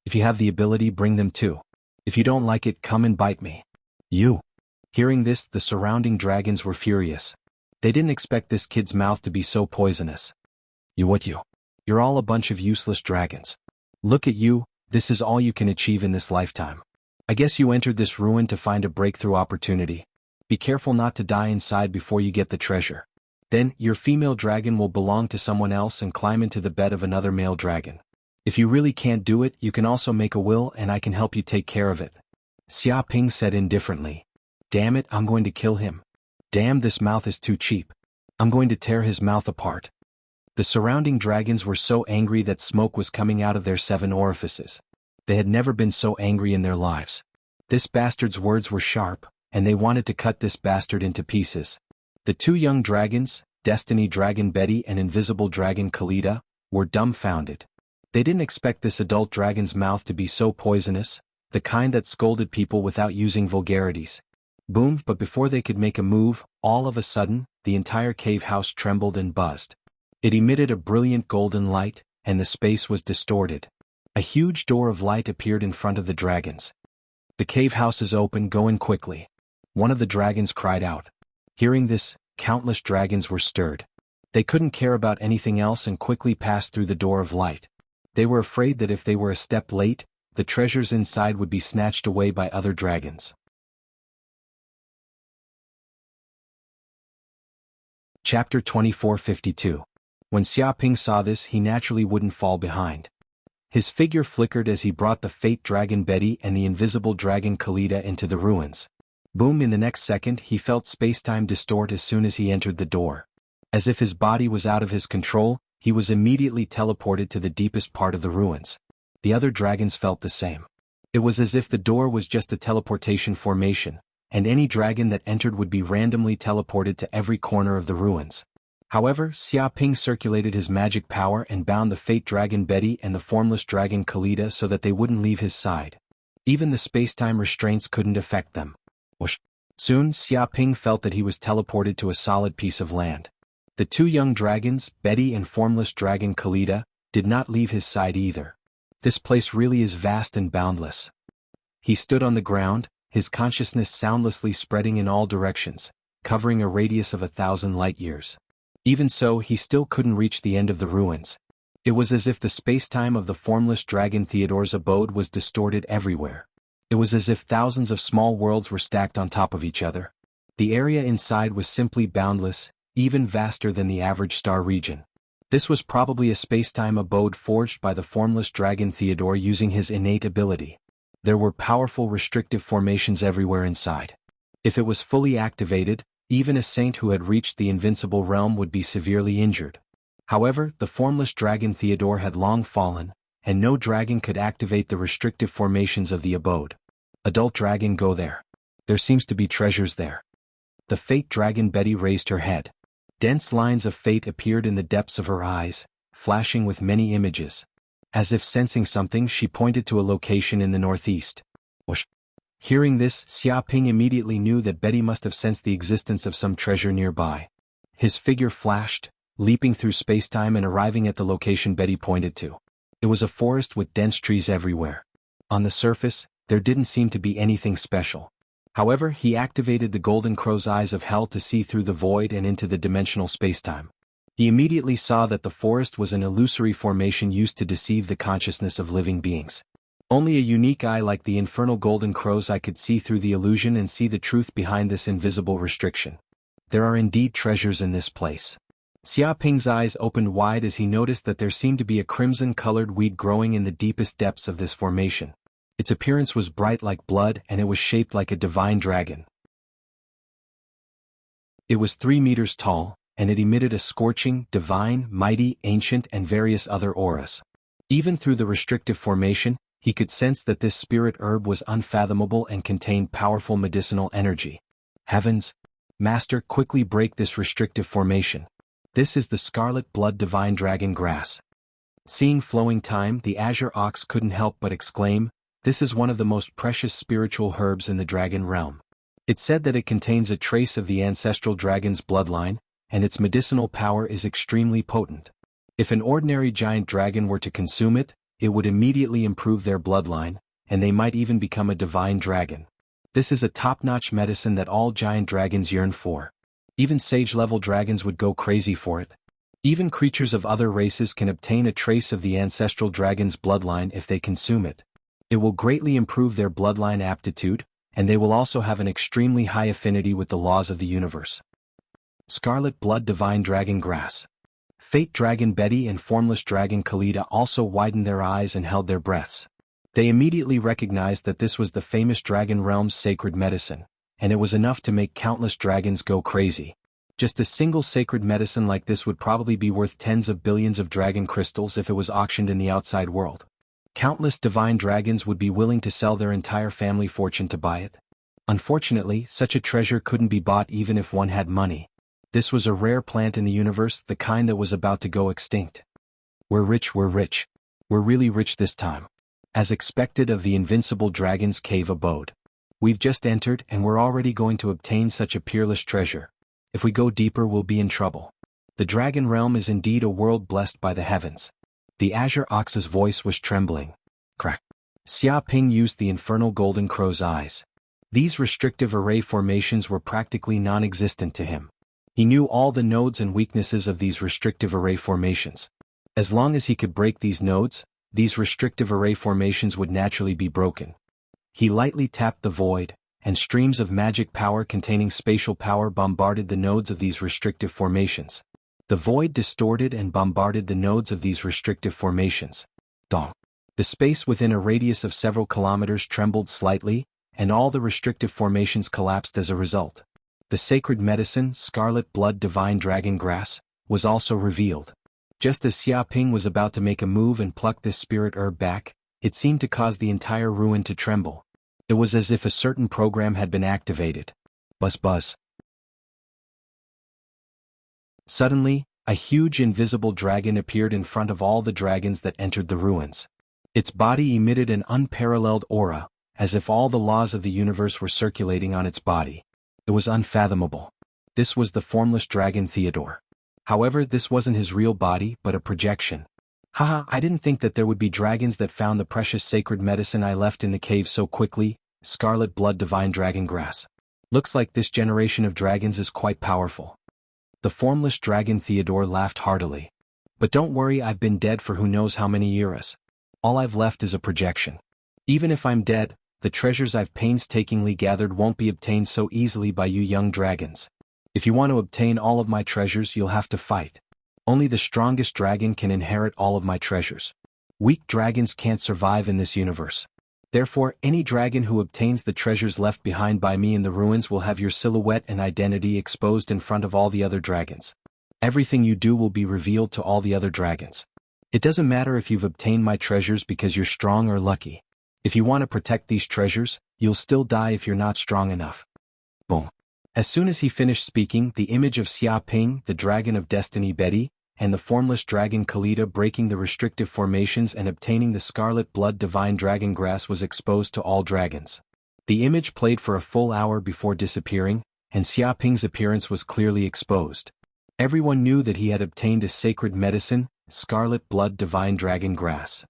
If you have the ability, bring them too. If you don't like it, come and bite me. You. Hearing this, the surrounding dragons were furious. They didn't expect this kid's mouth to be so poisonous. You're all a bunch of useless dragons. Look at you, this is all you can achieve in this lifetime. I guess you entered this ruin to find a breakthrough opportunity. Be careful not to die inside before you get the treasure. Then, your female dragon will belong to someone else and climb into the bed of another male dragon. If you really can't do it, you can also make a will and I can help you take care of it. Xiaoping said indifferently. Damn it, I'm going to kill him. Damn, this mouth is too cheap. I'm going to tear his mouth apart. The surrounding dragons were so angry that smoke was coming out of their 7 orifices. They had never been so angry in their lives. This bastard's words were sharp, and they wanted to cut this bastard into pieces. The 2 young dragons, Destiny Dragon Betty and Invisible Dragon Kalita, were dumbfounded. They didn't expect this adult dragon's mouth to be so poisonous, the kind that scolded people without using vulgarities. Boom, but before they could make a move, all of a sudden, the entire cave house trembled and buzzed. It emitted a brilliant golden light, and the space was distorted. A huge door of light appeared in front of the dragons. The cave house is open, go in quickly. One of the dragons cried out. Hearing this, countless dragons were stirred. They couldn't care about anything else and quickly passed through the door of light. They were afraid that if they were a step late, the treasures inside would be snatched away by other dragons. Chapter 2452. When Xiaoping saw this, he naturally wouldn't fall behind. His figure flickered as he brought the fate dragon Betty and the invisible dragon Kalita into the ruins. Boom, in the next second he felt spacetime distort as soon as he entered the door. As if his body was out of his control, he was immediately teleported to the deepest part of the ruins. The other dragons felt the same. It was as if the door was just a teleportation formation, and any dragon that entered would be randomly teleported to every corner of the ruins. However, Xiaoping circulated his magic power and bound the fate dragon Betty and the formless dragon Kalita so that they wouldn't leave his side. Even the spacetime restraints couldn't affect them. Whoosh. Soon, Xiaoping felt that he was teleported to a solid piece of land. The 2 young dragons, Betty and formless dragon Kalita, did not leave his side either. This place really is vast and boundless. He stood on the ground, his consciousness soundlessly spreading in all directions, covering a radius of 1,000 light-years. Even so, he still couldn't reach the end of the ruins. It was as if the spacetime of the formless dragon Theodore's abode was distorted everywhere. It was as if thousands of small worlds were stacked on top of each other. The area inside was simply boundless, even vaster than the average star region. This was probably a spacetime abode forged by the formless dragon Theodore using his innate ability. There were powerful restrictive formations everywhere inside. If it was fully activated, even a saint who had reached the invincible realm would be severely injured. However, the formless dragon Theodore had long fallen, and no dragon could activate the restrictive formations of the abode. Adult dragon, go there. There seems to be treasures there. The fate dragon Betty raised her head. Dense lines of fate appeared in the depths of her eyes, flashing with many images. As if sensing something, she pointed to a location in the northeast. Whoosh. Hearing this, Xiaoping immediately knew that Betty must have sensed the existence of some treasure nearby. His figure flashed, leaping through spacetime and arriving at the location Betty pointed to. It was a forest with dense trees everywhere. On the surface, there didn't seem to be anything special. However, he activated the Golden Crow's eyes of hell to see through the void and into the dimensional spacetime. He immediately saw that the forest was an illusory formation used to deceive the consciousness of living beings. Only a unique eye like the infernal Golden Crow's eye could see through the illusion and see the truth behind this invisible restriction. There are indeed treasures in this place. Xiaoping's eyes opened wide as he noticed that there seemed to be a crimson-colored weed growing in the deepest depths of this formation. Its appearance was bright like blood and it was shaped like a divine dragon. It was 3 meters tall, and it emitted a scorching, divine, mighty, ancient and various other auras. Even through the restrictive formation, he could sense that this spirit herb was unfathomable and contained powerful medicinal energy. Heavens! Master, quickly break this restrictive formation. This is the scarlet blood divine dragon grass. Seeing flowing time, the azure ox couldn't help but exclaim, "This is one of the most precious spiritual herbs in the dragon realm." It said that it contains a trace of the ancestral dragon's bloodline, and its medicinal power is extremely potent. If an ordinary giant dragon were to consume it, it would immediately improve their bloodline, and they might even become a divine dragon. This is a top-notch medicine that all giant dragons yearn for. Even sage-level dragons would go crazy for it. Even creatures of other races can obtain a trace of the ancestral dragon's bloodline if they consume it. It will greatly improve their bloodline aptitude, and they will also have an extremely high affinity with the laws of the universe. Scarlet blood divine dragon grass. Fate dragon Betty and formless dragon Khalida also widened their eyes and held their breaths. They immediately recognized that this was the famous dragon realm's sacred medicine, and it was enough to make countless dragons go crazy. Just a single sacred medicine like this would probably be worth tens of billions of dragon crystals if it was auctioned in the outside world. Countless divine dragons would be willing to sell their entire family fortune to buy it. Unfortunately, such a treasure couldn't be bought even if one had money. This was a rare plant in the universe, the kind that was about to go extinct. We're rich, we're rich. We're really rich this time. As expected of the invincible dragon's cave abode. We've just entered and we're already going to obtain such a peerless treasure. If we go deeper, we'll be in trouble. The dragon realm is indeed a world blessed by the heavens. The azure ox's voice was trembling. Crack. Xiaoping used the infernal Golden Crow's eyes. These restrictive array formations were practically non-existent to him. He knew all the nodes and weaknesses of these restrictive array formations. As long as he could break these nodes, these restrictive array formations would naturally be broken. He lightly tapped the void, and streams of magic power containing spatial power bombarded the nodes of these restrictive formations. The void distorted and bombarded the nodes of these restrictive formations. Dong. The space within a radius of several kilometers trembled slightly, and all the restrictive formations collapsed as a result. The sacred medicine, scarlet blood divine dragon grass, was also revealed. Just as Xiaoping was about to make a move and pluck this spirit herb back, it seemed to cause the entire ruin to tremble. It was as if a certain program had been activated. Buzz buzz. Suddenly, a huge invisible dragon appeared in front of all the dragons that entered the ruins. Its body emitted an unparalleled aura, as if all the laws of the universe were circulating on its body. It was unfathomable. This was the formless dragon Theodore. However, this wasn't his real body, but a projection. Haha, I didn't think that there would be dragons that found the precious sacred medicine I left in the cave so quickly. Scarlet blood divine dragon grass. Looks like this generation of dragons is quite powerful. The formless dragon Theodore laughed heartily. But don't worry, I've been dead for who knows how many years. All I've left is a projection. Even if I'm dead, the treasures I've painstakingly gathered won't be obtained so easily by you young dragons. If you want to obtain all of my treasures, you'll have to fight. Only the strongest dragon can inherit all of my treasures. Weak dragons can't survive in this universe. Therefore, any dragon who obtains the treasures left behind by me in the ruins will have your silhouette and identity exposed in front of all the other dragons. Everything you do will be revealed to all the other dragons. It doesn't matter if you've obtained my treasures because you're strong or lucky. If you want to protect these treasures, You'll still die if you're not strong enough. Boom. As soon as he finished speaking, the image of Xia Ping, the dragon of destiny Betty, and the formless dragon Kalita breaking the restrictive formations and obtaining the scarlet blood divine dragon grass was exposed to all dragons. The image played for a full hour before disappearing, and Xia Ping's appearance was clearly exposed. Everyone knew that he had obtained a sacred medicine, scarlet blood divine dragon grass.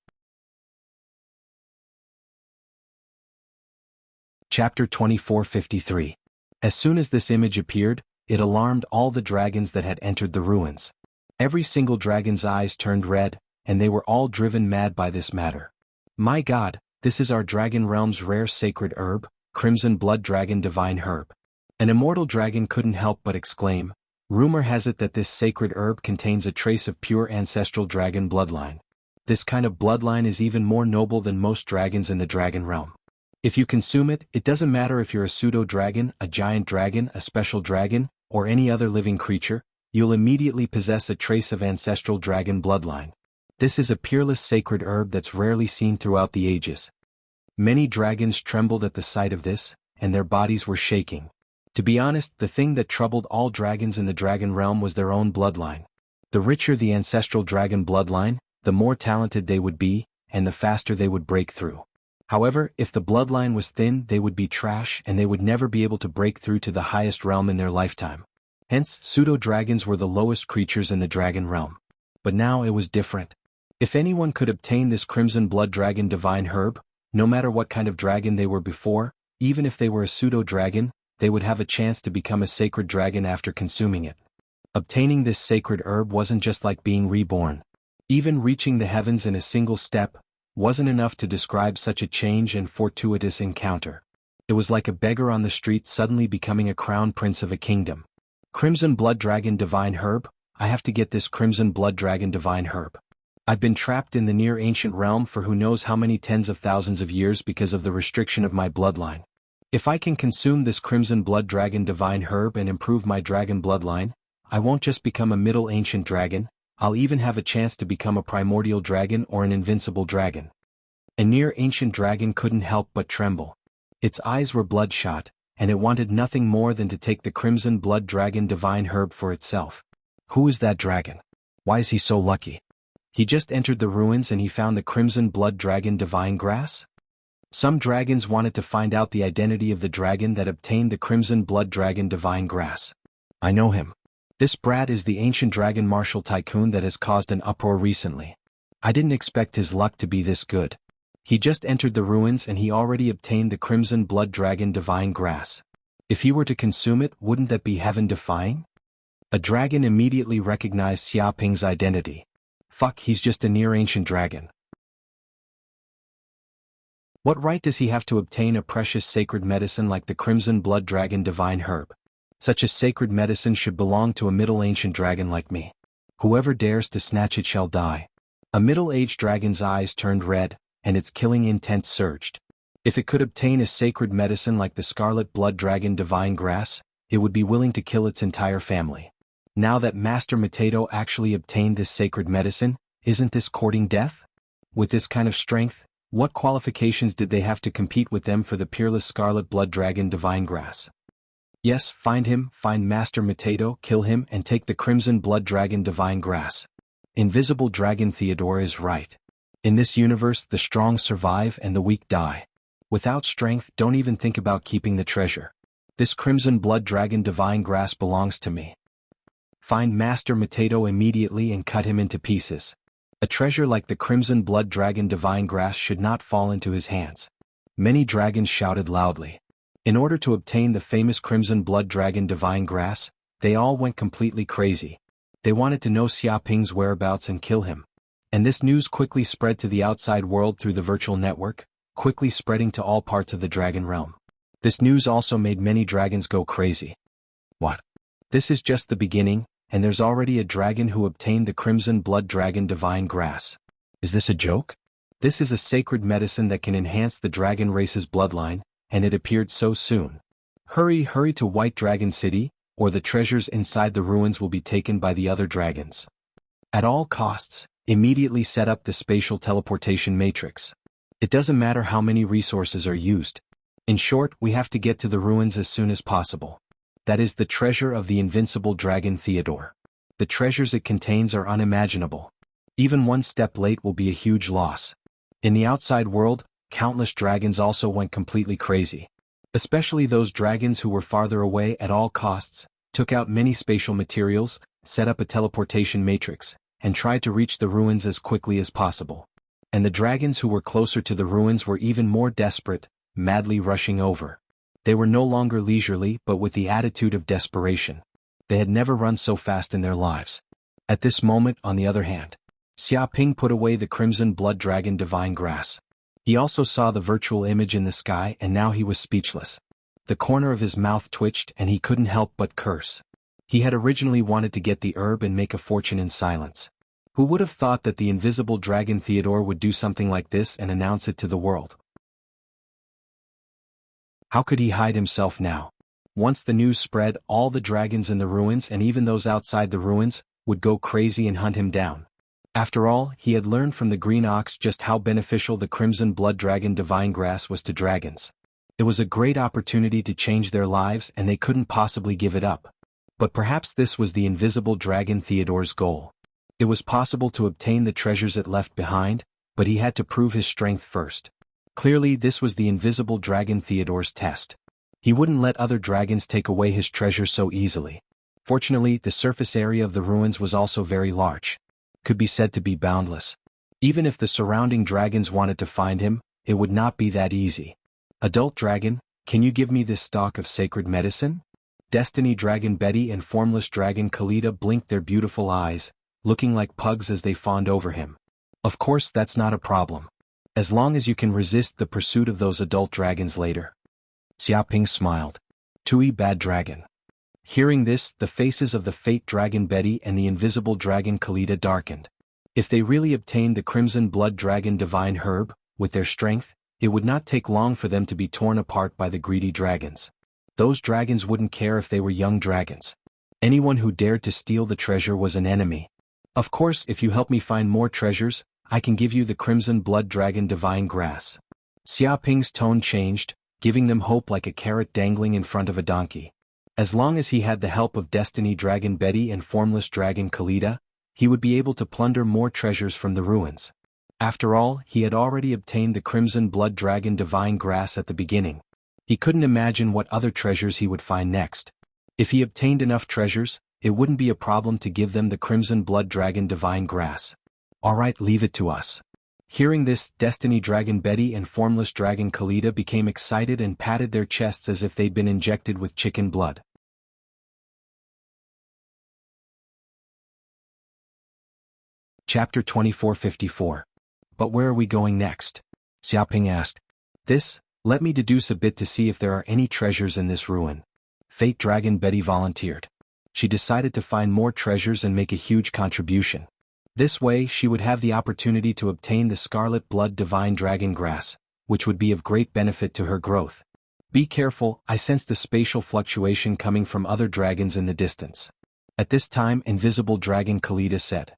Chapter 2453. As soon as this image appeared, it alarmed all the dragons that had entered the ruins. Every single dragon's eyes turned red, and they were all driven mad by this matter. My God, this is our dragon realm's rare sacred herb, crimson blood dragon divine herb. An immortal dragon couldn't help but exclaim, rumor has it that this sacred herb contains a trace of pure ancestral dragon bloodline. This kind of bloodline is even more noble than most dragons in the dragon realm. If you consume it, it doesn't matter if you're a pseudo-dragon, a giant dragon, a special dragon, or any other living creature, you'll immediately possess a trace of ancestral dragon bloodline. This is a peerless sacred herb that's rarely seen throughout the ages. Many dragons trembled at the sight of this, and their bodies were shaking. To be honest, the thing that troubled all dragons in the dragon realm was their own bloodline. The richer the ancestral dragon bloodline, the more talented they would be, and the faster they would break through. However, if the bloodline was thin, they would be trash and they would never be able to break through to the highest realm in their lifetime. Hence, pseudo-dragons were the lowest creatures in the dragon realm. But now it was different. If anyone could obtain this crimson blood dragon divine herb, no matter what kind of dragon they were before, even if they were a pseudo-dragon, they would have a chance to become a sacred dragon after consuming it. Obtaining this sacred herb wasn't just like being reborn. Even reaching the heavens in a single step wasn't enough to describe such a change and fortuitous encounter. It was like a beggar on the street suddenly becoming a crown prince of a kingdom. Crimson blood dragon divine herb, I have to get this crimson blood dragon divine herb. I've been trapped in the near ancient realm for who knows how many tens of thousands of years because of the restriction of my bloodline. If I can consume this crimson blood dragon divine herb and improve my dragon bloodline, I won't just become a middle ancient dragon, I'll even have a chance to become a primordial dragon or an invincible dragon. A near ancient dragon couldn't help but tremble. Its eyes were bloodshot, and it wanted nothing more than to take the crimson blood dragon divine herb for itself. Who is that dragon? Why is he so lucky? He just entered the ruins and he found the crimson blood dragon divine grass? Some dragons wanted to find out the identity of the dragon that obtained the crimson blood dragon divine grass. I know him. This brat is the ancient dragon martial tycoon that has caused an uproar recently. I didn't expect his luck to be this good. He just entered the ruins and he already obtained the crimson blood dragon divine grass. If he were to consume it, wouldn't that be heaven-defying? A dragon immediately recognized Xia Ping's identity. Fuck, he's just a near-ancient dragon. What right does he have to obtain a precious sacred medicine like the crimson blood dragon divine herb? Such a sacred medicine should belong to a middle-ancient dragon like me. Whoever dares to snatch it shall die. A middle-aged dragon's eyes turned red, and its killing intent surged. If it could obtain a sacred medicine like the scarlet blood dragon divine grass, it would be willing to kill its entire family. Now that Master Mateto actually obtained this sacred medicine, isn't this courting death? With this kind of strength, what qualifications did they have to compete with them for the peerless scarlet blood dragon divine grass? Yes, find him, find Master Mateto, kill him and take the crimson blood dragon divine grass. Invisible Dragon Theodore is right. In this universe, the strong survive and the weak die. Without strength, don't even think about keeping the treasure. This crimson blood dragon divine grass belongs to me. Find Master Mateto immediately and cut him into pieces. A treasure like the crimson blood dragon divine grass should not fall into his hands. Many dragons shouted loudly. In order to obtain the famous crimson blood dragon divine grass, they all went completely crazy. They wanted to know Xia Ping's whereabouts and kill him. And this news quickly spread to the outside world through the virtual network, quickly spreading to all parts of the dragon realm. This news also made many dragons go crazy. What? This is just the beginning, and there's already a dragon who obtained the crimson blood dragon divine grass. Is this a joke? This is a sacred medicine that can enhance the dragon race's bloodline, and it appeared so soon. Hurry to White Dragon City, or the treasures inside the ruins will be taken by the other dragons. At all costs, immediately set up the spatial teleportation matrix. It doesn't matter how many resources are used. In short, we have to get to the ruins as soon as possible. That is the treasure of the invincible dragon Theodore. The treasures it contains are unimaginable. Even one step late will be a huge loss. In the outside world, countless dragons also went completely crazy. Especially those dragons who were farther away at all costs, took out many spatial materials, set up a teleportation matrix, and tried to reach the ruins as quickly as possible. And the dragons who were closer to the ruins were even more desperate, madly rushing over. They were no longer leisurely but with the attitude of desperation. They had never run so fast in their lives. At this moment, on the other hand, Xiaoping put away the crimson blood dragon divine grass. He also saw the virtual image in the sky and now he was speechless. The corner of his mouth twitched and he couldn't help but curse. He had originally wanted to get the herb and make a fortune in silence. Who would have thought that the invisible dragon Theodore would do something like this and announce it to the world? How could he hide himself now? Once the news spread, all the dragons in the ruins and even those outside the ruins would go crazy and hunt him down. After all, he had learned from the green ox just how beneficial the crimson blood dragon divine grass was to dragons. It was a great opportunity to change their lives and they couldn't possibly give it up. But perhaps this was the invisible dragon Theodore's goal. It was possible to obtain the treasures it left behind, but he had to prove his strength first. Clearly this was the invisible dragon Theodore's test. He wouldn't let other dragons take away his treasure so easily. Fortunately, the surface area of the ruins was also very large. Could be said to be boundless. Even if the surrounding dragons wanted to find him, it would not be that easy. Adult dragon, can you give me this stock of sacred medicine? Destiny dragon Betty and formless dragon Kalita blinked their beautiful eyes, looking like pugs as they fawned over him. Of course that's not a problem. As long as you can resist the pursuit of those adult dragons later. Xiaoping smiled. Tui bad dragon. Hearing this, the faces of the fate dragon Betty and the invisible dragon Kalita darkened. If they really obtained the crimson blood dragon divine herb, with their strength, it would not take long for them to be torn apart by the greedy dragons. Those dragons wouldn't care if they were young dragons. Anyone who dared to steal the treasure was an enemy. Of course, if you help me find more treasures, I can give you the crimson blood dragon divine grass. Xiaoping's tone changed, giving them hope like a carrot dangling in front of a donkey. As long as he had the help of Destiny Dragon Betty and Formless Dragon Kalita, he would be able to plunder more treasures from the ruins. After all, he had already obtained the Crimson Blood Dragon Divine Grass at the beginning. He couldn't imagine what other treasures he would find next. If he obtained enough treasures, it wouldn't be a problem to give them the Crimson Blood Dragon Divine Grass. Alright, leave it to us. Hearing this, Destiny Dragon Betty and Formless Dragon Kalita became excited and patted their chests as if they'd been injected with chicken blood. Chapter 2454. But where are we going next? Xiaoping asked. Let me deduce a bit to see if there are any treasures in this ruin. Fate Dragon Betty volunteered. She decided to find more treasures and make a huge contribution. This way she would have the opportunity to obtain the Scarlet Blood Divine Dragon Grass, which would be of great benefit to her growth. Be careful, I sensed a spatial fluctuation coming from other dragons in the distance. At this time Invisible Dragon Kalita said.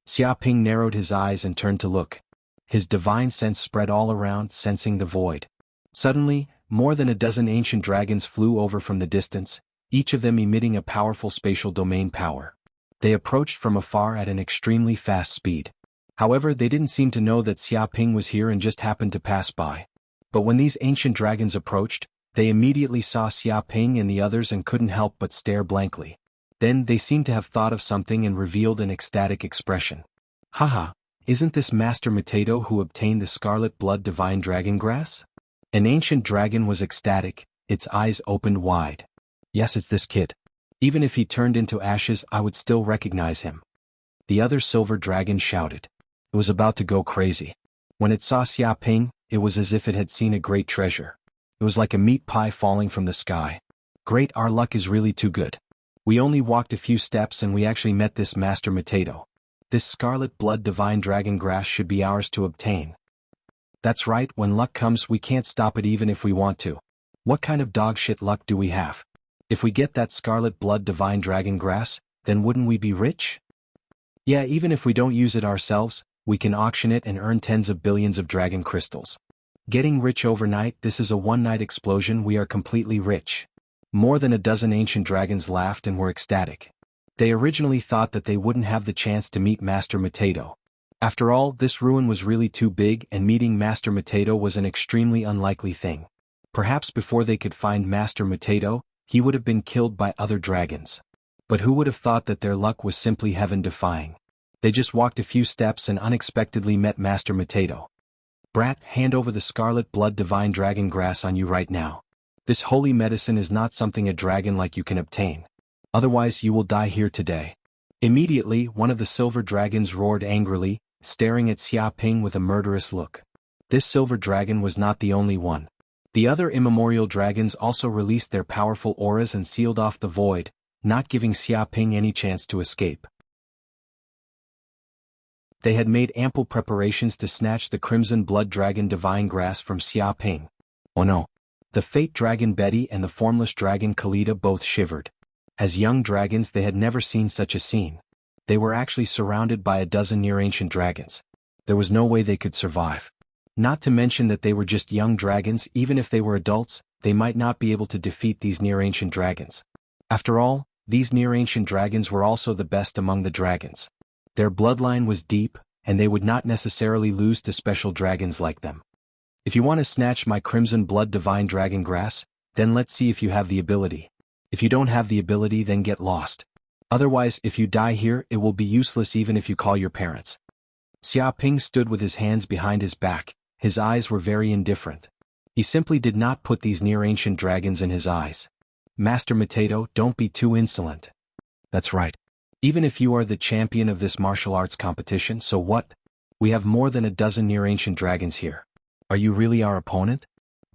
Xiaoping narrowed his eyes and turned to look. His divine sense spread all around, sensing the void. Suddenly, more than a dozen ancient dragons flew over from the distance, each of them emitting a powerful spatial domain power. They approached from afar at an extremely fast speed. However, they didn't seem to know that Xiaoping was here and just happened to pass by. But when these ancient dragons approached, they immediately saw Xiaoping and the others and couldn't help but stare blankly. Then they seemed to have thought of something and revealed an ecstatic expression. Haha, isn't this Master Mateto who obtained the Scarlet Blood Divine Dragon Grass? An ancient dragon was ecstatic, its eyes opened wide. Yes, it's this kid. Even if he turned into ashes I would still recognize him. The other silver dragon shouted. It was about to go crazy. When it saw Xiaoping, it was as if it had seen a great treasure. It was like a meat pie falling from the sky. Great, our luck is really too good. We only walked a few steps and we actually met this Master Mateto. This Scarlet Blood Divine Dragon Grass should be ours to obtain. That's right, when luck comes we can't stop it even if we want to. What kind of dog shit luck do we have? If we get that Scarlet Blood Divine Dragon Grass, then wouldn't we be rich? Yeah, even if we don't use it ourselves, we can auction it and earn tens of billions of dragon crystals. Getting rich overnight, this is a one-night explosion, we are completely rich. More than a dozen ancient dragons laughed and were ecstatic. They originally thought that they wouldn't have the chance to meet Master Matato. After all, this ruin was really too big and meeting Master Matato was an extremely unlikely thing. Perhaps before they could find Master Matato, he would have been killed by other dragons. But who would have thought that their luck was simply heaven-defying? They just walked a few steps and unexpectedly met Master Matato. Brat, hand over the scarlet blood divine dragon grass on you right now. This holy medicine is not something a dragon like you can obtain. Otherwise you will die here today. Immediately, one of the silver dragons roared angrily, staring at Xia Ping with a murderous look. This silver dragon was not the only one. The other immemorial dragons also released their powerful auras and sealed off the void, not giving Xia Ping any chance to escape. They had made ample preparations to snatch the crimson blood dragon divine grass from Xia Ping. Oh no! The fate dragon Betty and the formless dragon Kalita both shivered. As young dragons they had never seen such a scene. They were actually surrounded by a dozen near-ancient dragons. There was no way they could survive. Not to mention that they were just young dragons, even if they were adults, they might not be able to defeat these near-ancient dragons. After all, these near-ancient dragons were also the best among the dragons. Their bloodline was deep, and they would not necessarily lose to special dragons like them. If you want to snatch my crimson blood divine dragon grass, then let's see if you have the ability. If you don't have the ability, then get lost. Otherwise, if you die here, it will be useless even if you call your parents. Xia Ping stood with his hands behind his back, his eyes were very indifferent. He simply did not put these near-ancient dragons in his eyes. Master Matato, don't be too insolent. That's right. Even if you are the champion of this martial arts competition, so what? We have more than a dozen near-ancient dragons here. Are you really our opponent?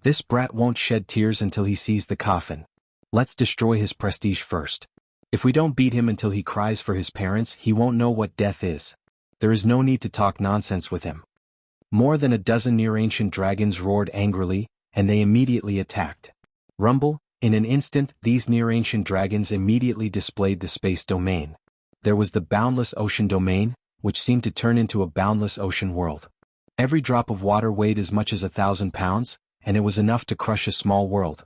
This brat won't shed tears until he sees the coffin. Let's destroy his prestige first. If we don't beat him until he cries for his parents, he won't know what death is. There is no need to talk nonsense with him. More than a dozen near-ancient dragons roared angrily, and they immediately attacked. Rumble, in an instant, these near-ancient dragons immediately displayed the space domain. There was the boundless ocean domain, which seemed to turn into a boundless ocean world. Every drop of water weighed as much as 1,000 pounds, and it was enough to crush a small world.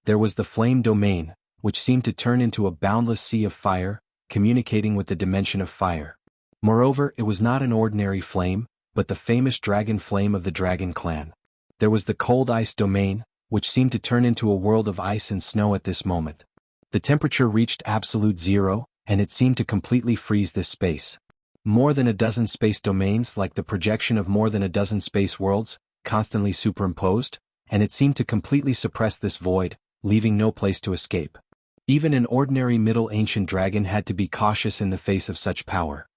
There was the flame domain, which seemed to turn into a boundless sea of fire, communicating with the dimension of fire. Moreover, it was not an ordinary flame, but the famous dragon flame of the dragon clan. There was the cold ice domain, which seemed to turn into a world of ice and snow at this moment. The temperature reached absolute zero, and it seemed to completely freeze this space. More than a dozen space domains, like the projection of more than a dozen space worlds, constantly superimposed, and it seemed to completely suppress this void, leaving no place to escape. Even an ordinary Middle Ancient dragon had to be cautious in the face of such power.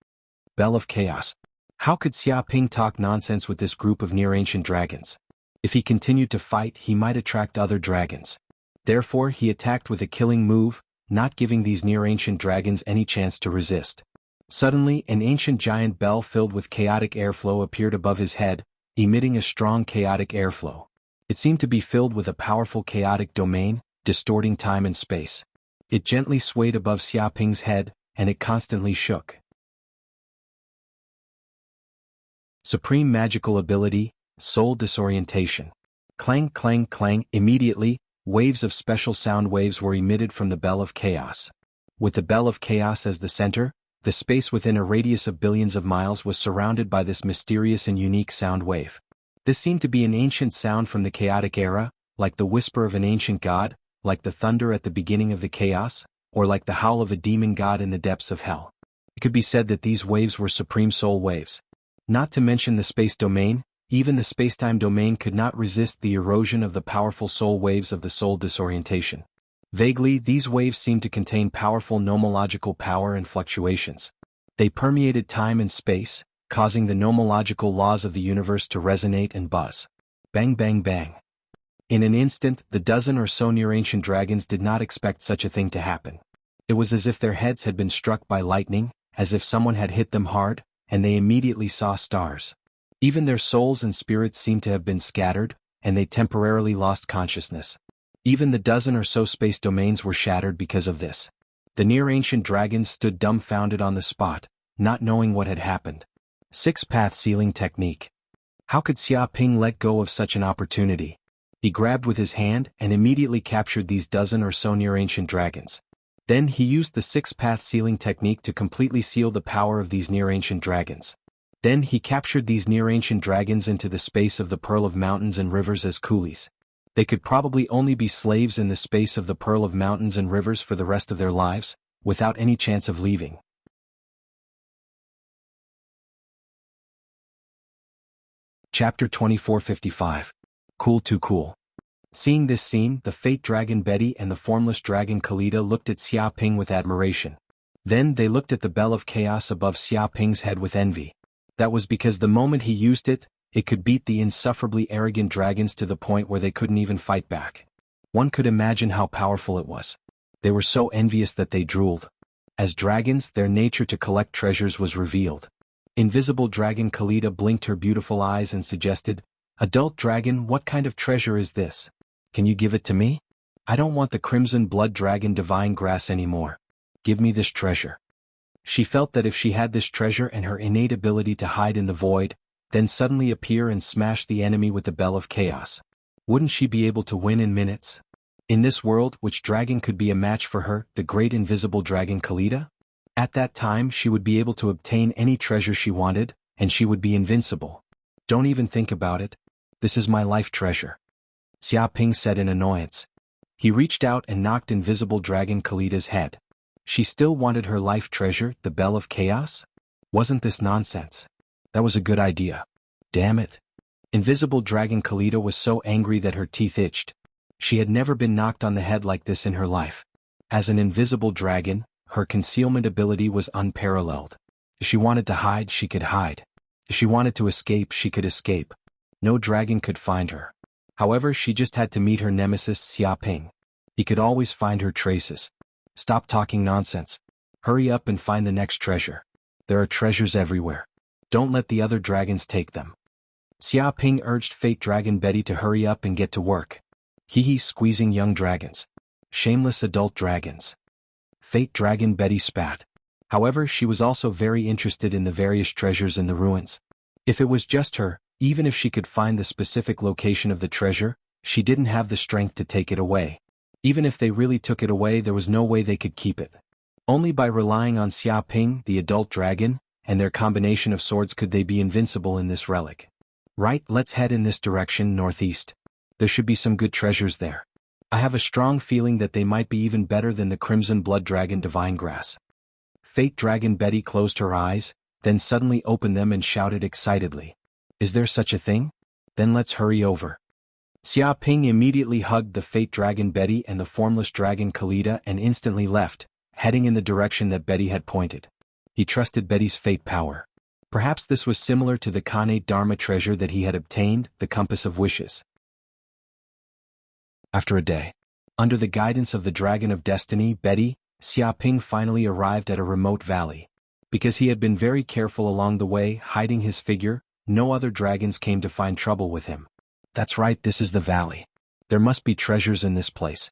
Bell of Chaos. How could Xia Ping talk nonsense with this group of near-ancient dragons? If he continued to fight, he might attract other dragons. Therefore, he attacked with a killing move, not giving these near-ancient dragons any chance to resist. Suddenly, an ancient giant bell filled with chaotic airflow appeared above his head, emitting a strong chaotic airflow. It seemed to be filled with a powerful chaotic domain, distorting time and space. It gently swayed above Xia Ping's head, and it constantly shook. Supreme magical ability, soul disorientation. Clang, clang, clang. Immediately, waves of special sound waves were emitted from the Bell of Chaos. With the Bell of Chaos as the center, the space within a radius of billions of miles was surrounded by this mysterious and unique sound wave. This seemed to be an ancient sound from the chaotic era, like the whisper of an ancient god, like the thunder at the beginning of the chaos, or like the howl of a demon god in the depths of hell. It could be said that these waves were supreme soul waves. Not to mention the space domain, even the spacetime domain could not resist the erosion of the powerful soul waves of the soul disorientation. Vaguely, these waves seemed to contain powerful nomological power and fluctuations. They permeated time and space, causing the nomological laws of the universe to resonate and buzz. Bang bang bang. In an instant, the dozen or so near-ancient dragons did not expect such a thing to happen. It was as if their heads had been struck by lightning, as if someone had hit them hard, and they immediately saw stars. Even their souls and spirits seemed to have been scattered, and they temporarily lost consciousness. Even the dozen or so space domains were shattered because of this. The near-ancient dragons stood dumbfounded on the spot, not knowing what had happened. Six-path sealing technique. How could Xia Ping let go of such an opportunity? He grabbed with his hand and immediately captured these dozen or so near-ancient dragons. Then he used the six-path sealing technique to completely seal the power of these near-ancient dragons. Then he captured these near-ancient dragons into the space of the Pearl of Mountains and Rivers as coolies. They could probably only be slaves in the space of the Pearl of Mountains and Rivers for the rest of their lives, without any chance of leaving. Chapter 2455. Cool too cool. Seeing this scene, the Fate Dragon Betty and the Formless Dragon Kalita looked at Xia Ping with admiration. Then they looked at the Bell of Chaos above Xia Ping's head with envy. That was because the moment he used it, it could beat the insufferably arrogant dragons to the point where they couldn't even fight back. One could imagine how powerful it was. They were so envious that they drooled. As dragons, their nature to collect treasures was revealed. Invisible Dragon Kalita blinked her beautiful eyes and suggested, "Adult dragon, what kind of treasure is this? Can you give it to me? I don't want the Crimson Blood Dragon Divine Grass anymore. Give me this treasure." She felt that if she had this treasure and her innate ability to hide in the void, then suddenly appear and smash the enemy with the Bell of Chaos, wouldn't she be able to win in minutes? In this world, which dragon could be a match for her, the great invisible dragon Kalita? At that time she would be able to obtain any treasure she wanted, and she would be invincible. Don't even think about it. This is my life treasure. Xia Ping said in annoyance. He reached out and knocked invisible dragon Kalita's head. She still wanted her life treasure, the Bell of Chaos? Wasn't this nonsense? That was a good idea. Damn it. Invisible dragon Kalita was so angry that her teeth itched. She had never been knocked on the head like this in her life. As an invisible dragon, her concealment ability was unparalleled. If she wanted to hide, she could hide. If she wanted to escape, she could escape. No dragon could find her. However, she just had to meet her nemesis Xia Ping. He could always find her traces. Stop talking nonsense. Hurry up and find the next treasure. There are treasures everywhere. Don't let the other dragons take them. Xia Ping urged Fate Dragon Betty to hurry up and get to work. Hee squeezing young dragons. Shameless adult dragons. Fate Dragon Betty spat. However, she was also very interested in the various treasures in the ruins. If it was just her, even if she could find the specific location of the treasure, she didn't have the strength to take it away. Even if they really took it away, there was no way they could keep it. Only by relying on Xia Ping, the adult dragon, and their combination of swords could they be invincible in this relic. Right, let's head in this direction, northeast. There should be some good treasures there. I have a strong feeling that they might be even better than the Crimson Blood Dragon Divine Grass. Fate Dragon Betty closed her eyes, then suddenly opened them and shouted excitedly. Is there such a thing? Then let's hurry over. Xia Ping immediately hugged the Fate Dragon Betty and the Formless Dragon Kalita and instantly left, heading in the direction that Betty had pointed. He trusted Betty's fate power. Perhaps this was similar to the Khanate Dharma treasure that he had obtained, the Compass of Wishes. After a day, under the guidance of the Dragon of Destiny, Betty, Xia Ping finally arrived at a remote valley. Because he had been very careful along the way, hiding his figure, no other dragons came to find trouble with him. That's right, this is the valley. There must be treasures in this place.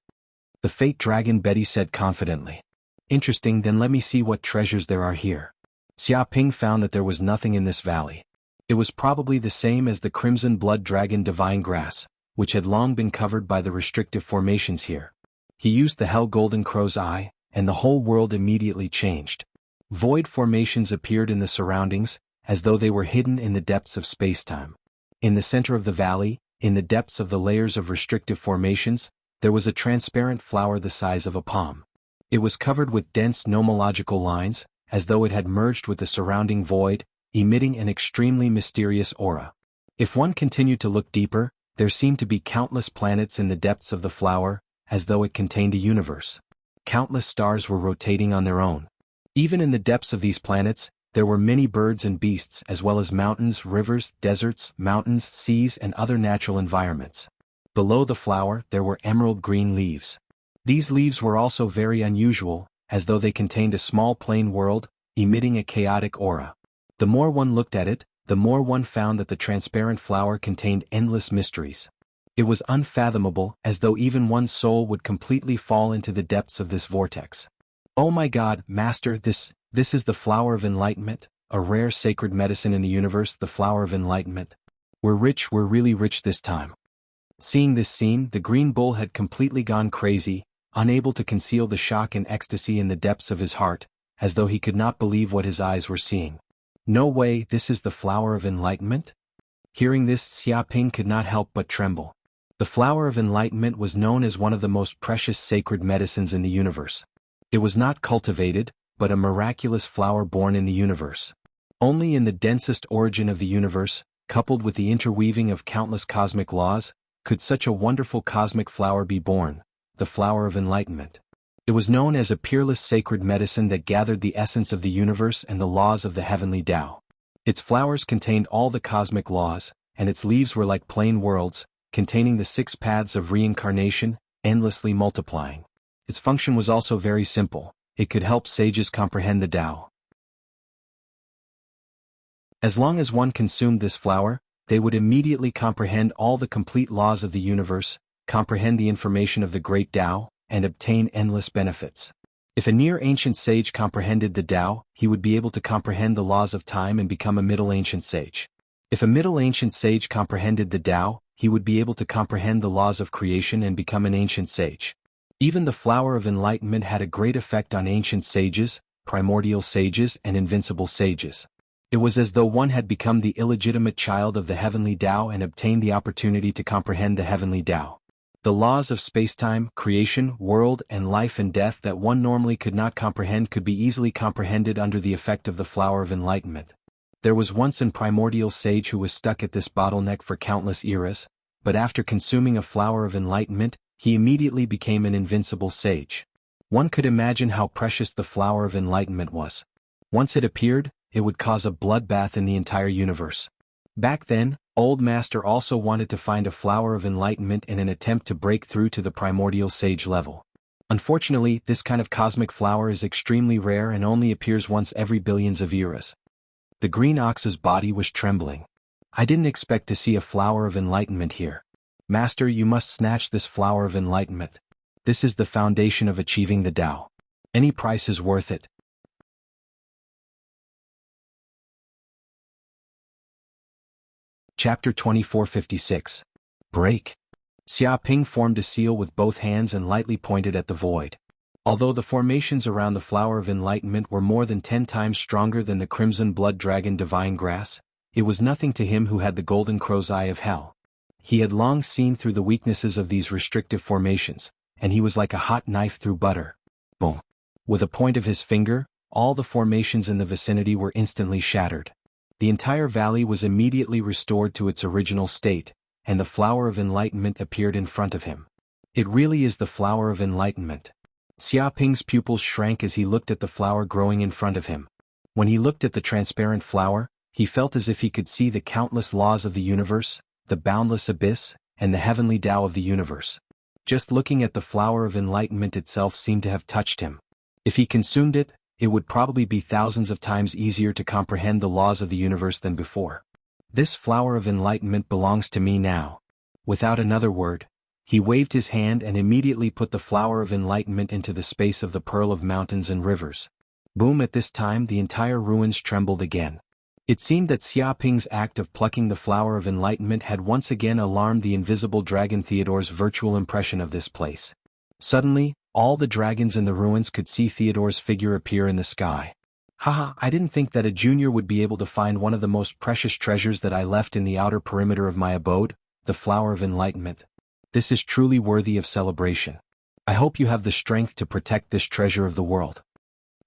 The Fate Dragon Betty said confidently. Interesting, then let me see what treasures there are here. Xia Ping found that there was nothing in this valley. It was probably the same as the Crimson Blood Dragon Divine Grass, which had long been covered by the restrictive formations here. He used the Hell Golden Crow's Eye, and the whole world immediately changed. Void formations appeared in the surroundings, as though they were hidden in the depths of spacetime. In the center of the valley, in the depths of the layers of restrictive formations, there was a transparent flower the size of a palm. It was covered with dense nomological lines, as though it had merged with the surrounding void, emitting an extremely mysterious aura. If one continued to look deeper, there seemed to be countless planets in the depths of the flower, as though it contained a universe. Countless stars were rotating on their own. Even in the depths of these planets, there were many birds and beasts as well as mountains, rivers, deserts, mountains, seas and other natural environments. Below the flower, there were emerald green leaves. These leaves were also very unusual, as though they contained a small plain world, emitting a chaotic aura. The more one looked at it, the more one found that the transparent flower contained endless mysteries. It was unfathomable, as though even one's soul would completely fall into the depths of this vortex. Oh my God, Master, this is the flower of enlightenment, a rare sacred medicine in the universe, the flower of enlightenment. We're rich, we're really rich this time. Seeing this scene, the green bull had completely gone crazy, unable to conceal the shock and ecstasy in the depths of his heart, as though he could not believe what his eyes were seeing. No way, this is the flower of enlightenment? Hearing this, Xiaoping could not help but tremble. The flower of enlightenment was known as one of the most precious sacred medicines in the universe. It was not cultivated, but a miraculous flower born in the universe. Only in the densest origin of the universe, coupled with the interweaving of countless cosmic laws, could such a wonderful cosmic flower be born, the flower of enlightenment. It was known as a peerless sacred medicine that gathered the essence of the universe and the laws of the heavenly Tao. Its flowers contained all the cosmic laws, and its leaves were like plain worlds, containing the 6 paths of reincarnation, endlessly multiplying. Its function was also very simple. It could help sages comprehend the Tao. As long as one consumed this flower, they would immediately comprehend all the complete laws of the universe, comprehend the information of the great Tao, and obtain endless benefits. If a near-ancient sage comprehended the Tao, he would be able to comprehend the laws of time and become a middle-ancient sage. If a middle-ancient sage comprehended the Tao, he would be able to comprehend the laws of creation and become an ancient sage. Even the flower of enlightenment had a great effect on ancient sages, primordial sages, and invincible sages. It was as though one had become the illegitimate child of the heavenly Tao and obtained the opportunity to comprehend the heavenly Tao. The laws of spacetime, creation, world, and life and death that one normally could not comprehend could be easily comprehended under the effect of the flower of enlightenment. There was once an primordial sage who was stuck at this bottleneck for countless eras, but after consuming a flower of enlightenment, he immediately became an invincible sage. One could imagine how precious the flower of enlightenment was. Once it appeared, it would cause a bloodbath in the entire universe. Back then, Old Master also wanted to find a flower of enlightenment in an attempt to break through to the primordial sage level. Unfortunately, this kind of cosmic flower is extremely rare and only appears once every billions of eras. The green ox's body was trembling. I didn't expect to see a flower of enlightenment here. Master, you must snatch this flower of enlightenment. This is the foundation of achieving the Tao. Any price is worth it. Chapter 2456. Break. Xiaoping formed a seal with both hands and lightly pointed at the void. Although the formations around the flower of enlightenment were more than 10 times stronger than the crimson blood dragon divine grass, it was nothing to him who had the golden crow's eye of hell. He had long seen through the weaknesses of these restrictive formations, and he was like a hot knife through butter. Boom. With a point of his finger, all the formations in the vicinity were instantly shattered. The entire valley was immediately restored to its original state, and the flower of enlightenment appeared in front of him. It really is the flower of enlightenment. Xiaoping's pupils shrank as he looked at the flower growing in front of him. When he looked at the transparent flower, he felt as if he could see the countless laws of the universe, the boundless abyss, and the heavenly Tao of the universe. Just looking at the flower of enlightenment itself seemed to have touched him. If he consumed it, it would probably be thousands of times easier to comprehend the laws of the universe than before. This flower of enlightenment belongs to me now. Without another word, he waved his hand and immediately put the flower of enlightenment into the space of the pearl of mountains and rivers. Boom! At this time the entire ruins trembled again. It seemed that Xiaoping's act of plucking the flower of enlightenment had once again alarmed the invisible dragon Theodore's virtual impression of this place. Suddenly, all the dragons in the ruins could see Theodore's figure appear in the sky. Haha, I didn't think that a junior would be able to find one of the most precious treasures that I left in the outer perimeter of my abode, the flower of enlightenment. This is truly worthy of celebration. I hope you have the strength to protect this treasure of the world.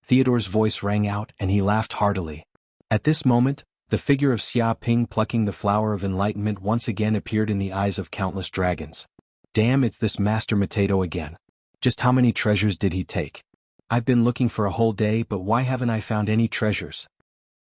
Theodore's voice rang out and he laughed heartily. At this moment, the figure of Xiaoping plucking the flower of enlightenment once again appeared in the eyes of countless dragons. Damn, it's this Master Mateto again. Just how many treasures did he take? I've been looking for a whole day, but why haven't I found any treasures?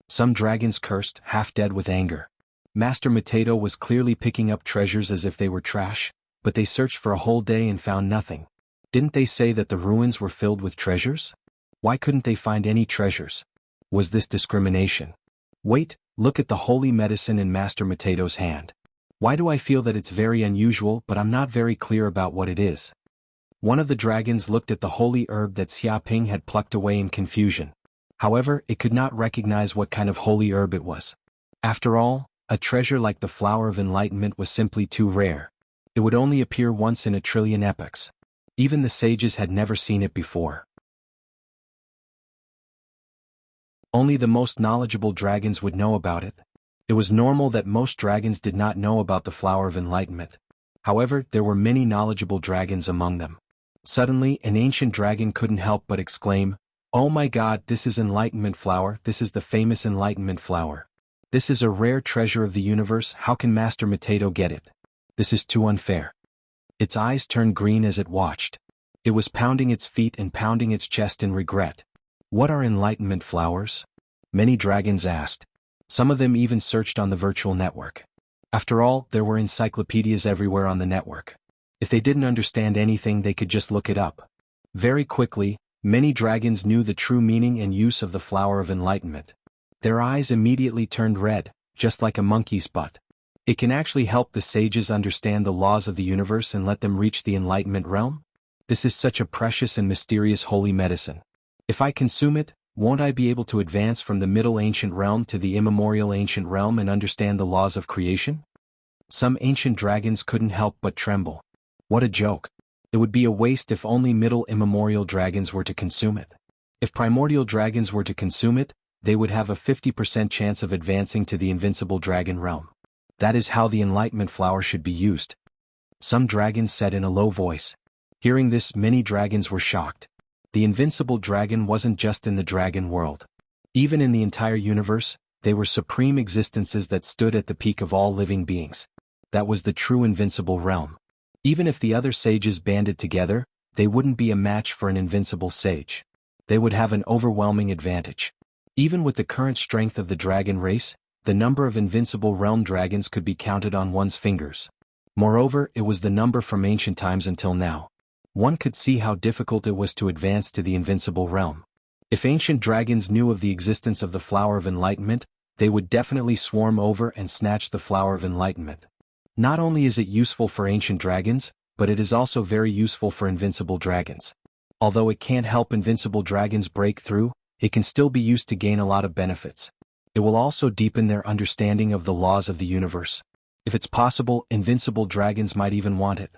Some dragons cursed, half dead with anger. Master Mateto was clearly picking up treasures as if they were trash, but they searched for a whole day and found nothing. Didn't they say that the ruins were filled with treasures? Why couldn't they find any treasures? Was this discrimination? Wait, look at the holy medicine in Master Mateto's hand. Why do I feel that it's very unusual, but I'm not very clear about what it is? One of the dragons looked at the holy herb that Xiaoping had plucked away in confusion. However, it could not recognize what kind of holy herb it was. After all, A treasure like the Flower of Enlightenment was simply too rare. It would only appear once in a trillion epochs. Even the sages had never seen it before. Only the most knowledgeable dragons would know about it. It was normal that most dragons did not know about the Flower of Enlightenment. However, there were many knowledgeable dragons among them. Suddenly, an ancient dragon couldn't help but exclaim, "Oh my God, this is Enlightenment Flower, this is the famous Enlightenment Flower. This is a rare treasure of the universe, how can Master Mateto get it? This is too unfair." Its eyes turned green as it watched. It was pounding its feet and pounding its chest in regret. What are Enlightenment Flowers? Many dragons asked. Some of them even searched on the virtual network. After all, there were encyclopedias everywhere on the network. If they didn't understand anything, they could just look it up. Very quickly, many dragons knew the true meaning and use of the Flower of Enlightenment. Their eyes immediately turned red, just like a monkey's butt. It can actually help the sages understand the laws of the universe and let them reach the Enlightenment realm? This is such a precious and mysterious holy medicine. If I consume it, won't I be able to advance from the Middle Ancient Realm to the Immemorial Ancient Realm and understand the laws of creation? Some ancient dragons couldn't help but tremble. What a joke. It would be a waste if only Middle Immemorial dragons were to consume it. If Primordial dragons were to consume it, they would have a 50% chance of advancing to the Invincible Dragon Realm. That is how the Enlightenment Flower should be used. Some dragons said in a low voice. Hearing this, many dragons were shocked. The Invincible Dragon wasn't just in the dragon world. Even in the entire universe, they were supreme existences that stood at the peak of all living beings. That was the true Invincible Realm. Even if the other sages banded together, they wouldn't be a match for an invincible sage. They would have an overwhelming advantage. Even with the current strength of the dragon race, the number of Invincible Realm dragons could be counted on one's fingers. Moreover, it was the number from ancient times until now. One could see how difficult it was to advance to the Invincible Realm. If ancient dragons knew of the existence of the Flower of Enlightenment, they would definitely swarm over and snatch the Flower of Enlightenment. Not only is it useful for ancient dragons, but it is also very useful for invincible dragons. Although it can't help invincible dragons break through, it can still be used to gain a lot of benefits. It will also deepen their understanding of the laws of the universe. If it's possible, invincible dragons might even want it.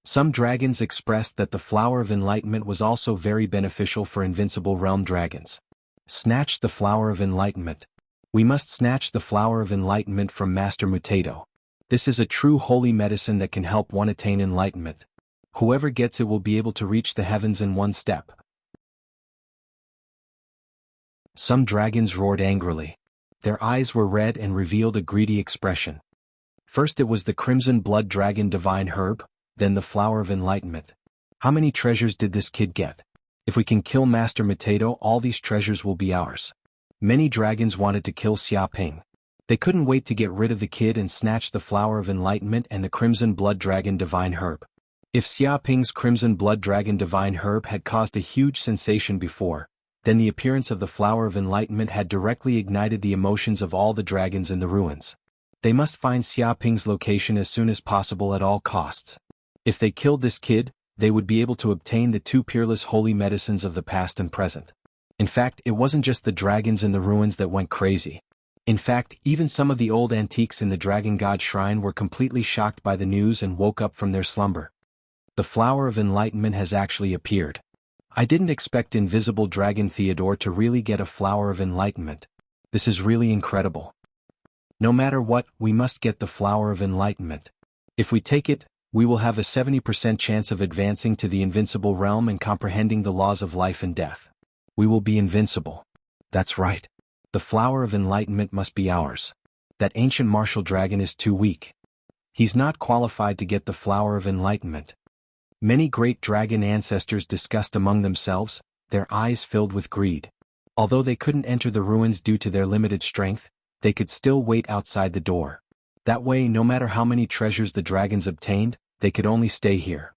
Some dragons expressed that the Flower of Enlightenment was also very beneficial for Invincible Realm dragons. Snatch the Flower of Enlightenment. We must snatch the Flower of Enlightenment from Master Mateto. This is a true holy medicine that can help one attain enlightenment. Whoever gets it will be able to reach the heavens in one step. Some dragons roared angrily. Their eyes were red and revealed a greedy expression. First it was the Crimson Blood Dragon Divine Herb, then the Flower of Enlightenment. How many treasures did this kid get? If we can kill Master Mateto, all these treasures will be ours. Many dragons wanted to kill Xiaoping. They couldn't wait to get rid of the kid and snatch the Flower of Enlightenment and the Crimson Blood Dragon Divine Herb. If Xiaoping's Crimson Blood Dragon Divine Herb had caused a huge sensation before, then the appearance of the Flower of Enlightenment had directly ignited the emotions of all the dragons in the ruins. They must find Xiaoping's location as soon as possible at all costs. If they killed this kid, they would be able to obtain the two peerless holy medicines of the past and present. In fact, it wasn't just the dragons in the ruins that went crazy. In fact, even some of the old antiques in the Dragon God Shrine were completely shocked by the news and woke up from their slumber. The Flower of Enlightenment has actually appeared. I didn't expect Invisible Dragon Theodore to really get a Flower of Enlightenment. This is really incredible. No matter what, we must get the Flower of Enlightenment. If we take it, we will have a 70% chance of advancing to the Invincible Realm and comprehending the laws of life and death. We will be invincible. That's right. The Flower of Enlightenment must be ours. That ancient martial dragon is too weak. He's not qualified to get the Flower of Enlightenment. Many great dragon ancestors discussed among themselves, their eyes filled with greed. Although they couldn't enter the ruins due to their limited strength, they could still wait outside the door. That way, no matter how many treasures the dragons obtained, they could only stay here.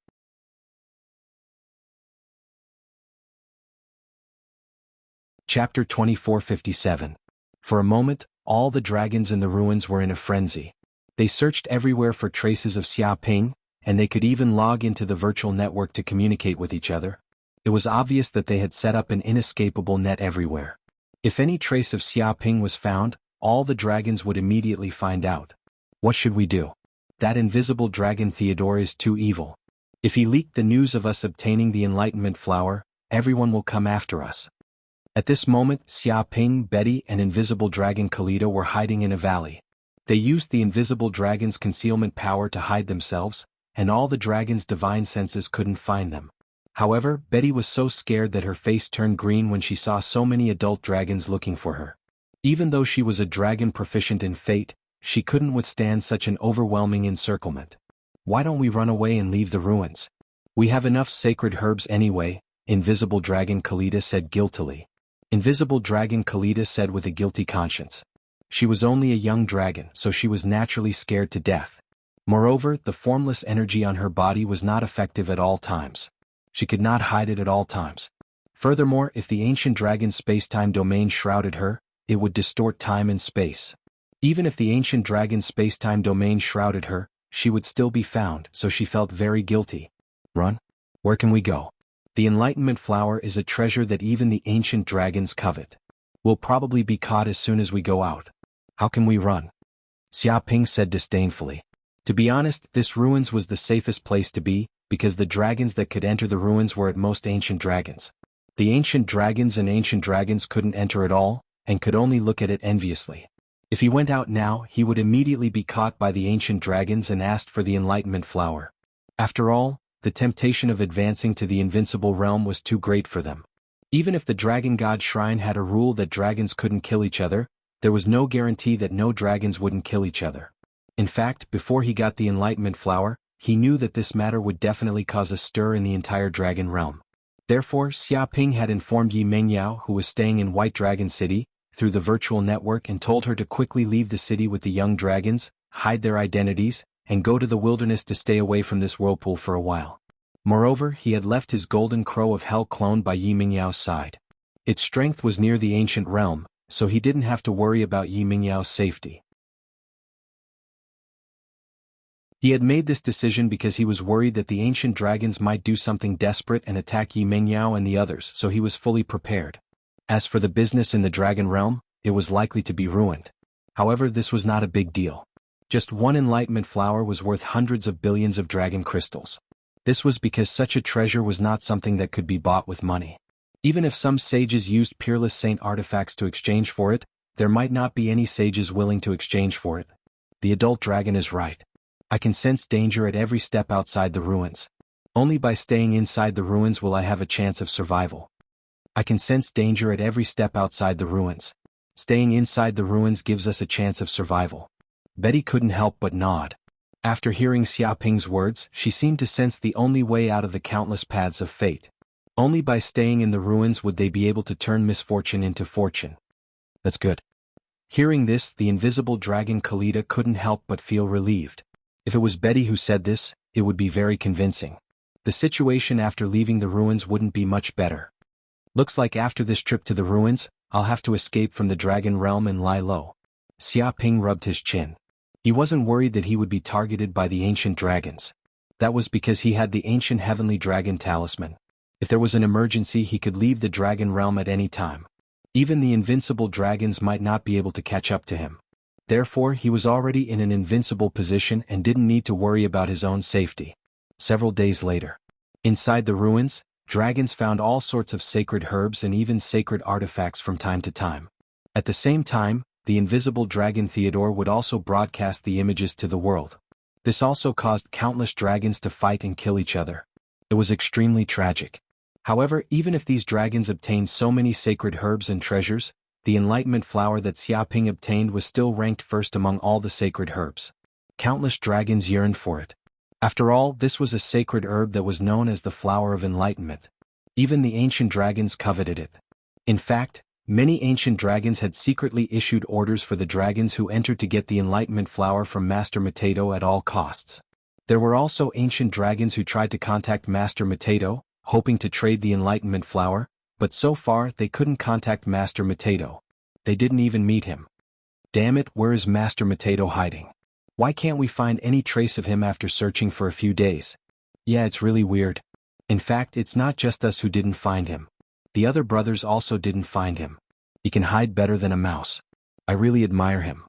Chapter 2457. For a moment, all the dragons in the ruins were in a frenzy. They searched everywhere for traces of Xiaoping, and they could even log into the virtual network to communicate with each other. It was obvious that they had set up an inescapable net everywhere. If any trace of Xiaoping was found, all the dragons would immediately find out. What should we do? That invisible dragon Theodore is too evil. If he leaked the news of us obtaining the Enlightenment Flower, everyone will come after us. At this moment, Xia Ping, Betty, and Invisible Dragon Kalita were hiding in a valley. They used the Invisible Dragon's concealment power to hide themselves, and all the dragon's divine senses couldn't find them. However, Betty was so scared that her face turned green when she saw so many adult dragons looking for her. Even though she was a dragon proficient in fate, she couldn't withstand such an overwhelming encirclement. Why don't we run away and leave the ruins? We have enough sacred herbs anyway, Invisible Dragon Kalita said guiltily. Invisible Dragon Kalita said with a guilty conscience. She was only a young dragon, so she was naturally scared to death. Moreover, the formless energy on her body was not effective at all times. She could not hide it at all times. Furthermore, if the ancient dragon's space-time domain shrouded her, it would distort time and space. Even if the ancient dragon's space-time domain shrouded her, she would still be found, so she felt very guilty. Run? Where can we go? The Enlightenment Flower is a treasure that even the ancient dragons covet. We'll probably be caught as soon as we go out. How can we run? Xia Ping said disdainfully. To be honest, this ruins was the safest place to be, because the dragons that could enter the ruins were at most ancient dragons. The ancient dragons and ancient dragons couldn't enter at all, and could only look at it enviously. If he went out now, he would immediately be caught by the ancient dragons and asked for the Enlightenment Flower. After all, the temptation of advancing to the invincible realm was too great for them. Even if the Dragon God Shrine had a rule that dragons couldn't kill each other, there was no guarantee that no dragons wouldn't kill each other. In fact, before he got the Enlightenment Flower, he knew that this matter would definitely cause a stir in the entire dragon realm. Therefore, Xia Ping had informed Yi Mengyao, who was staying in White Dragon City, through the virtual network and told her to quickly leave the city with the young dragons, hide their identities, and go to the wilderness to stay away from this whirlpool for a while. Moreover, he had left his golden crow of hell cloned by Yi Mingyao's side. Its strength was near the ancient realm, so he didn't have to worry about Yi Mingyao's safety. He had made this decision because he was worried that the ancient dragons might do something desperate and attack Yi Mengyao and the others, so he was fully prepared. As for the business in the dragon realm, it was likely to be ruined. However, this was not a big deal. Just one Enlightenment Flower was worth hundreds of billions of dragon crystals. This was because such a treasure was not something that could be bought with money. Even if some sages used peerless saint artifacts to exchange for it, there might not be any sages willing to exchange for it. The adult dragon is right. I can sense danger at every step outside the ruins. Only by staying inside the ruins will I have a chance of survival. I can sense danger at every step outside the ruins. Staying inside the ruins gives us a chance of survival. Betty couldn't help but nod. After hearing Xia Ping's words, she seemed to sense the only way out of the countless paths of fate. Only by staying in the ruins would they be able to turn misfortune into fortune. That's good. Hearing this, the invisible dragon Kalita couldn't help but feel relieved. If it was Betty who said this, it would be very convincing. The situation after leaving the ruins wouldn't be much better. Looks like after this trip to the ruins, I'll have to escape from the dragon realm and lie low. Xia Ping rubbed his chin. He wasn't worried that he would be targeted by the ancient dragons. That was because he had the ancient heavenly dragon talisman. If there was an emergency, he could leave the dragon realm at any time. Even the invincible dragons might not be able to catch up to him. Therefore, he was already in an invincible position and didn't need to worry about his own safety. Several days later, inside the ruins, dragons found all sorts of sacred herbs and even sacred artifacts from time to time. At the same time, the invisible dragon Theodore would also broadcast the images to the world. This also caused countless dragons to fight and kill each other. It was extremely tragic. However, even if these dragons obtained so many sacred herbs and treasures, the Enlightenment Flower that Xia Ping obtained was still ranked first among all the sacred herbs. Countless dragons yearned for it. After all, this was a sacred herb that was known as the Flower of Enlightenment. Even the ancient dragons coveted it. In fact, many ancient dragons had secretly issued orders for the dragons who entered to get the Enlightenment Flower from Master Mateto at all costs. There were also ancient dragons who tried to contact Master Mateto, hoping to trade the Enlightenment Flower, but so far they couldn't contact Master Mateto. They didn't even meet him. Damn it, where is Master Mateto hiding? Why can't we find any trace of him after searching for a few days? Yeah, it's really weird. In fact, it's not just us who didn't find him. The other brothers also didn't find him. He can hide better than a mouse. I really admire him.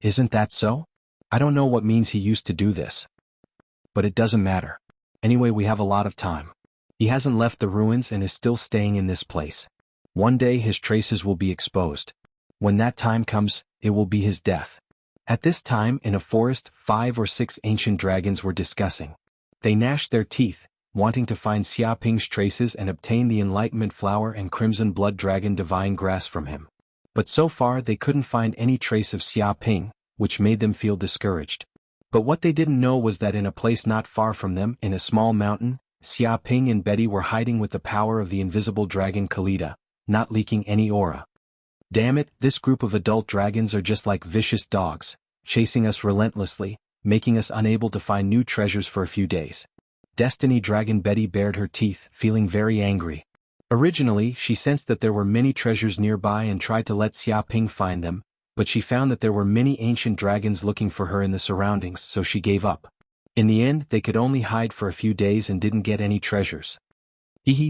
Isn't that so? I don't know what means he used to do this. But it doesn't matter. Anyway, we have a lot of time. He hasn't left the ruins and is still staying in this place. One day his traces will be exposed. When that time comes, it will be his death. At this time, in a forest, 5 or 6 ancient dragons were discussing. They gnashed their teeth, wanting to find Xiaoping's traces and obtain the Enlightenment Flower and Crimson Blood Dragon Divine Grass from him. But so far they couldn't find any trace of Xiaoping, which made them feel discouraged. But what they didn't know was that in a place not far from them, in a small mountain, Xiaoping and Betty were hiding with the power of the invisible dragon Kalida, not leaking any aura. Damn it, this group of adult dragons are just like vicious dogs, chasing us relentlessly, making us unable to find new treasures for a few days. Destiny Dragon Betty bared her teeth, feeling very angry. Originally, she sensed that there were many treasures nearby and tried to let Xiaoping find them, but she found that there were many ancient dragons looking for her in the surroundings, so she gave up. In the end, they could only hide for a few days and didn't get any treasures.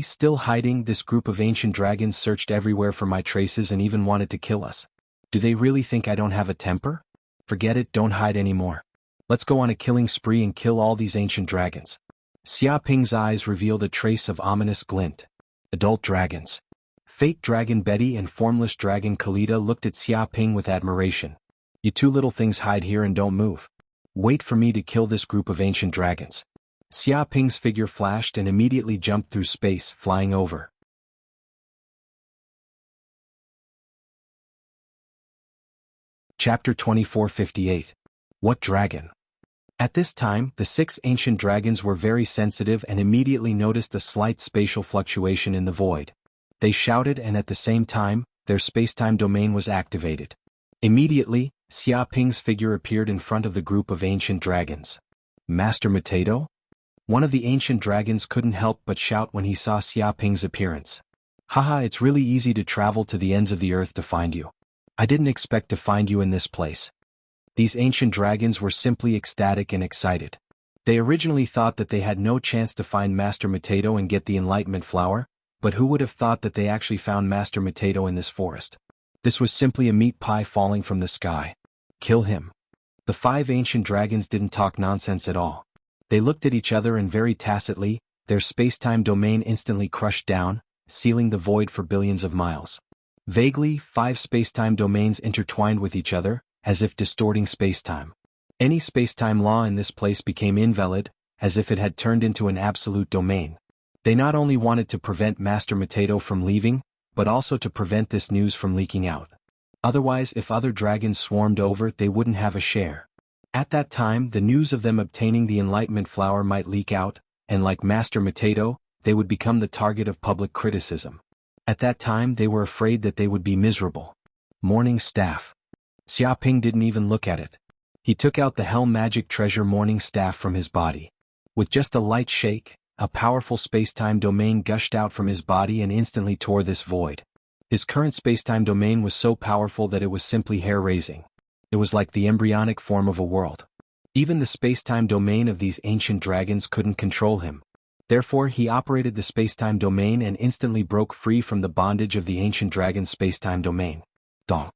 Still hiding, this group of ancient dragons searched everywhere for my traces and even wanted to kill us. Do they really think I don't have a temper? Forget it, don't hide anymore. Let's go on a killing spree and kill all these ancient dragons. Xiaoping's eyes revealed a trace of ominous glint. Adult dragons. Fate Dragon Betty and Formless Dragon Kalida looked at Xiaoping with admiration. You two little things hide here and don't move. Wait for me to kill this group of ancient dragons. Xiaoping's figure flashed and immediately jumped through space, flying over. Chapter 2458. What dragon? At this time, the 6 ancient dragons were very sensitive and immediately noticed a slight spatial fluctuation in the void. They shouted and at the same time, their spacetime domain was activated. Immediately, Xiaoping's figure appeared in front of the group of ancient dragons. Master Matedo? One of the ancient dragons couldn't help but shout when he saw Xiaoping's appearance. Haha, it's really easy to travel to the ends of the earth to find you. I didn't expect to find you in this place. These ancient dragons were simply ecstatic and excited. They originally thought that they had no chance to find Master Matedo and get the Enlightenment Flower, but who would have thought that they actually found Master Matedo in this forest? This was simply a meat pie falling from the sky. Kill him. The 5 ancient dragons didn't talk nonsense at all. They looked at each other and very tacitly, their spacetime domain instantly crushed down, sealing the void for billions of miles. Vaguely, 5 spacetime domains intertwined with each other, as if distorting spacetime. Any spacetime law in this place became invalid, as if it had turned into an absolute domain. They not only wanted to prevent Master Matedo from leaving, but also to prevent this news from leaking out. Otherwise, if other dragons swarmed over, they wouldn't have a share. At that time, the news of them obtaining the Enlightenment Flower might leak out, and like Master Matedo, they would become the target of public criticism. At that time, they were afraid that they would be miserable. Morning Staff. Xiaoping didn't even look at it. He took out the Hell Magic Treasure Morning Staff from his body. With just a light shake, a powerful spacetime domain gushed out from his body and instantly tore this void. His current spacetime domain was so powerful that it was simply hair-raising. It was like the embryonic form of a world. Even the spacetime domain of these ancient dragons couldn't control him. Therefore, he operated the spacetime domain and instantly broke free from the bondage of the ancient dragon's spacetime domain. Dong.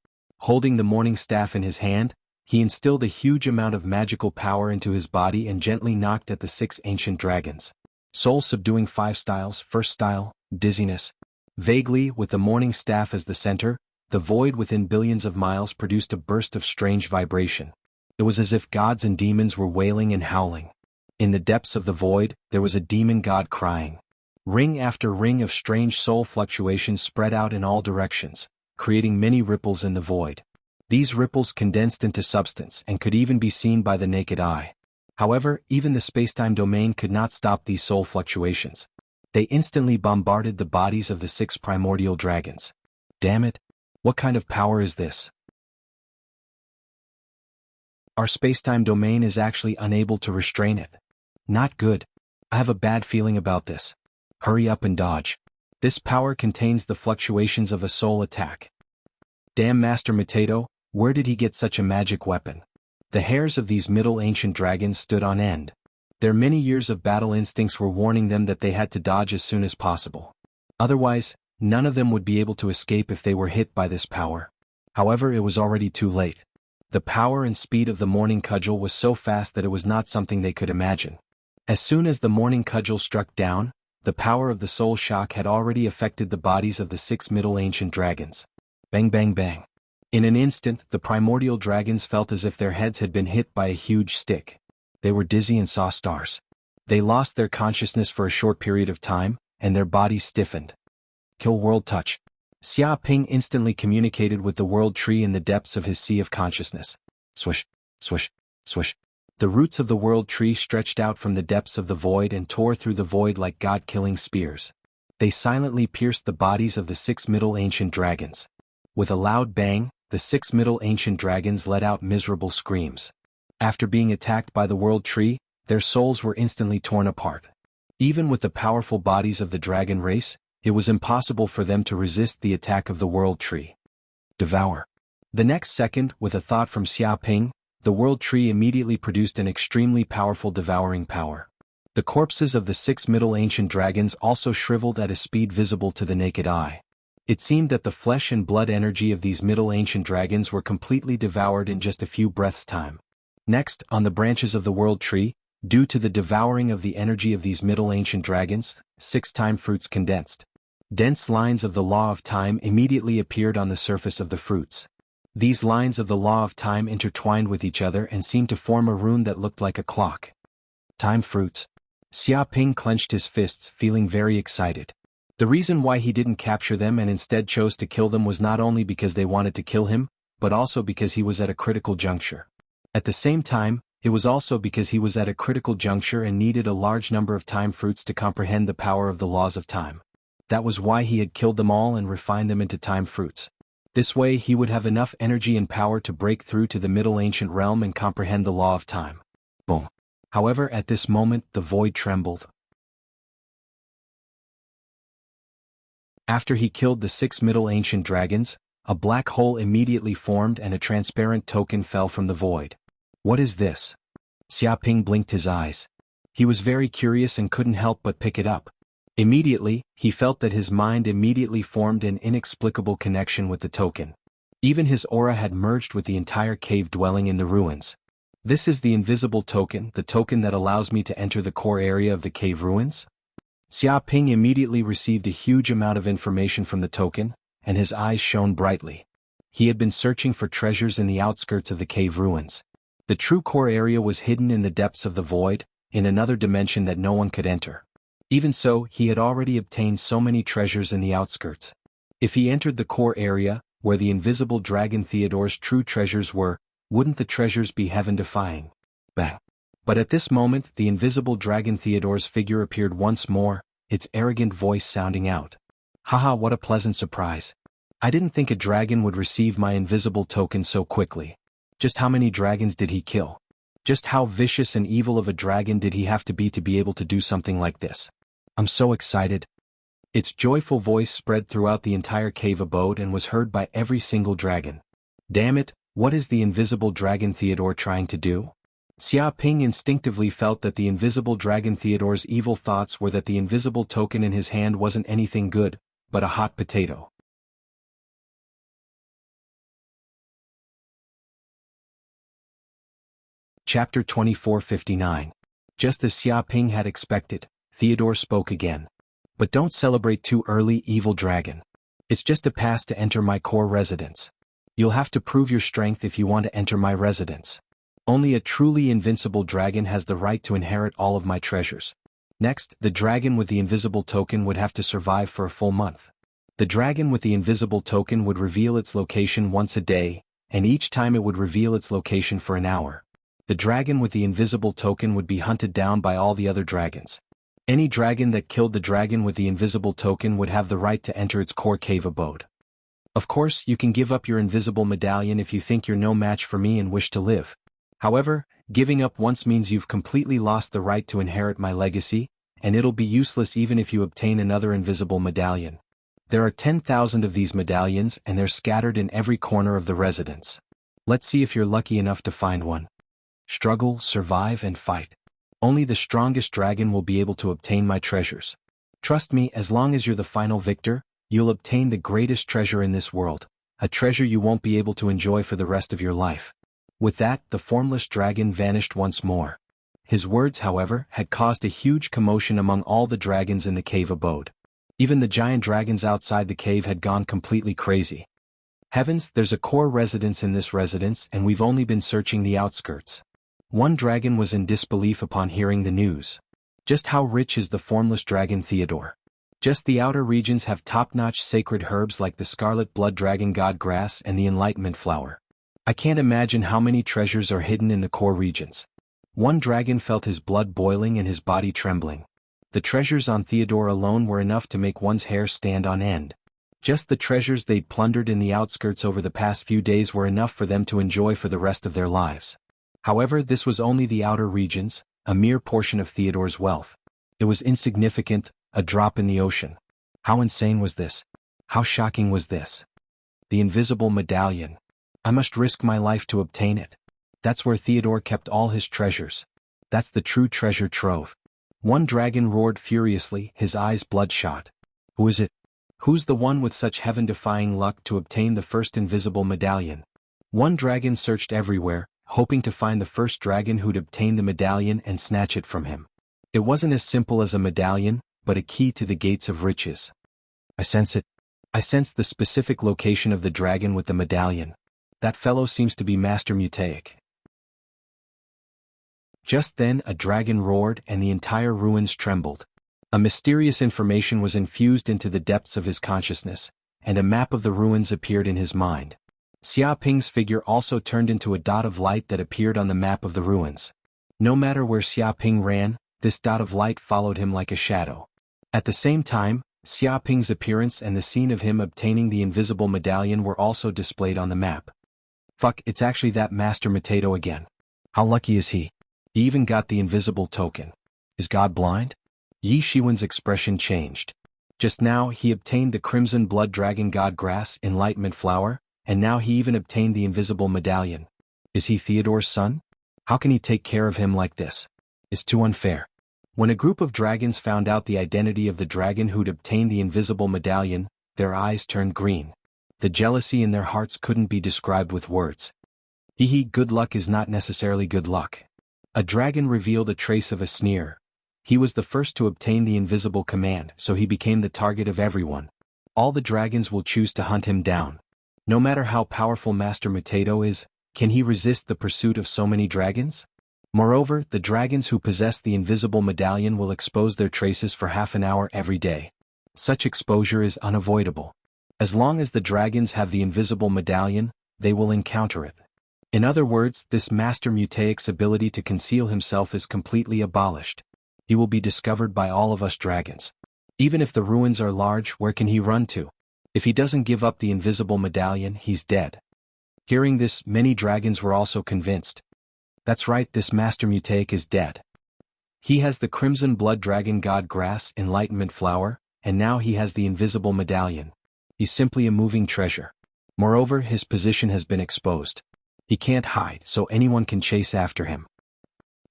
Holding the morning staff in his hand, he instilled a huge amount of magical power into his body and gently knocked at the 6 ancient dragons. Soul subduing 5 styles. First style, dizziness. Vaguely, with the morning staff as the center, the void within billions of miles produced a burst of strange vibration. It was as if gods and demons were wailing and howling. In the depths of the void, there was a demon god crying. Ring after ring of strange soul fluctuations spread out in all directions, creating many ripples in the void. These ripples condensed into substance and could even be seen by the naked eye. However, even the spacetime domain could not stop these soul fluctuations. They instantly bombarded the bodies of the 6 primordial dragons. Damn it! What kind of power is this? Our spacetime domain is actually unable to restrain it. Not good. I have a bad feeling about this. Hurry up and dodge. This power contains the fluctuations of a soul attack. Damn Master Matedo, where did he get such a magic weapon? The hairs of these middle ancient dragons stood on end. Their many years of battle instincts were warning them that they had to dodge as soon as possible. Otherwise, None of them would be able to escape if they were hit by this power. However, it was already too late. The power and speed of the morning cudgel was so fast that it was not something they could imagine. As soon as the morning cudgel struck down, the power of the soul shock had already affected the bodies of the 6 middle ancient dragons. Bang bang bang. In an instant, the primordial dragons felt as if their heads had been hit by a huge stick. They were dizzy and saw stars. They lost their consciousness for a short period of time, and their bodies stiffened. Kill World Touch. Xia Ping instantly communicated with the world tree in the depths of his sea of consciousness. Swish, swish, swish. The roots of the world tree stretched out from the depths of the void and tore through the void like god-killing spears. They silently pierced the bodies of the 6 middle ancient dragons. With a loud bang, the 6 middle ancient dragons let out miserable screams. After being attacked by the world tree, their souls were instantly torn apart. Even with the powerful bodies of the dragon race, it was impossible for them to resist the attack of the world tree. Devour. The next second, with a thought from Xia Ping, the world tree immediately produced an extremely powerful devouring power. The corpses of the 6 middle ancient dragons also shriveled at a speed visible to the naked eye. It seemed that the flesh and blood energy of these middle ancient dragons were completely devoured in just a few breaths' time. Next, on the branches of the world tree, due to the devouring of the energy of these middle ancient dragons, 6 time fruits condensed. Dense lines of the law of time immediately appeared on the surface of the fruits. These lines of the law of time intertwined with each other and seemed to form a rune that looked like a clock. Time fruits. Xia Ping clenched his fists, feeling very excited. The reason why he didn't capture them and instead chose to kill them was not only because they wanted to kill him, but also because he was at a critical juncture. At the same time, it was also because he was at a critical juncture and needed a large number of time fruits to comprehend the power of the laws of time. That was why he had killed them all and refined them into time fruits. This way he would have enough energy and power to break through to the middle ancient realm and comprehend the law of time. Boom. However, at this moment, the void trembled. After he killed the 6 middle ancient dragons, a black hole immediately formed and a transparent token fell from the void. What is this? Xia Ping blinked his eyes. He was very curious and couldn't help but pick it up. Immediately, he felt that his mind immediately formed an inexplicable connection with the token. Even his aura had merged with the entire cave dwelling in the ruins. This is the invisible token, the token that allows me to enter the core area of the cave ruins? Xia Ping immediately received a huge amount of information from the token, and his eyes shone brightly. He had been searching for treasures in the outskirts of the cave ruins. The true core area was hidden in the depths of the void, in another dimension that no one could enter. Even so, he had already obtained so many treasures in the outskirts. If he entered the core area, where the invisible dragon Theodore's true treasures were, wouldn't the treasures be heaven-defying? Bang. But at this moment, the invisible dragon Theodore's figure appeared once more, its arrogant voice sounding out. Haha, what a pleasant surprise. I didn't think a dragon would receive my invisible token so quickly. Just how many dragons did he kill? Just how vicious and evil of a dragon did he have to be able to do something like this? I'm so excited. Its joyful voice spread throughout the entire cave abode and was heard by every single dragon. Damn it, what is the invisible dragon Theodore trying to do? Xia Ping instinctively felt that the invisible dragon Theodore's evil thoughts were that the invisible token in his hand wasn't anything good, but a hot potato. Chapter 2459. Just as Xia Ping had expected, Theodore spoke again. But don't celebrate too early, evil dragon. It's just a pass to enter my core residence. You'll have to prove your strength if you want to enter my residence. Only a truly invincible dragon has the right to inherit all of my treasures. Next, the dragon with the invisible token would have to survive for a full month. The dragon with the invisible token would reveal its location once a day, and each time it would reveal its location for an hour. The dragon with the invisible token would be hunted down by all the other dragons. Any dragon that killed the dragon with the invisible token would have the right to enter its core cave abode. Of course, you can give up your invisible medallion if you think you're no match for me and wish to live. However, giving up once means you've completely lost the right to inherit my legacy, and it'll be useless even if you obtain another invisible medallion. There are 10,000 of these medallions and they're scattered in every corner of the residence. Let's see if you're lucky enough to find one. Struggle, survive, and fight. Only the strongest dragon will be able to obtain my treasures. Trust me, as long as you're the final victor, you'll obtain the greatest treasure in this world, a treasure you won't be able to enjoy for the rest of your life." With that, the formless dragon vanished once more. His words, however, had caused a huge commotion among all the dragons in the cave abode. Even the giant dragons outside the cave had gone completely crazy. "Heavens, there's a core residence in this residence and we've only been searching the outskirts." One dragon was in disbelief upon hearing the news. "Just how rich is the formless dragon Theodore? Just the outer regions have top-notch sacred herbs like the scarlet blood dragon god grass and the enlightenment flower. I can't imagine how many treasures are hidden in the core regions." One dragon felt his blood boiling and his body trembling. The treasures on Theodore alone were enough to make one's hair stand on end. Just the treasures they'd plundered in the outskirts over the past few days were enough for them to enjoy for the rest of their lives. However, this was only the outer regions, a mere portion of Theodore's wealth. It was insignificant, a drop in the ocean. How insane was this? How shocking was this? The invisible medallion. I must risk my life to obtain it. That's where Theodore kept all his treasures. That's the true treasure trove. One dragon roared furiously, his eyes bloodshot. "Who is it? Who's the one with such heaven-defying luck to obtain the first invisible medallion?" One dragon searched everywhere, hoping to find the first dragon who'd obtain the medallion and snatch it from him. It wasn't as simple as a medallion, but a key to the gates of riches. "I sense it. I sense the specific location of the dragon with the medallion. That fellow seems to be Master Mutaic." Just then a dragon roared and the entire ruins trembled. A mysterious information was infused into the depths of his consciousness, and a map of the ruins appeared in his mind. Xia Ping's figure also turned into a dot of light that appeared on the map of the ruins. No matter where Xia Ping ran, this dot of light followed him like a shadow. At the same time, Xia Ping's appearance and the scene of him obtaining the invisible medallion were also displayed on the map. "Fuck, it's actually that Master Matato again. How lucky is he? He even got the invisible token. Is God blind?" Yi Shiwen's expression changed. Just now he obtained the crimson blood dragon god grass enlightenment flower, and now he even obtained the invisible medallion. Is he Theodore's son? How can he take care of him like this? It's too unfair. When a group of dragons found out the identity of the dragon who'd obtained the invisible medallion, their eyes turned green. The jealousy in their hearts couldn't be described with words. Hee, good luck is not necessarily good luck. A dragon revealed a trace of a sneer. He was the first to obtain the invisible command, so he became the target of everyone. All the dragons will choose to hunt him down. No matter how powerful Master Matato is, can he resist the pursuit of so many dragons? Moreover, the dragons who possess the invisible medallion will expose their traces for half an hour every day. Such exposure is unavoidable. As long as the dragons have the invisible medallion, they will encounter it. In other words, this Master Mutaic's ability to conceal himself is completely abolished. He will be discovered by all of us dragons. Even if the ruins are large, where can he run to? If he doesn't give up the invisible medallion, he's dead. Hearing this, many dragons were also convinced. That's right, this Master Mutaic is dead. He has the crimson blood dragon god grass enlightenment flower, and now he has the invisible medallion. He's simply a moving treasure. Moreover, his position has been exposed. He can't hide, so anyone can chase after him.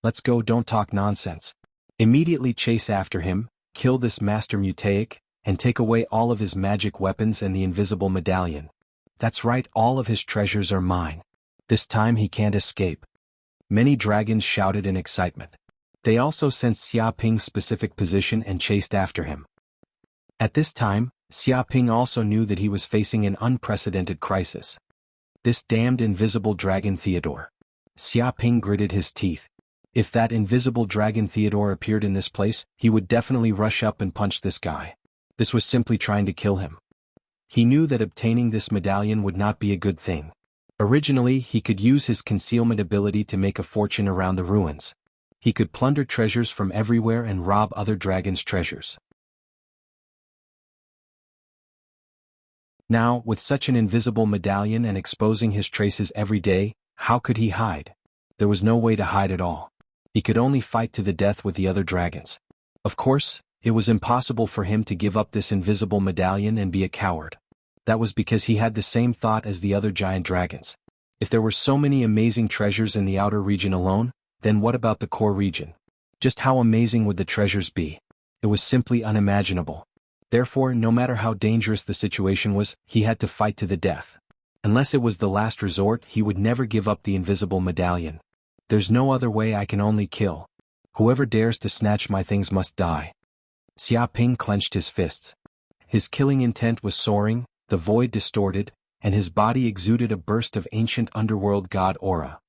Let's go, don't talk nonsense. Immediately chase after him, kill this Master Mutaic, and take away all of his magic weapons and the invisible medallion. That's right, all of his treasures are mine. This time he can't escape. Many dragons shouted in excitement. They also sensed Xia Ping's specific position and chased after him. At this time, Xia Ping also knew that he was facing an unprecedented crisis. This damned invisible dragon Theodore. Xia Ping gritted his teeth. If that invisible dragon Theodore appeared in this place, he would definitely rush up and punch this guy. This was simply trying to kill him. He knew that obtaining this medallion would not be a good thing. Originally, he could use his concealment ability to make a fortune around the ruins. He could plunder treasures from everywhere and rob other dragons' treasures. Now, with such an invisible medallion and exposing his traces every day, how could he hide? There was no way to hide at all. He could only fight to the death with the other dragons. Of course, it was impossible for him to give up this invisible medallion and be a coward. That was because he had the same thought as the other giant dragons. If there were so many amazing treasures in the outer region alone, then what about the core region? Just how amazing would the treasures be? It was simply unimaginable. Therefore, no matter how dangerous the situation was, he had to fight to the death. Unless it was the last resort, he would never give up the invisible medallion. There's no other way, I can only kill. Whoever dares to snatch my things must die. Xiaoping clenched his fists. His killing intent was soaring, the void distorted, and his body exuded a burst of ancient underworld god aura.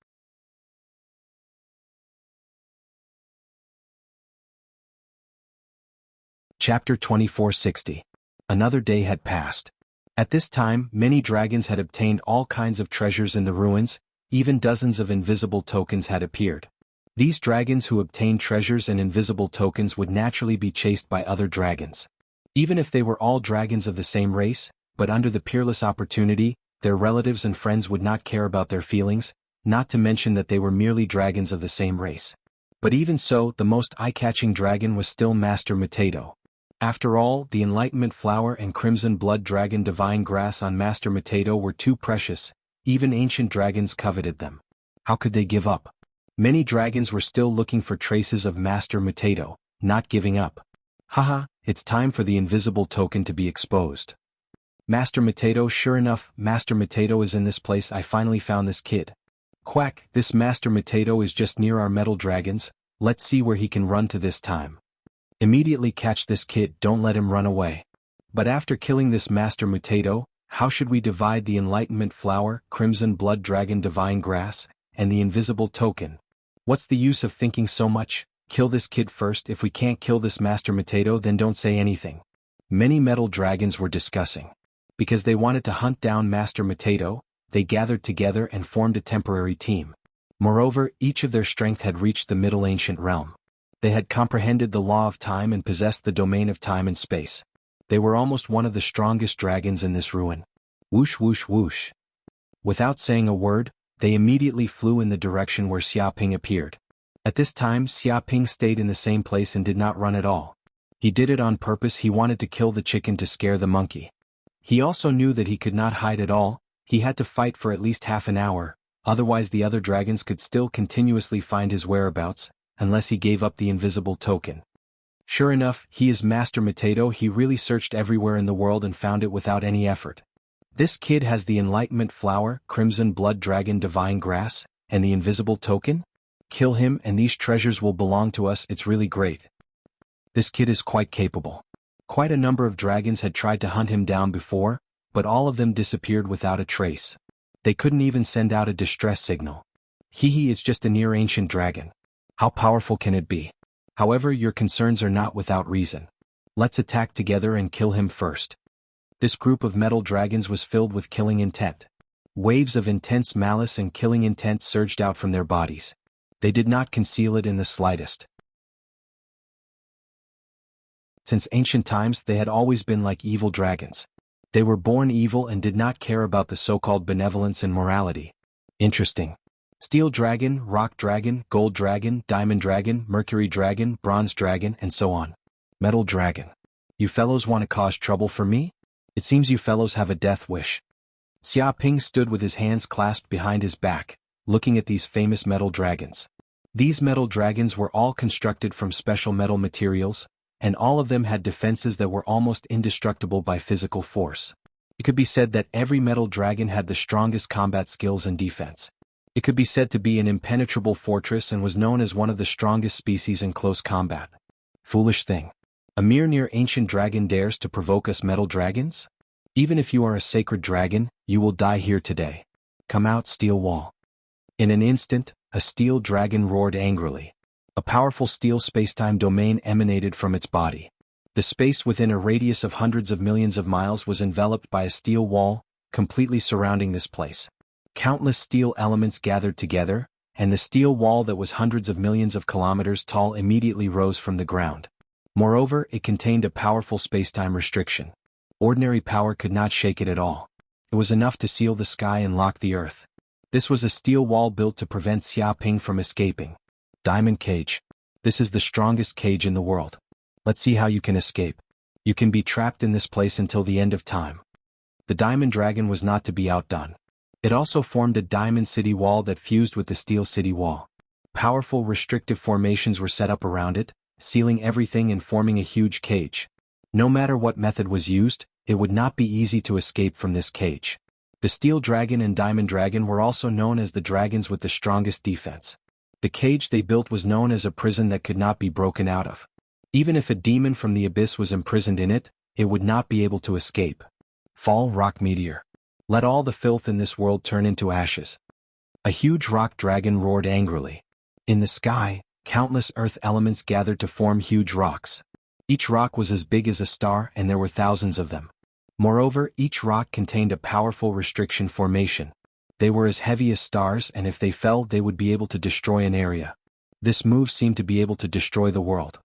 Chapter 2460. Another day had passed. At this time, many dragons had obtained all kinds of treasures in the ruins, even dozens of invisible tokens had appeared. These dragons who obtained treasures and invisible tokens would naturally be chased by other dragons. Even if they were all dragons of the same race, but under the peerless opportunity, their relatives and friends would not care about their feelings, not to mention that they were merely dragons of the same race. But even so, the most eye-catching dragon was still Master Mateto. After all, the Enlightenment Flower and Crimson Blood Dragon Divine Grass on Master Mateto were too precious, even ancient dragons coveted them. How could they give up? Many dragons were still looking for traces of Master Mateto, not giving up. Haha, it's time for the invisible token to be exposed. Master Mateto, sure enough, Master Mateto is in this place. I finally found this kid. Quack, this Master Mateto is just near our metal dragons, let's see where he can run to this time. Immediately catch this kid, don't let him run away. But after killing this Master Mateto, how should we divide the Enlightenment Flower, Crimson Blood Dragon Divine Grass, and the invisible token? What's the use of thinking so much? Kill this kid first. If we can't kill this Master Mateto, then don't say anything. Many metal dragons were discussing. Because they wanted to hunt down Master Mateto, they gathered together and formed a temporary team. Moreover, each of their strength had reached the Middle Ancient Realm. They had comprehended the law of time and possessed the domain of time and space. They were almost one of the strongest dragons in this ruin. Whoosh whoosh whoosh. Without saying a word, they immediately flew in the direction where Xiaoping appeared. At this time, Xiaoping stayed in the same place and did not run at all. He did it on purpose. He wanted to kill the chicken to scare the monkey. He also knew that he could not hide at all. He had to fight for at least half an hour, otherwise the other dragons could still continuously find his whereabouts, unless he gave up the invisible token. Sure enough, he is Master Mateto. He really searched everywhere in the world and found it without any effort. This kid has the Enlightenment Flower, Crimson Blood Dragon Divine Grass, and the invisible token? Kill him and these treasures will belong to us. It's really great. This kid is quite capable. Quite a number of dragons had tried to hunt him down before, but all of them disappeared without a trace. They couldn't even send out a distress signal. It's just a near-ancient dragon. How powerful can it be? However, your concerns are not without reason. Let's attack together and kill him first. This group of metal dragons was filled with killing intent. Waves of intense malice and killing intent surged out from their bodies. They did not conceal it in the slightest. Since ancient times, they had always been like evil dragons. They were born evil and did not care about the so-called benevolence and morality. Interesting. Steel dragon, rock dragon, gold dragon, diamond dragon, mercury dragon, bronze dragon, and so on. Metal dragon. You fellows want to cause trouble for me? It seems you fellows have a death wish. Xiaoping stood with his hands clasped behind his back, looking at these famous metal dragons. These metal dragons were all constructed from special metal materials, and all of them had defenses that were almost indestructible by physical force. It could be said that every metal dragon had the strongest combat skills and defense. It could be said to be an impenetrable fortress and was known as one of the strongest species in close combat. Foolish thing. A mere near-ancient dragon dares to provoke us metal dragons? Even if you are a sacred dragon, you will die here today. Come out, steel wall. In an instant, a steel dragon roared angrily. A powerful steel spacetime domain emanated from its body. The space within a radius of hundreds of millions of miles was enveloped by a steel wall, completely surrounding this place. Countless steel elements gathered together, and the steel wall that was hundreds of millions of kilometers tall immediately rose from the ground. Moreover, it contained a powerful spacetime restriction. Ordinary power could not shake it at all. It was enough to seal the sky and lock the earth. This was a steel wall built to prevent Xiaoping from escaping. Diamond cage. This is the strongest cage in the world. Let's see how you can escape. You can be trapped in this place until the end of time. The diamond dragon was not to be outdone. It also formed a diamond city wall that fused with the steel city wall. Powerful restrictive formations were set up around it, sealing everything and forming a huge cage. No matter what method was used, it would not be easy to escape from this cage. The Steel Dragon and Diamond Dragon were also known as the dragons with the strongest defense. The cage they built was known as a prison that could not be broken out of. Even if a demon from the abyss was imprisoned in it, it would not be able to escape. Fall rock meteor. Let all the filth in this world turn into ashes. A huge rock dragon roared angrily. In the sky, countless earth elements gathered to form huge rocks. Each rock was as big as a star and there were thousands of them. Moreover, each rock contained a powerful restriction formation. They were as heavy as stars and if they fell they would be able to destroy an area. This move seemed to be able to destroy the world.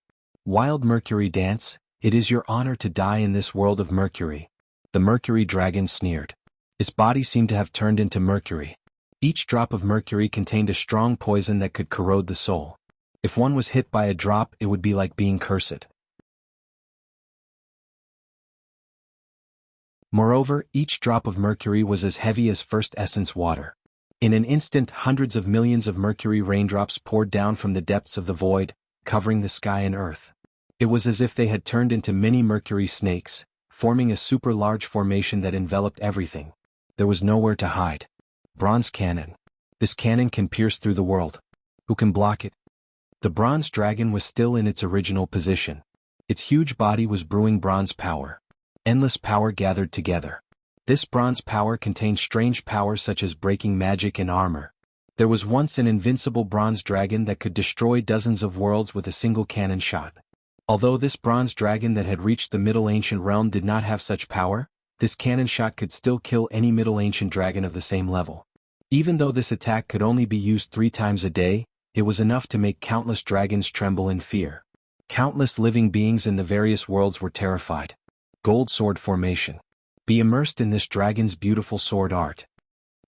Wild Mercury dance, it is your honor to die in this world of Mercury. The Mercury dragon sneered. Its body seemed to have turned into mercury. Each drop of mercury contained a strong poison that could corrode the soul. If one was hit by a drop, it would be like being cursed. Moreover, each drop of mercury was as heavy as first essence water. In an instant, hundreds of millions of mercury raindrops poured down from the depths of the void, covering the sky and earth. It was as if they had turned into many mercury snakes, forming a super large formation that enveloped everything. There was nowhere to hide. Bronze cannon. This cannon can pierce through the world. Who can block it? The bronze dragon was still in its original position. Its huge body was brewing bronze power. Endless power gathered together. This bronze power contained strange powers such as breaking magic and armor. There was once an invincible bronze dragon that could destroy dozens of worlds with a single cannon shot. Although this bronze dragon that had reached the Middle Ancient realm did not have such power, this cannon shot could still kill any Middle Ancient dragon of the same level. Even though this attack could only be used 3 times a day, it was enough to make countless dragons tremble in fear. Countless living beings in the various worlds were terrified. Gold sword formation. Be immersed in this dragon's beautiful sword art.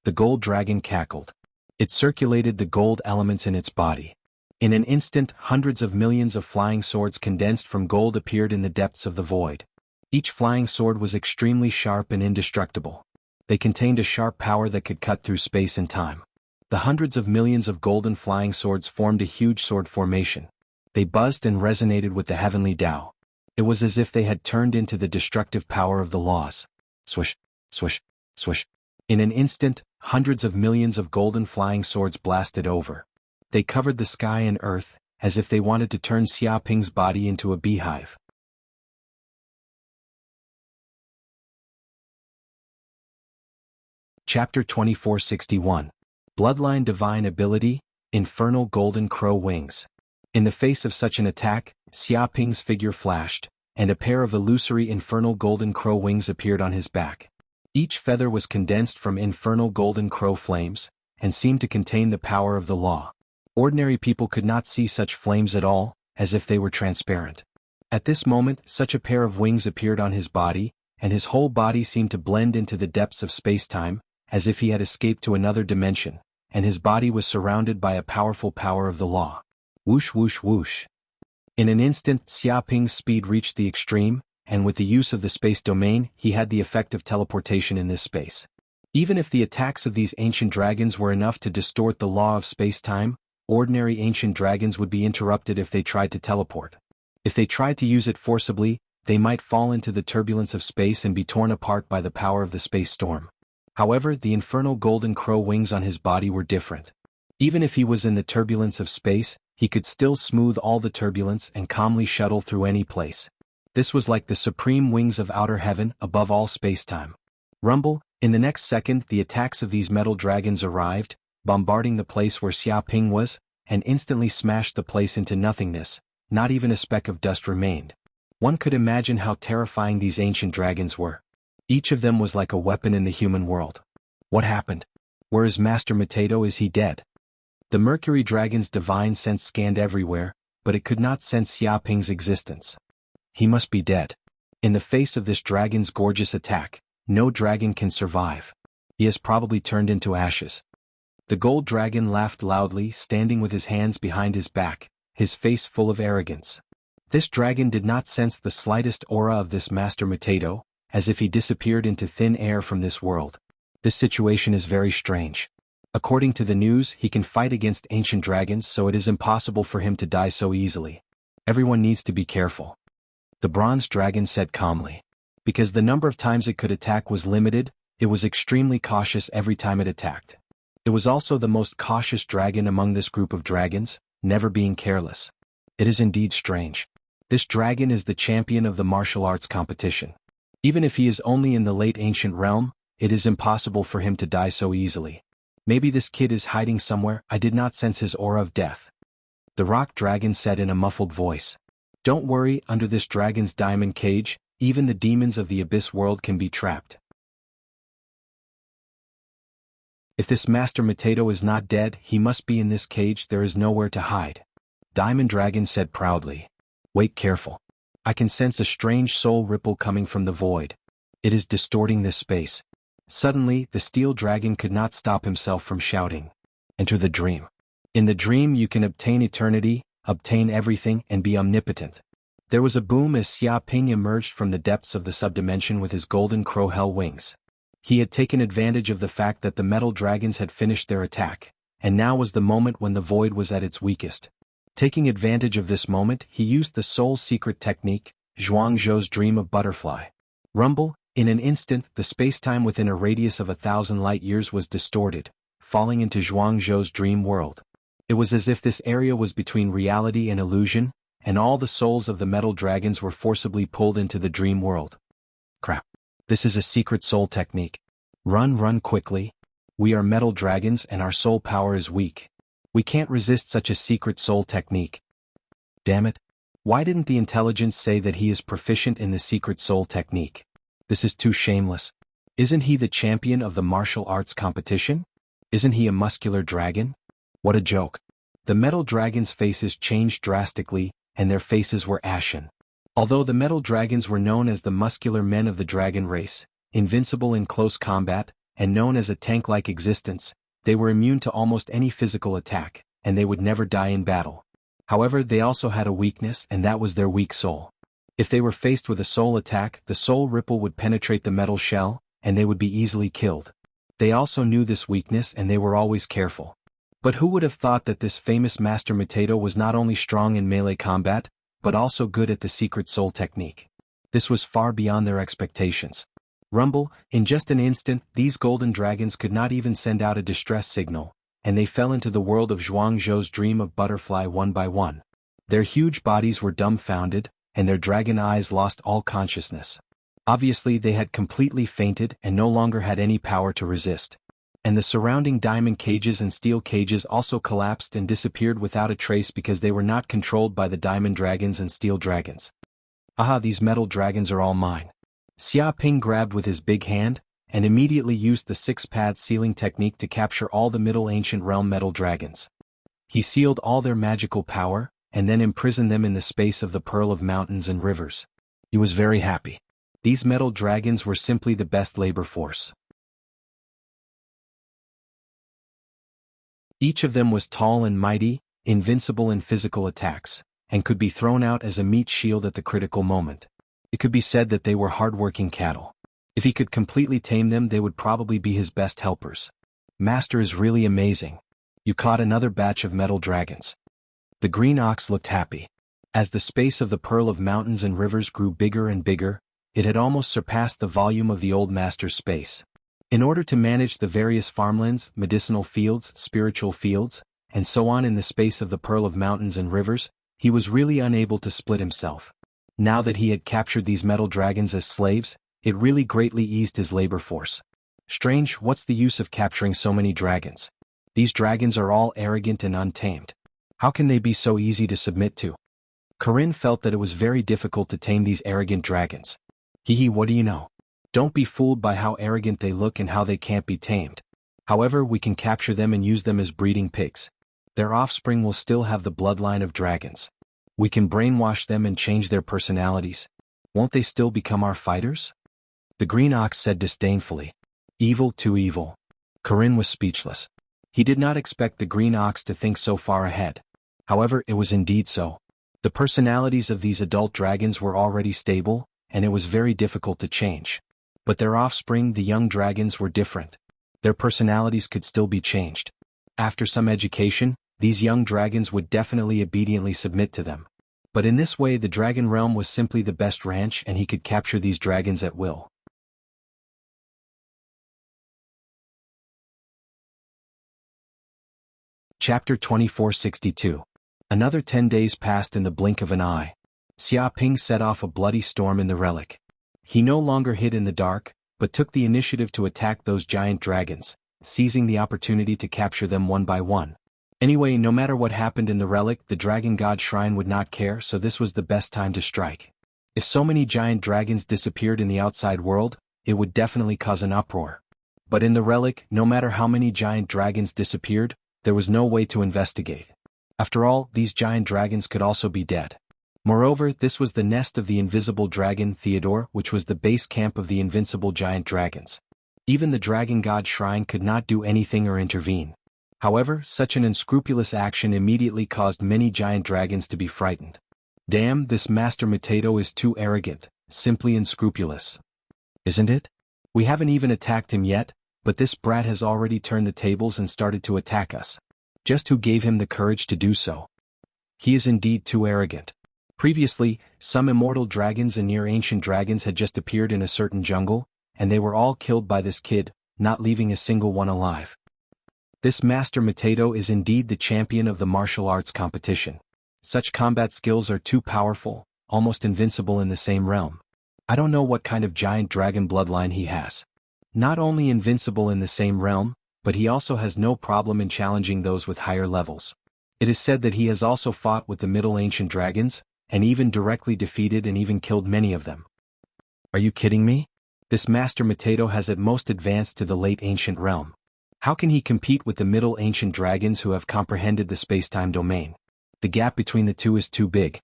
The gold dragon cackled. It circulated the gold elements in its body. In an instant, hundreds of millions of flying swords condensed from gold appeared in the depths of the void. Each flying sword was extremely sharp and indestructible. They contained a sharp power that could cut through space and time. The hundreds of millions of golden flying swords formed a huge sword formation. They buzzed and resonated with the heavenly Tao. It was as if they had turned into the destructive power of the laws. Swish, swish, swish. In an instant, hundreds of millions of golden flying swords blasted over. They covered the sky and earth, as if they wanted to turn Xiaoping's body into a beehive. Chapter 2461. Bloodline Divine Ability, Infernal Golden Crow Wings. In the face of such an attack, Xiaoping's figure flashed, and a pair of illusory infernal golden crow wings appeared on his back. Each feather was condensed from infernal golden crow flames, and seemed to contain the power of the law. Ordinary people could not see such flames at all, as if they were transparent. At this moment, such a pair of wings appeared on his body, and his whole body seemed to blend into the depths of space-time, as if he had escaped to another dimension, and his body was surrounded by a powerful power of the law. Whoosh whoosh whoosh. In an instant, Xiaoping's speed reached the extreme, and with the use of the space domain, he had the effect of teleportation in this space. Even if the attacks of these ancient dragons were enough to distort the law of space-time, ordinary ancient dragons would be interrupted if they tried to teleport. If they tried to use it forcibly, they might fall into the turbulence of space and be torn apart by the power of the space storm. However, the infernal golden crow wings on his body were different. Even if he was in the turbulence of space, he could still smooth all the turbulence and calmly shuttle through any place. This was like the supreme wings of outer heaven above all space-time. Rumble, in the next second the attacks of these metal dragons arrived, bombarding the place where Xiaoping was, and instantly smashed the place into nothingness. Not even a speck of dust remained. One could imagine how terrifying these ancient dragons were. Each of them was like a weapon in the human world. What happened? Where is Master Mateto? Is he dead? The Mercury Dragon's divine sense scanned everywhere, but it could not sense Xiaoping's existence. He must be dead. In the face of this dragon's gorgeous attack, no dragon can survive. He has probably turned into ashes. The gold dragon laughed loudly, standing with his hands behind his back, his face full of arrogance. This dragon did not sense the slightest aura of this Master Mateto, as if he disappeared into thin air from this world. This situation is very strange. According to the news, he can fight against ancient dragons, so it is impossible for him to die so easily. Everyone needs to be careful. The bronze dragon said calmly. Because the number of times it could attack was limited, it was extremely cautious every time it attacked. It was also the most cautious dragon among this group of dragons, never being careless. It is indeed strange. This dragon is the champion of the martial arts competition. Even if he is only in the late ancient realm, it is impossible for him to die so easily. Maybe this kid is hiding somewhere. I did not sense his aura of death. The rock dragon said in a muffled voice. Don't worry, under this dragon's diamond cage, even the demons of the abyss world can be trapped. If this Master Matato is not dead, he must be in this cage. There is nowhere to hide. Diamond Dragon said proudly. Wait careful. I can sense a strange soul ripple coming from the void. It is distorting this space. Suddenly, the steel dragon could not stop himself from shouting. Enter the dream. In the dream you can obtain eternity, obtain everything, and be omnipotent. There was a boom as Xia Ping emerged from the depths of the subdimension with his golden crow hell wings. He had taken advantage of the fact that the metal dragons had finished their attack, and now was the moment when the void was at its weakest. Taking advantage of this moment, he used the soul secret technique, Zhuangzhou's dream of butterfly. Rumble, in an instant, the spacetime within a radius of 1,000 light-years was distorted, falling into Zhuangzhou's dream world. It was as if this area was between reality and illusion, and all the souls of the metal dragons were forcibly pulled into the dream world. Crap. This is a secret soul technique. Run quickly. We are metal dragons and our soul power is weak. We can't resist such a secret soul technique. Damn it. Why didn't the intelligence say that he is proficient in the secret soul technique? This is too shameless. Isn't he the champion of the martial arts competition? Isn't he a muscular dragon? What a joke. The metal dragons' faces changed drastically, and their faces were ashen. Although the metal dragons were known as the muscular men of the dragon race, invincible in close combat, and known as a tank-like existence, they were immune to almost any physical attack, and they would never die in battle. However, they also had a weakness, and that was their weak soul. If they were faced with a soul attack, the soul ripple would penetrate the metal shell, and they would be easily killed. They also knew this weakness and they were always careful. But who would have thought that this famous Master Matato was not only strong in melee combat, but also good at the secret soul technique? This was far beyond their expectations. Rumble, in just an instant, these golden dragons could not even send out a distress signal, and they fell into the world of Zhuangzhou's dream of butterfly one by one. Their huge bodies were dumbfounded, and their dragon eyes lost all consciousness. Obviously they had completely fainted and no longer had any power to resist. And the surrounding diamond cages and steel cages also collapsed and disappeared without a trace because they were not controlled by the diamond dragons and steel dragons. Aha, these metal dragons are all mine. Xia Ping grabbed with his big hand, and immediately used the six-pad sealing technique to capture all the Middle Ancient Realm metal dragons. He sealed all their magical power, and then imprisoned them in the space of the Pearl of Mountains and Rivers. He was very happy. These metal dragons were simply the best labor force. Each of them was tall and mighty, invincible in physical attacks, and could be thrown out as a meat shield at the critical moment. It could be said that they were hard-working cattle. If he could completely tame them, they would probably be his best helpers. Master is really amazing. You caught another batch of metal dragons. The green ox looked happy. As the space of the Pearl of Mountains and Rivers grew bigger and bigger, it had almost surpassed the volume of the old master's space. In order to manage the various farmlands, medicinal fields, spiritual fields, and so on in the space of the Pearl of Mountains and Rivers, he was really unable to split himself. Now that he had captured these metal dragons as slaves, it really greatly eased his labor force. Strange, what's the use of capturing so many dragons? These dragons are all arrogant and untamed. How can they be so easy to submit to? Corinne felt that it was very difficult to tame these arrogant dragons. Hee, what do you know? Don't be fooled by how arrogant they look and how they can't be tamed. However, we can capture them and use them as breeding pigs. Their offspring will still have the bloodline of dragons. We can brainwash them and change their personalities. Won't they still become our fighters? The green ox said disdainfully. Evil too evil. Corinne was speechless. He did not expect the green ox to think so far ahead. However, it was indeed so. The personalities of these adult dragons were already stable, and it was very difficult to change. But their offspring, the young dragons, were different. Their personalities could still be changed. After some education, these young dragons would definitely obediently submit to them. But in this way the dragon realm was simply the best ranch and he could capture these dragons at will. Chapter 2462. Another 10 days passed in the blink of an eye. Xia Ping set off a bloody storm in the relic. He no longer hid in the dark, but took the initiative to attack those giant dragons, seizing the opportunity to capture them one by one. Anyway, no matter what happened in the relic, the dragon god shrine would not care, so this was the best time to strike. If so many giant dragons disappeared in the outside world, it would definitely cause an uproar. But in the relic, no matter how many giant dragons disappeared, there was no way to investigate. After all, these giant dragons could also be dead. Moreover, this was the nest of the invisible dragon Theodore, which was the base camp of the invincible giant dragons. Even the dragon god shrine could not do anything or intervene. However, such an unscrupulous action immediately caused many giant dragons to be frightened. Damn, this Master Mateto is too arrogant, simply unscrupulous. Isn't it? We haven't even attacked him yet, but this brat has already turned the tables and started to attack us. Just who gave him the courage to do so? He is indeed too arrogant. Previously, some immortal dragons and near-ancient dragons had just appeared in a certain jungle, and they were all killed by this kid, not leaving a single one alive. This Master Mateto is indeed the champion of the martial arts competition. Such combat skills are too powerful, almost invincible in the same realm. I don't know what kind of giant dragon bloodline he has. Not only invincible in the same realm, but he also has no problem in challenging those with higher levels. It is said that he has also fought with the Middle Ancient dragons, and even directly defeated and even killed many of them. Are you kidding me? This Master Mateto has at most advanced to the Late Ancient realm. How can he compete with the Middle Ancient dragons who have comprehended the space-time domain? The gap between the two is too big.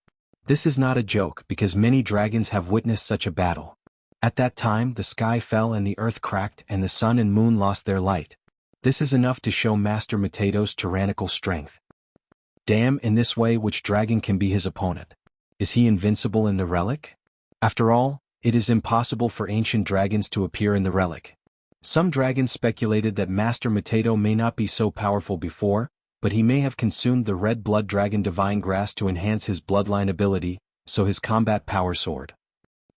This is not a joke because many dragons have witnessed such a battle. At that time the sky fell and the earth cracked and the sun and moon lost their light. This is enough to show Master Mateto's tyrannical strength. Damn, in this way which dragon can be his opponent? Is he invincible in the relic? After all, it is impossible for ancient dragons to appear in the relic. Some dragons speculated that Master Mateto may not be so powerful before, but he may have consumed the red blood dragon divine grass to enhance his bloodline ability, so his combat power soared.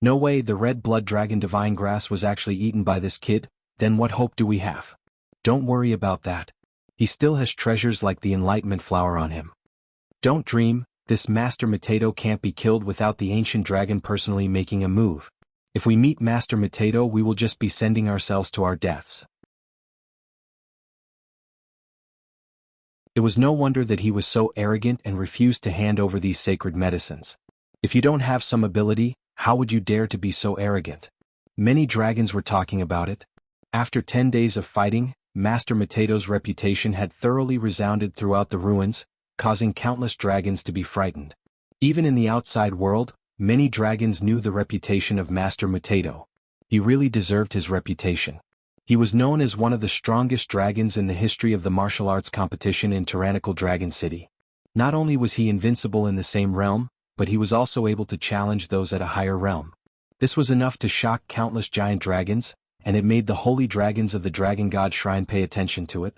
No way the red blood dragon divine grass was actually eaten by this kid, then what hope do we have? Don't worry about that. He still has treasures like the enlightenment flower on him. Don't dream, this Master Mateto can't be killed without the ancient dragon personally making a move. If we meet Master Mateto we will just be sending ourselves to our deaths. It was no wonder that he was so arrogant and refused to hand over these sacred medicines. If you don't have some ability, how would you dare to be so arrogant? Many dragons were talking about it. After 10 days of fighting, Master Mateto's reputation had thoroughly resounded throughout the ruins, causing countless dragons to be frightened. Even in the outside world, many dragons knew the reputation of Master Mateto. He really deserved his reputation. He was known as one of the strongest dragons in the history of the martial arts competition in Tyrannical Dragon City. Not only was he invincible in the same realm, but he was also able to challenge those at a higher realm. This was enough to shock countless giant dragons, and it made the holy dragons of the Dragon God Shrine pay attention to it.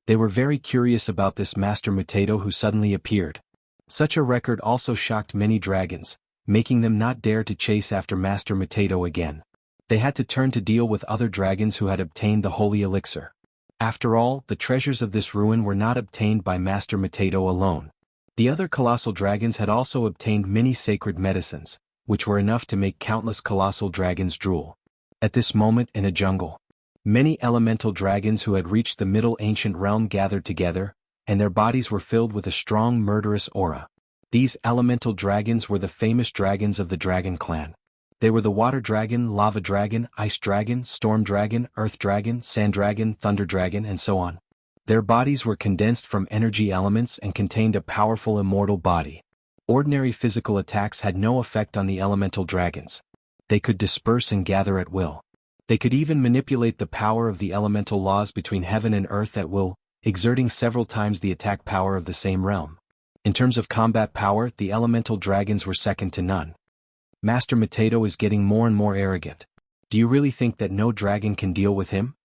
They were very curious about this Master Mateto who suddenly appeared. Such a record also shocked many dragons, making them not dare to chase after Master Mateto again. They had to turn to deal with other dragons who had obtained the holy elixir. After all, the treasures of this ruin were not obtained by Master Mateto alone. The other colossal dragons had also obtained many sacred medicines, which were enough to make countless colossal dragons drool. At this moment in a jungle, many elemental dragons who had reached the Middle Ancient realm gathered together, and their bodies were filled with a strong murderous aura. These elemental dragons were the famous dragons of the Dragon Clan. They were the Water Dragon, Lava Dragon, Ice Dragon, Storm Dragon, Earth Dragon, Sand Dragon, Thunder Dragon, and so on. Their bodies were condensed from energy elements and contained a powerful immortal body. Ordinary physical attacks had no effect on the elemental dragons. They could disperse and gather at will. They could even manipulate the power of the elemental laws between heaven and earth at will, exerting several times the attack power of the same realm. In terms of combat power, the elemental dragons were second to none. Master Mateto is getting more and more arrogant. Do you really think that no dragon can deal with him?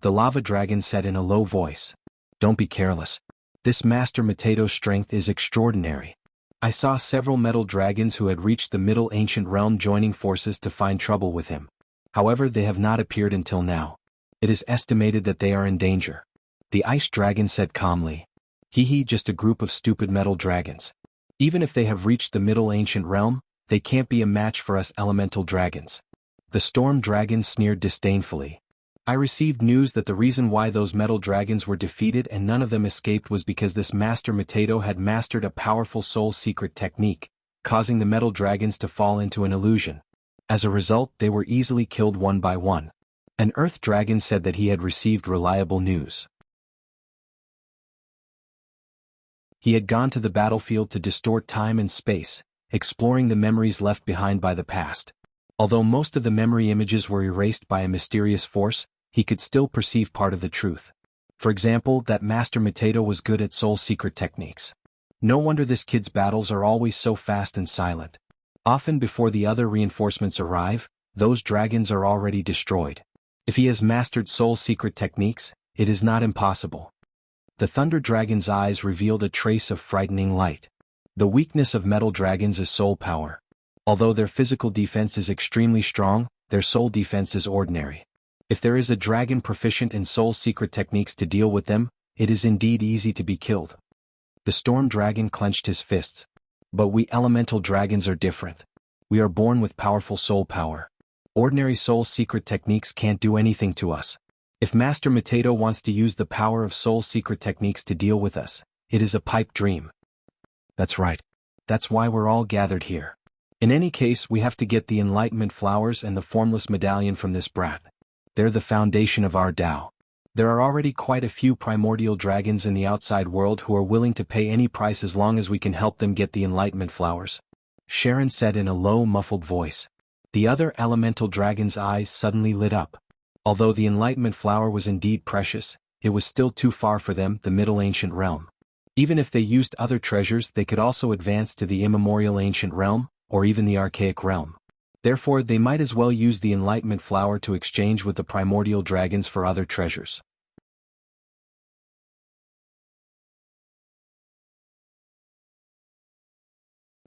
The Lava Dragon said in a low voice. Don't be careless. This Master Mateto's strength is extraordinary. I saw several metal dragons who had reached the Middle Ancient Realm joining forces to find trouble with him. However, they have not appeared until now. It is estimated that they are in danger. The Ice Dragon said calmly. Hee, just a group of stupid metal dragons. Even if they have reached the Middle Ancient Realm, they can't be a match for us elemental dragons. The Storm Dragon sneered disdainfully. I received news that the reason why those metal dragons were defeated and none of them escaped was because this Master Matedo had mastered a powerful soul secret technique, causing the metal dragons to fall into an illusion. As a result, they were easily killed one by one. An Earth Dragon said that he had received reliable news. He had gone to the battlefield to distort time and space, exploring the memories left behind by the past. Although most of the memory images were erased by a mysterious force, he could still perceive part of the truth. For example, that Master Matedo was good at soul secret techniques. No wonder this kid's battles are always so fast and silent. Often before the other reinforcements arrive, those dragons are already destroyed. If he has mastered soul secret techniques, it is not impossible. The Thunder Dragon's eyes revealed a trace of frightening light. The weakness of metal dragons is soul power. Although their physical defense is extremely strong, their soul defense is ordinary. If there is a dragon proficient in soul secret techniques to deal with them, it is indeed easy to be killed. The Storm Dragon clenched his fists. But we elemental dragons are different. We are born with powerful soul power. Ordinary soul secret techniques can't do anything to us. If Master Matedo wants to use the power of soul secret techniques to deal with us, it is a pipe dream. That's right. That's why we're all gathered here. In any case, we have to get the Enlightenment Flowers and the Formless Medallion from this brat. They're the foundation of our Tao. There are already quite a few primordial dragons in the outside world who are willing to pay any price as long as we can help them get the Enlightenment Flowers. Sharon said in a low, muffled voice. The other elemental dragon's eyes suddenly lit up. Although the Enlightenment Flower was indeed precious, it was still too far for them, the Middle Ancient Realm. Even if they used other treasures, they could also advance to the Immemorial Ancient Realm, or even the Archaic Realm. Therefore, they might as well use the Enlightenment Flower to exchange with the primordial dragons for other treasures.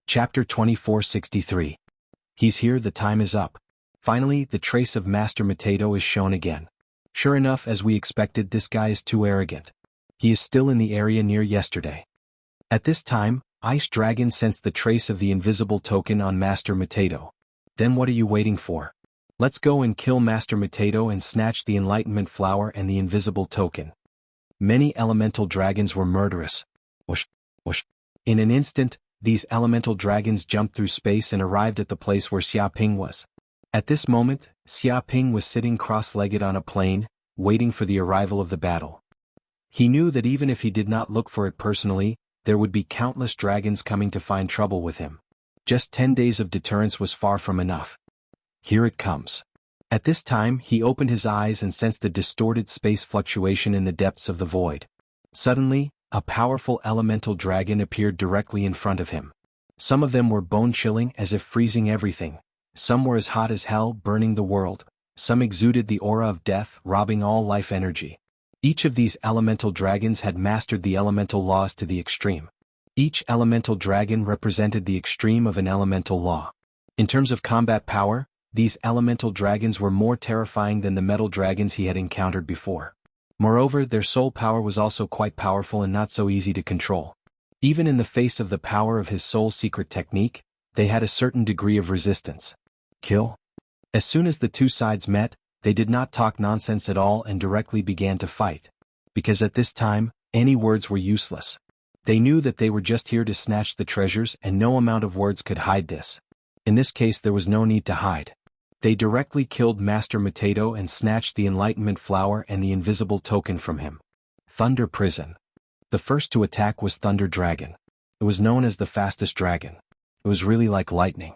Chapter 2463. He's here, the time is up. Finally, the trace of Master Matedo is shown again. Sure enough, as we expected, this guy is too arrogant. He is still in the area near yesterday. At this time, Ice Dragon sensed the trace of the invisible token on Master Matedo. Then what are you waiting for? Let's go and kill Master Matedo and snatch the Enlightenment Flower and the invisible token. Many elemental dragons were murderous. Whoosh, whoosh. In an instant, these elemental dragons jumped through space and arrived at the place where Xiaoping was. At this moment, Xiaoping was sitting cross-legged on a plain, waiting for the arrival of the battle. He knew that even if he did not look for it personally, there would be countless dragons coming to find trouble with him. Just 10 days of deterrence was far from enough. Here it comes. At this time, he opened his eyes and sensed a distorted space fluctuation in the depths of the void. Suddenly, a powerful elemental dragon appeared directly in front of him. Some of them were bone-chilling, as if freezing everything. Some were as hot as hell, burning the world. Some exuded the aura of death, robbing all life energy. Each of these elemental dragons had mastered the elemental laws to the extreme. Each elemental dragon represented the extreme of an elemental law. In terms of combat power, these elemental dragons were more terrifying than the metal dragons he had encountered before. Moreover, their soul power was also quite powerful and not so easy to control. Even in the face of the power of his soul secret technique, they had a certain degree of resistance. Kill? As soon as the two sides met, they did not talk nonsense at all and directly began to fight. Because at this time, any words were useless. They knew that they were just here to snatch the treasures and no amount of words could hide this. In this case there was no need to hide. They directly killed Master Matedo and snatched the Enlightenment Flower and the invisible token from him. Thunder Prison. The first to attack was Thunder Dragon. It was known as the fastest dragon. It was really like lightning.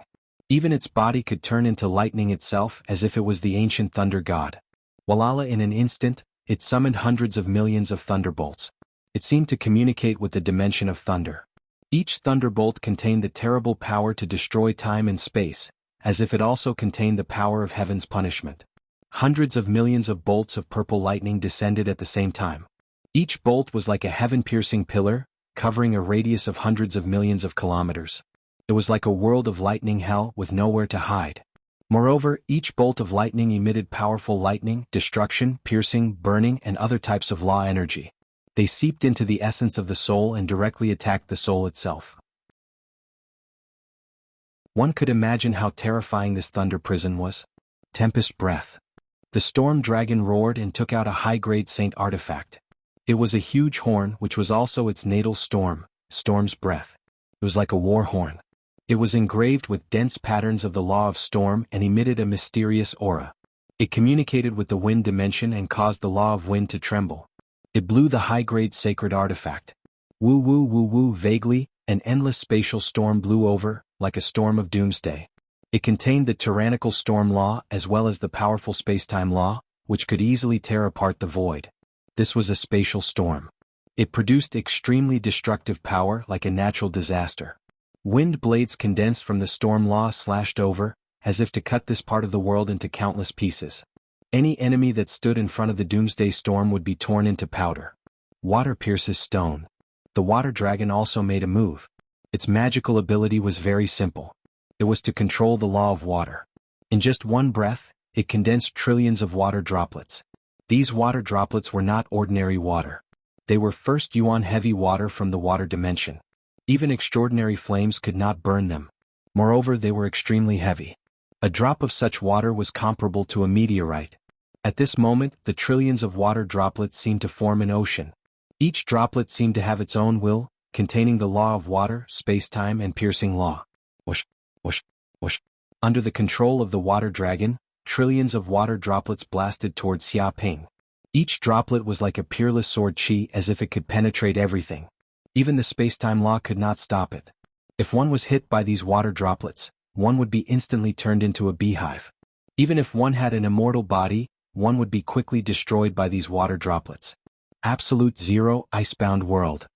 Even its body could turn into lightning itself as if it was the ancient thunder god. Walala, in an instant, it summoned hundreds of millions of thunderbolts. It seemed to communicate with the dimension of thunder. Each thunderbolt contained the terrible power to destroy time and space, as if it also contained the power of heaven's punishment. Hundreds of millions of bolts of purple lightning descended at the same time. Each bolt was like a heaven-piercing pillar, covering a radius of hundreds of millions of kilometers. It was like a world of lightning hell with nowhere to hide. Moreover, each bolt of lightning emitted powerful lightning, destruction, piercing, burning, and other types of law energy. They seeped into the essence of the soul and directly attacked the soul itself. One could imagine how terrifying this thunder prison was. Tempest breath. The storm dragon roared and took out a high-grade saint artifact. It was a huge horn which was also its natal storm's breath. It was like a war horn. It was engraved with dense patterns of the law of storm and emitted a mysterious aura. It communicated with the wind dimension and caused the law of wind to tremble. It blew the high-grade sacred artifact. Woo woo woo woo vaguely, an endless spatial storm blew over, like a storm of doomsday. It contained the tyrannical storm law as well as the powerful space-time law, which could easily tear apart the void. This was a spatial storm. It produced extremely destructive power like a natural disaster. Wind blades condensed from the storm law slashed over, as if to cut this part of the world into countless pieces. Any enemy that stood in front of the doomsday storm would be torn into powder. Water pierces stone. The water dragon also made a move. Its magical ability was very simple. It was to control the law of water. In just one breath, it condensed trillions of water droplets. These water droplets were not ordinary water. They were first yuan heavy water from the water dimension. Even extraordinary flames could not burn them. Moreover, they were extremely heavy. A drop of such water was comparable to a meteorite. At this moment, the trillions of water droplets seemed to form an ocean. Each droplet seemed to have its own will, containing the law of water, space-time, and piercing law. Whoosh, whoosh, whoosh. Under the control of the water dragon, trillions of water droplets blasted towards Xiaoping. Each droplet was like a peerless sword chi, as if it could penetrate everything. Even the space-time law could not stop it. If one was hit by these water droplets, one would be instantly turned into a beehive. Even if one had an immortal body, one would be quickly destroyed by these water droplets. Absolute zero, icebound world.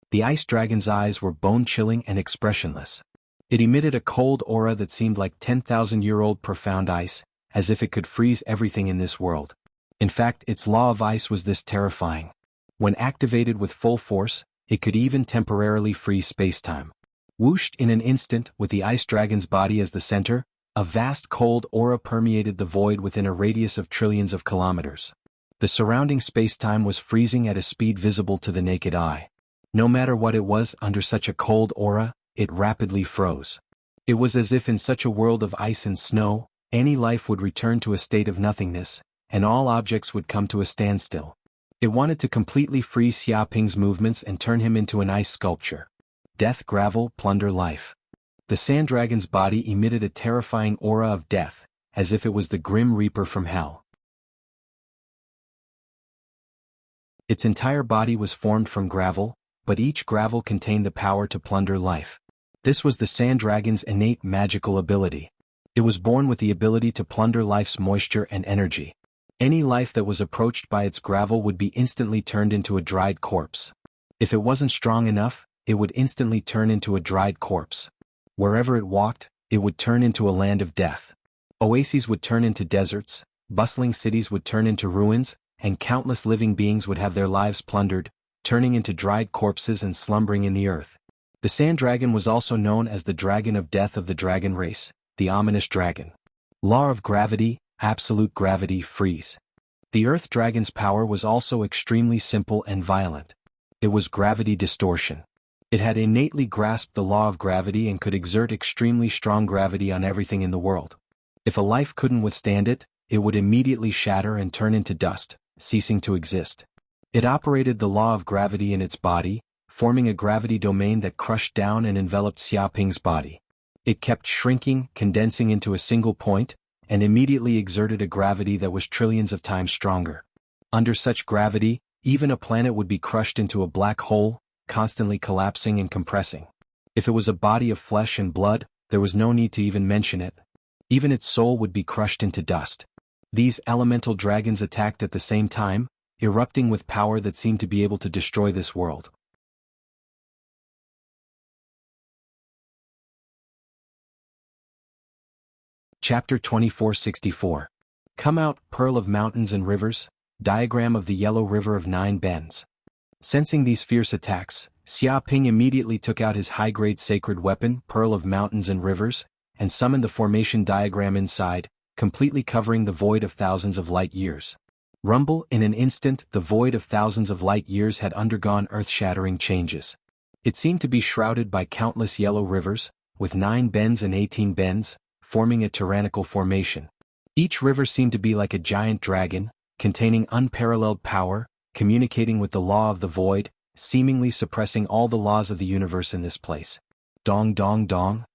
The ice dragon's eyes were bone-chilling and expressionless. It emitted a cold aura that seemed like 10,000-year-old profound ice, as if it could freeze everything in this world. In fact, its law of ice was this terrifying. When activated with full force, it could even temporarily freeze space-time. Whooshed in an instant, with the ice dragon's body as the center, a vast cold aura permeated the void within a radius of trillions of kilometers. The surrounding space-time was freezing at a speed visible to the naked eye. No matter what it was under such a cold aura, it rapidly froze. It was as if in such a world of ice and snow, any life would return to a state of nothingness, and all objects would come to a standstill. It wanted to completely freeze Xiaoping's movements and turn him into an ice sculpture. Death, gravel, plunder, life. The sand dragon's body emitted a terrifying aura of death, as if it was the grim reaper from hell. Its entire body was formed from gravel, but each gravel contained the power to plunder life. This was the sand dragon's innate magical ability. It was born with the ability to plunder life's moisture and energy. Any life that was approached by its gravel would be instantly turned into a dried corpse. If it wasn't strong enough, it would instantly turn into a dried corpse. Wherever it walked, it would turn into a land of death. Oases would turn into deserts, bustling cities would turn into ruins, and countless living beings would have their lives plundered, turning into dried corpses and slumbering in the earth. The sand dragon was also known as the dragon of death of the dragon race, the ominous dragon. Law of gravity, absolute gravity, freeze. The earth dragon's power was also extremely simple and violent. It was gravity distortion. It had innately grasped the law of gravity and could exert extremely strong gravity on everything in the world. If a life couldn't withstand it, it would immediately shatter and turn into dust, ceasing to exist. It operated the law of gravity in its body, forming a gravity domain that crushed down and enveloped Xiaoping's body. It kept shrinking, condensing into a single point, and immediately exerted a gravity that was trillions of times stronger. Under such gravity, even a planet would be crushed into a black hole, constantly collapsing and compressing. If it was a body of flesh and blood, there was no need to even mention it. Even its soul would be crushed into dust. These elemental dragons attacked at the same time, erupting with power that seemed to be able to destroy this world. Chapter 2464. Come out, pearl of mountains and rivers, diagram of the yellow river of 9 bends. Sensing these fierce attacks, Xia Ping immediately took out his high-grade sacred weapon, Pearl of Mountains and Rivers, and summoned the formation diagram inside, completely covering the void of thousands of light years. Rumble, in an instant, the void of thousands of light years had undergone earth-shattering changes. It seemed to be shrouded by countless yellow rivers, with 9 bends and 18 bends, forming a tyrannical formation. Each river seemed to be like a giant dragon, containing unparalleled power, communicating with the law of the void, seemingly suppressing all the laws of the universe in this place. Dong dong dong.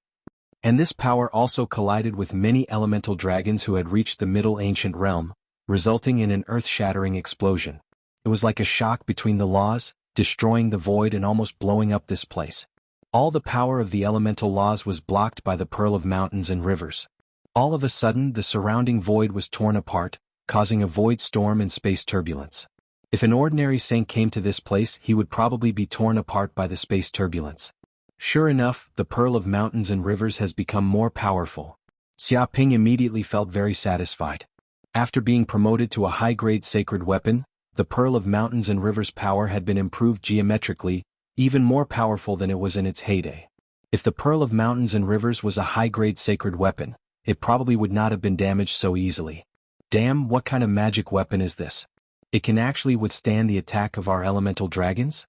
And this power also collided with many elemental dragons who had reached the Middle Ancient Realm, resulting in an earth-shattering explosion. It was like a shock between the laws, destroying the void and almost blowing up this place. All the power of the elemental laws was blocked by the Pearl of Mountains and Rivers. All of a sudden, the surrounding void was torn apart, causing a void storm and space turbulence. If an ordinary saint came to this place, he would probably be torn apart by the space turbulence. Sure enough, the Pearl of Mountains and Rivers has become more powerful. Xia Ping immediately felt very satisfied. After being promoted to a high-grade sacred weapon, the Pearl of Mountains and Rivers' power had been improved geometrically, even more powerful than it was in its heyday. If the Pearl of Mountains and Rivers was a high-grade sacred weapon, it probably would not have been damaged so easily. Damn, what kind of magic weapon is this? It can actually withstand the attack of our elemental dragons?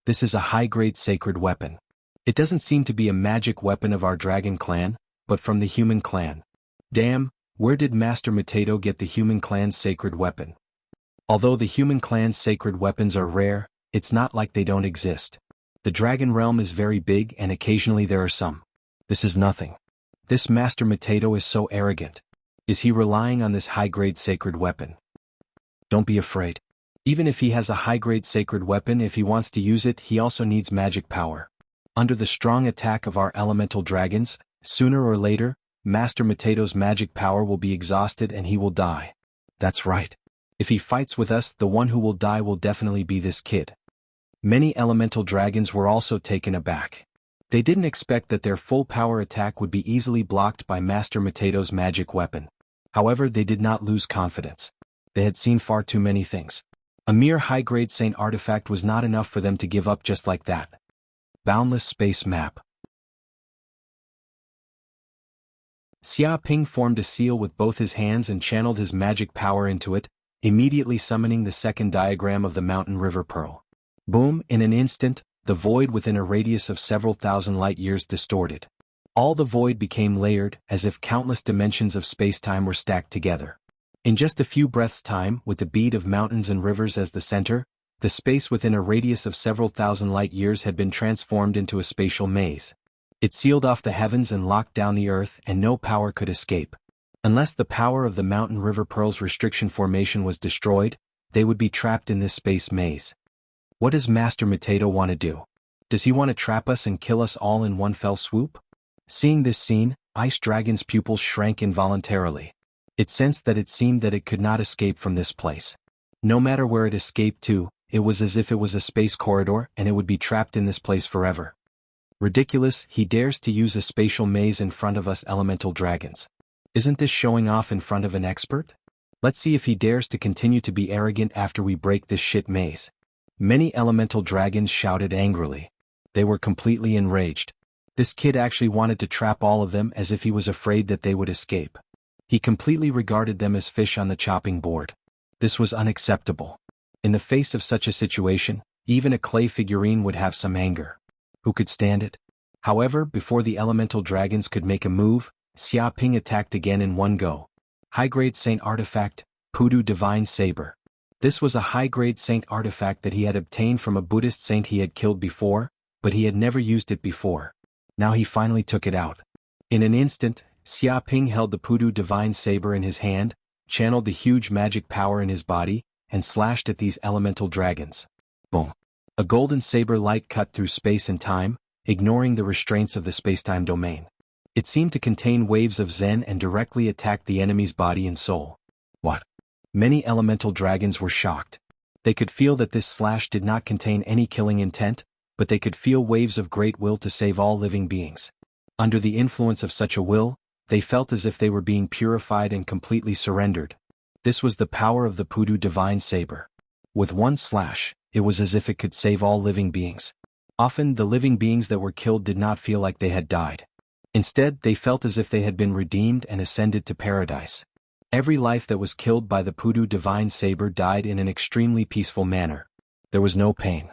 This is a high-grade sacred weapon. It doesn't seem to be a magic weapon of our dragon clan, but from the human clan. Damn, where did Master Mateto get the human clan's sacred weapon? Although the human clan's sacred weapons are rare, it's not like they don't exist. The dragon realm is very big and occasionally there are some. This is nothing. This Master Mateto is so arrogant. Is he relying on this high-grade sacred weapon? Don't be afraid. Even if he has a high-grade sacred weapon, if he wants to use it, he also needs magic power. Under the strong attack of our elemental dragons, sooner or later, Master Mateto's magic power will be exhausted and he will die. That's right. If he fights with us, the one who will die will definitely be this kid. Many elemental dragons were also taken aback. They didn't expect that their full power attack would be easily blocked by Master Mateto's magic weapon. However, they did not lose confidence. They had seen far too many things. A mere high-grade saint artifact was not enough for them to give up just like that. Boundless Space Map. Xia Ping formed a seal with both his hands and channeled his magic power into it, immediately summoning the second diagram of the Mountain River Pearl. Boom, in an instant, the void within a radius of several thousand light years distorted. All the void became layered, as if countless dimensions of space-time were stacked together. In just a few breaths' time, with the bead of mountains and rivers as the center, the space within a radius of several thousand light years had been transformed into a spatial maze. It sealed off the heavens and locked down the earth, and no power could escape. Unless the power of the Mountain River Pearl's restriction formation was destroyed, they would be trapped in this space maze. What does Master Mateto want to do? Does he want to trap us and kill us all in one fell swoop? Seeing this scene, Ice Dragon's pupils shrank involuntarily. It sensed that it seemed that it could not escape from this place. No matter where it escaped to, it was as if it was a space corridor and it would be trapped in this place forever. Ridiculous, he dares to use a spatial maze in front of us elemental dragons. Isn't this showing off in front of an expert? Let's see if he dares to continue to be arrogant after we break this shit maze. Many elemental dragons shouted angrily. They were completely enraged. This kid actually wanted to trap all of them as if he was afraid that they would escape. He completely regarded them as fish on the chopping board. This was unacceptable. In the face of such a situation, even a clay figurine would have some anger. Who could stand it? However, before the elemental dragons could make a move, Xia Ping attacked again in one go. High-grade saint artifact, Pudu Divine Saber. This was a high-grade saint artifact that he had obtained from a Buddhist saint he had killed before, but he had never used it before. Now he finally took it out. In an instant, Xia Ping held the Pudu Divine Saber in his hand, channeled the huge magic power in his body, and slashed at these elemental dragons. Boom. A golden saber light cut through space and time, ignoring the restraints of the spacetime domain. It seemed to contain waves of Zen and directly attacked the enemy's body and soul. What? Many elemental dragons were shocked. They could feel that this slash did not contain any killing intent, but they could feel waves of great will to save all living beings. Under the influence of such a will, they felt as if they were being purified and completely surrendered. This was the power of the Pudu Divine Saber. With one slash, it was as if it could save all living beings. Often the living beings that were killed did not feel like they had died. Instead, they felt as if they had been redeemed and ascended to paradise. Every life that was killed by the Pudu divine saber died in an extremely peaceful manner. There was no pain.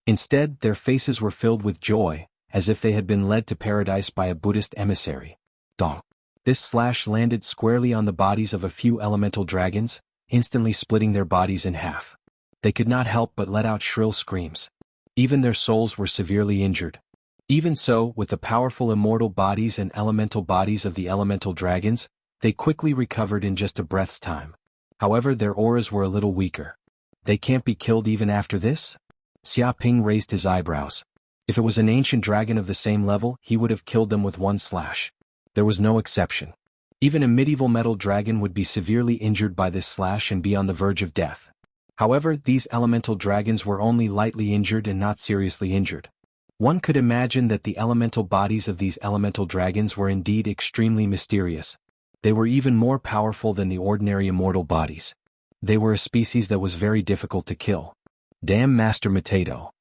Instead, their faces were filled with joy, as if they had been led to paradise by a Buddhist emissary. Dong. This slash landed squarely on the bodies of a few elemental dragons, instantly splitting their bodies in half. They could not help but let out shrill screams. Even their souls were severely injured. Even so, with the powerful immortal bodies and elemental bodies of the elemental dragons, they quickly recovered in just a breath's time. However, their auras were a little weaker. They can't be killed even after this? Xia Ping raised his eyebrows. If it was an ancient dragon of the same level, he would have killed them with one slash. There was no exception. Even a medieval metal dragon would be severely injured by this slash and be on the verge of death. However, these elemental dragons were only lightly injured and not seriously injured. One could imagine that the elemental bodies of these elemental dragons were indeed extremely mysterious. They were even more powerful than the ordinary immortal bodies. They were a species that was very difficult to kill. Damn Master Mateto.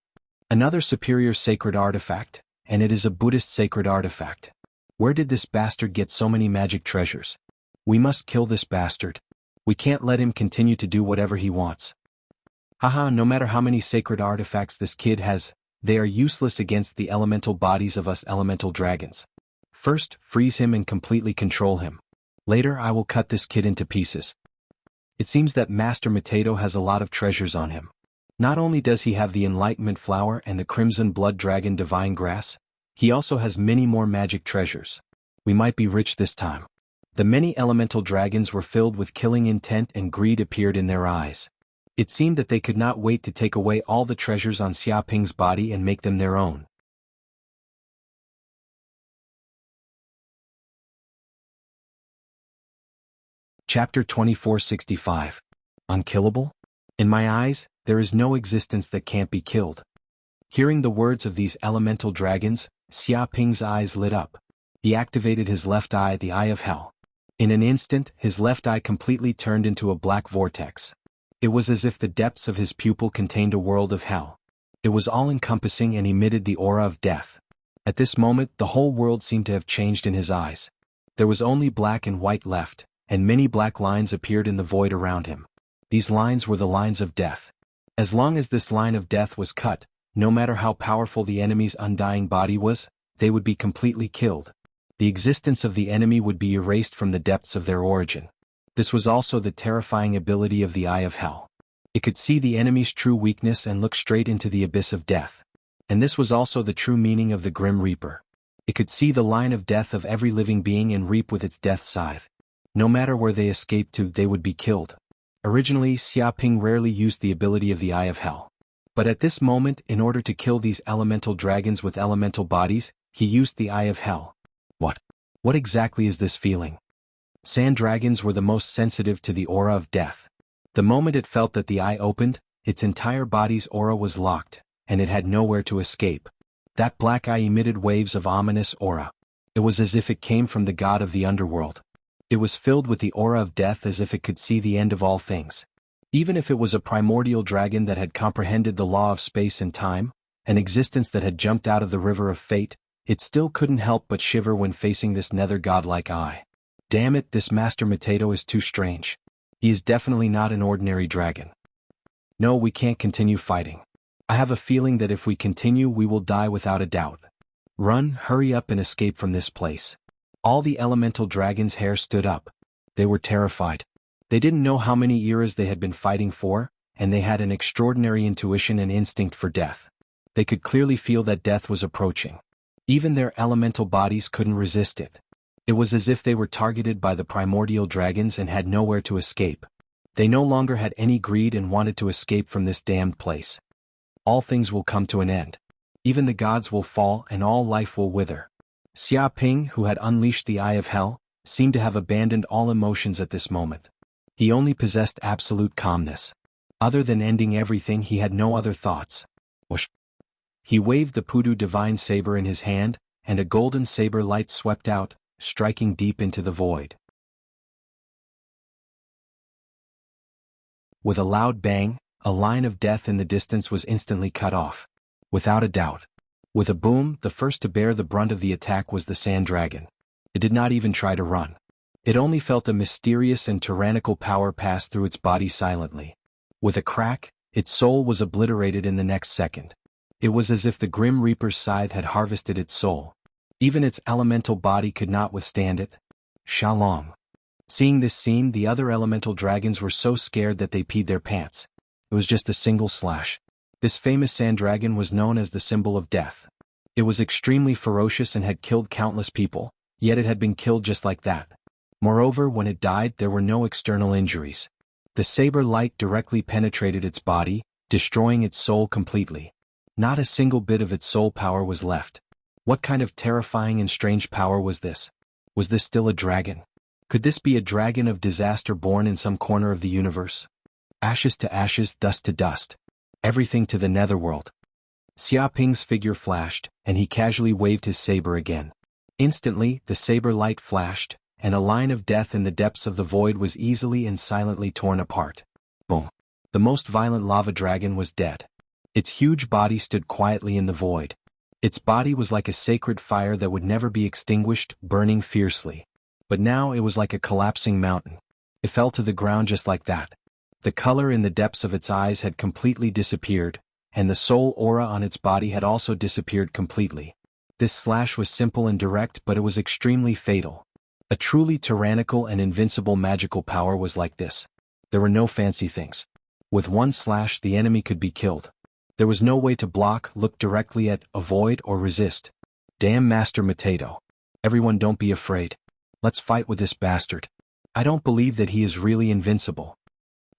Another superior sacred artifact, and it is a Buddhist sacred artifact. Where did this bastard get so many magic treasures? We must kill this bastard. We can't let him continue to do whatever he wants. Haha, no matter how many sacred artifacts this kid has, they are useless against the elemental bodies of us elemental dragons. First, freeze him and completely control him. Later, I will cut this kid into pieces. It seems that Master Mateto has a lot of treasures on him. Not only does he have the Enlightenment Flower and the Crimson Blood Dragon Divine Grass, he also has many more magic treasures. We might be rich this time. The many elemental dragons were filled with killing intent and greed appeared in their eyes. It seemed that they could not wait to take away all the treasures on Xia Ping's body and make them their own. Chapter 2465. Unkillable? In my eyes, there is no existence that can't be killed. Hearing the words of these elemental dragons, Xia Ping's eyes lit up. He activated his left eye, the Eye of Hell. In an instant, his left eye completely turned into a black vortex. It was as if the depths of his pupil contained a world of hell. It was all-encompassing and emitted the aura of death. At this moment, the whole world seemed to have changed in his eyes. There was only black and white left, and many black lines appeared in the void around him. These lines were the lines of death. As long as this line of death was cut, no matter how powerful the enemy's undying body was, they would be completely killed. The existence of the enemy would be erased from the depths of their origin. This was also the terrifying ability of the Eye of Hell. It could see the enemy's true weakness and look straight into the abyss of death. And this was also the true meaning of the Grim Reaper. It could see the line of death of every living being and reap with its death scythe. No matter where they escaped to, they would be killed. Originally, Xia Ping rarely used the ability of the Eye of Hell. But at this moment, in order to kill these elemental dragons with elemental bodies, he used the Eye of Hell. What exactly is this feeling? Sand dragons were the most sensitive to the aura of death. The moment it felt that the eye opened, its entire body's aura was locked, and it had nowhere to escape. That black eye emitted waves of ominous aura. It was as if it came from the god of the underworld. It was filled with the aura of death as if it could see the end of all things. Even if it was a primordial dragon that had comprehended the law of space and time, an existence that had jumped out of the river of fate, it still couldn't help but shiver when facing this nether godlike eye. Damn it, this Master Mateto is too strange. He is definitely not an ordinary dragon. No, we can't continue fighting. I have a feeling that if we continue we will die without a doubt. Run, hurry up and escape from this place. All the elemental dragons' hair stood up. They were terrified. They didn't know how many eras they had been fighting for, and they had an extraordinary intuition and instinct for death. They could clearly feel that death was approaching. Even their elemental bodies couldn't resist it. It was as if they were targeted by the primordial dragons and had nowhere to escape. They no longer had any greed and wanted to escape from this damned place. All things will come to an end. Even the gods will fall and all life will wither. Xia Ping, who had unleashed the Eye of Hell, seemed to have abandoned all emotions at this moment. He only possessed absolute calmness. Other than ending everything, he had no other thoughts. Whoosh. He waved the Pudu divine saber in his hand, and a golden saber light swept out, striking deep into the void. With a loud bang, a line of death in the distance was instantly cut off. Without a doubt. With a boom, the first to bear the brunt of the attack was the sand dragon. It did not even try to run. It only felt a mysterious and tyrannical power pass through its body silently. With a crack, its soul was obliterated in the next second. It was as if the Grim Reaper's scythe had harvested its soul. Even its elemental body could not withstand it. Shalom. Seeing this scene, the other elemental dragons were so scared that they peed their pants. It was just a single slash. This famous sand dragon was known as the symbol of death. It was extremely ferocious and had killed countless people, yet it had been killed just like that. Moreover, when it died, there were no external injuries. The saber light directly penetrated its body, destroying its soul completely. Not a single bit of its soul power was left. What kind of terrifying and strange power was this? Was this still a dragon? Could this be a dragon of disaster born in some corner of the universe? Ashes to ashes, dust to dust. Everything to the netherworld. Xiaoping's figure flashed, and he casually waved his saber again. Instantly, the saber light flashed, and a line of death in the depths of the void was easily and silently torn apart. Boom. The most violent lava dragon was dead. Its huge body stood quietly in the void. Its body was like a sacred fire that would never be extinguished, burning fiercely. But now it was like a collapsing mountain. It fell to the ground just like that. The color in the depths of its eyes had completely disappeared, and the soul aura on its body had also disappeared completely. This slash was simple and direct, but it was extremely fatal. A truly tyrannical and invincible magical power was like this. There were no fancy things. With one slash, the enemy could be killed. There was no way to block, look directly at, avoid, or resist. Damn Master Mateto. Everyone, don't be afraid. Let's fight with this bastard. I don't believe that he is really invincible.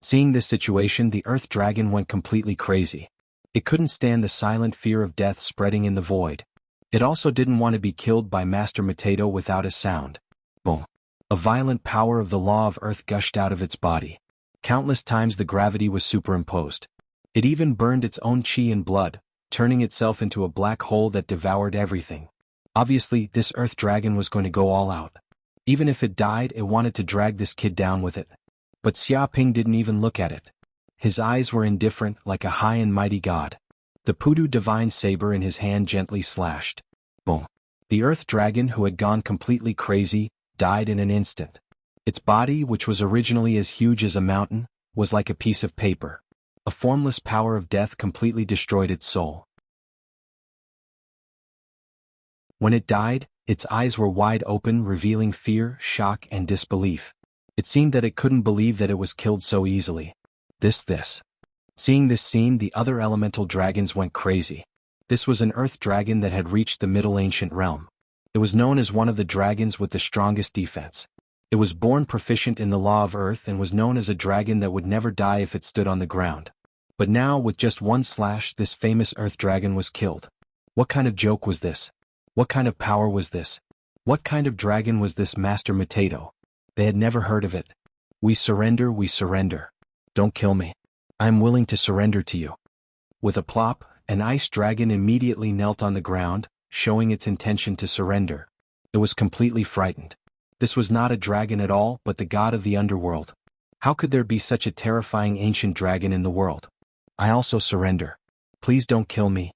Seeing this situation, the Earth Dragon went completely crazy. It couldn't stand the silent fear of death spreading in the void. It also didn't want to be killed by Master Mateto without a sound. Boom. A violent power of the law of Earth gushed out of its body. Countless times the gravity was superimposed. It even burned its own chi and blood, turning itself into a black hole that devoured everything. Obviously, this Earth Dragon was going to go all out. Even if it died, it wanted to drag this kid down with it. But Xiaoping didn't even look at it. His eyes were indifferent, like a high and mighty god. The Pudu divine saber in his hand gently slashed. Boom. The Earth Dragon, who had gone completely crazy, died in an instant. Its body, which was originally as huge as a mountain, was like a piece of paper. A formless power of death completely destroyed its soul. When it died, its eyes were wide open, revealing fear, shock, and disbelief. It seemed that it couldn't believe that it was killed so easily. This. Seeing this scene, the other elemental dragons went crazy. This was an Earth Dragon that had reached the Middle Ancient Realm. It was known as one of the dragons with the strongest defense. It was born proficient in the law of Earth and was known as a dragon that would never die if it stood on the ground. But now, with just one slash, this famous Earth Dragon was killed. What kind of joke was this? What kind of power was this? What kind of dragon was this Master Mateto? They had never heard of it. We surrender, we surrender. Don't kill me. I am willing to surrender to you. With a plop, an ice dragon immediately knelt on the ground, showing its intention to surrender. It was completely frightened. This was not a dragon at all, but the god of the underworld. How could there be such a terrifying ancient dragon in the world? I also surrender. Please don't kill me.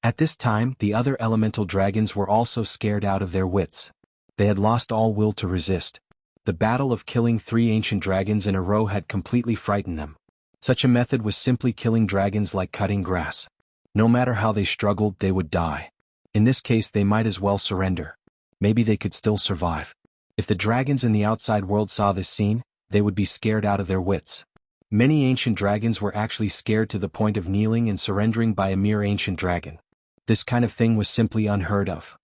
At this time, the other elemental dragons were also scared out of their wits. They had lost all will to resist. The battle of killing 3 ancient dragons in a row had completely frightened them. Such a method was simply killing dragons like cutting grass. No matter how they struggled, they would die. In this case, they might as well surrender. Maybe they could still survive. If the dragons in the outside world saw this scene, they would be scared out of their wits. Many ancient dragons were actually scared to the point of kneeling and surrendering by a mere ancient dragon. This kind of thing was simply unheard of.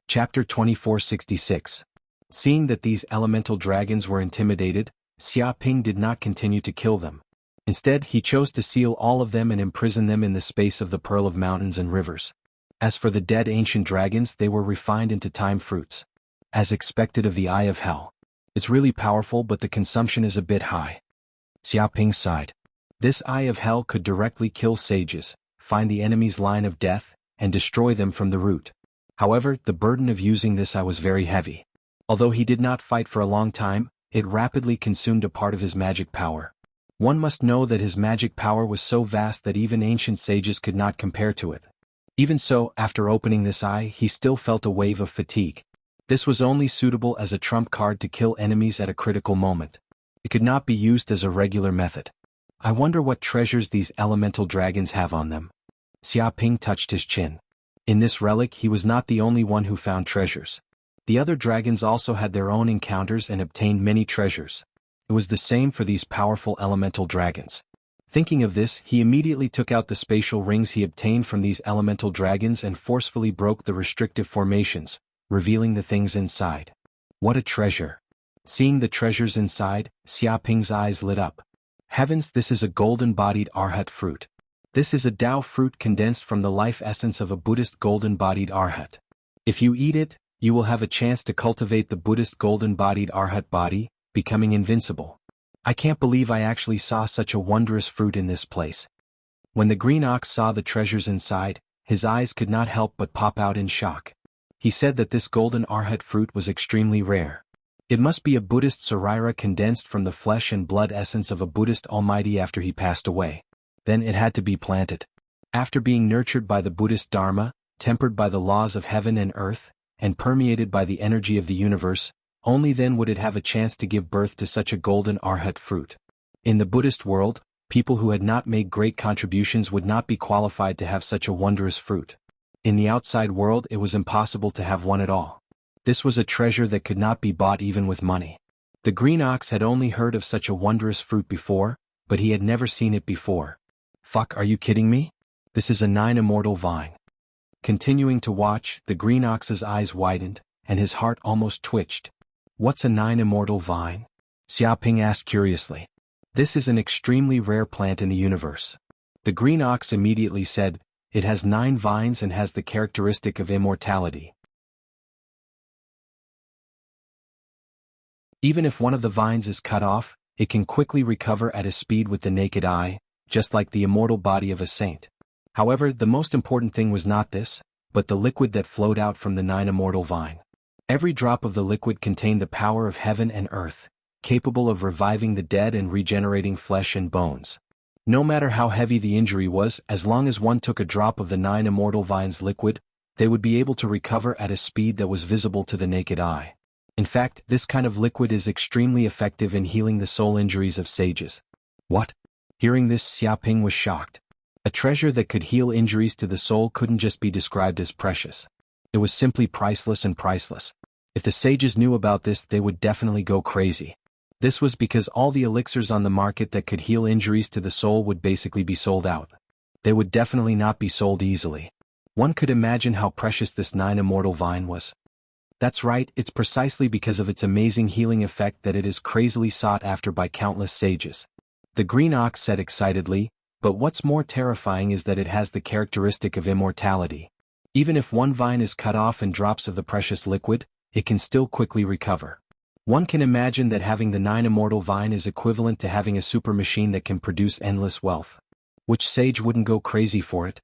Chapter 2466. Seeing that these elemental dragons were intimidated, Xiaoping did not continue to kill them. Instead, he chose to seal all of them and imprison them in the space of the Pearl of Mountains and Rivers. As for the dead ancient dragons, they were refined into time fruits. As expected of the Eye of Hell. It's really powerful, but the consumption is a bit high. Xiaoping sighed. This Eye of Hell could directly kill sages, find the enemy's line of death, and destroy them from the root. However, the burden of using this was very heavy. Although he did not fight for a long time, it rapidly consumed a part of his magic power. One must know that his magic power was so vast that even ancient sages could not compare to it. Even so, after opening this eye, he still felt a wave of fatigue. This was only suitable as a trump card to kill enemies at a critical moment. It could not be used as a regular method. I wonder what treasures these elemental dragons have on them. Xiaoping touched his chin. In this relic he was not the only one who found treasures. The other dragons also had their own encounters and obtained many treasures. It was the same for these powerful elemental dragons. Thinking of this, he immediately took out the spatial rings he obtained from these elemental dragons and forcefully broke the restrictive formations, revealing the things inside. What a treasure! Seeing the treasures inside, Xiaoping's eyes lit up. Heavens, this is a golden-bodied arhat fruit. This is a Tao fruit condensed from the life essence of a Buddhist golden-bodied arhat. If you eat it, you will have a chance to cultivate the Buddhist golden-bodied arhat body, becoming invincible. I can't believe I actually saw such a wondrous fruit in this place. When the green ox saw the treasures inside, his eyes could not help but pop out in shock. He said that this golden arhat fruit was extremely rare. It must be a Buddhist sarira condensed from the flesh and blood essence of a Buddhist almighty after he passed away. Then it had to be planted. After being nurtured by the Buddhist Dharma, tempered by the laws of heaven and earth, and permeated by the energy of the universe, only then would it have a chance to give birth to such a golden arhat fruit. In the Buddhist world, people who had not made great contributions would not be qualified to have such a wondrous fruit. In the outside world it was impossible to have one at all. This was a treasure that could not be bought even with money. The green ox had only heard of such a wondrous fruit before, but he had never seen it before. Fuck, are you kidding me? This is a 9 immortal vine. Continuing to watch, the green ox's eyes widened, and his heart almost twitched. What's a 9 immortal vine? Xiaoping asked curiously. This is an extremely rare plant in the universe. The green ox immediately said, it has 9 vines and has the characteristic of immortality. Even if one of the vines is cut off, it can quickly recover at a speed with the naked eye, just like the immortal body of a saint. However, the most important thing was not this, but the liquid that flowed out from the 9 immortal vine. Every drop of the liquid contained the power of heaven and earth, capable of reviving the dead and regenerating flesh and bones. No matter how heavy the injury was, as long as one took a drop of the 9 immortal vine's liquid, they would be able to recover at a speed that was visible to the naked eye. In fact, this kind of liquid is extremely effective in healing the soul injuries of sages. What? Hearing this, Xiaoping was shocked. A treasure that could heal injuries to the soul couldn't just be described as precious. It was simply priceless and priceless. If the sages knew about this, they would definitely go crazy. This was because all the elixirs on the market that could heal injuries to the soul would basically be sold out. They would definitely not be sold easily. One could imagine how precious this 9 immortal vine was. That's right, it's precisely because of its amazing healing effect that it is crazily sought after by countless sages. The green ox said excitedly, but what's more terrifying is that it has the characteristic of immortality. Even if one vine is cut off and drops of the precious liquid, it can still quickly recover. One can imagine that having the 9 immortal vine is equivalent to having a super machine that can produce endless wealth. Which sage wouldn't go crazy for it?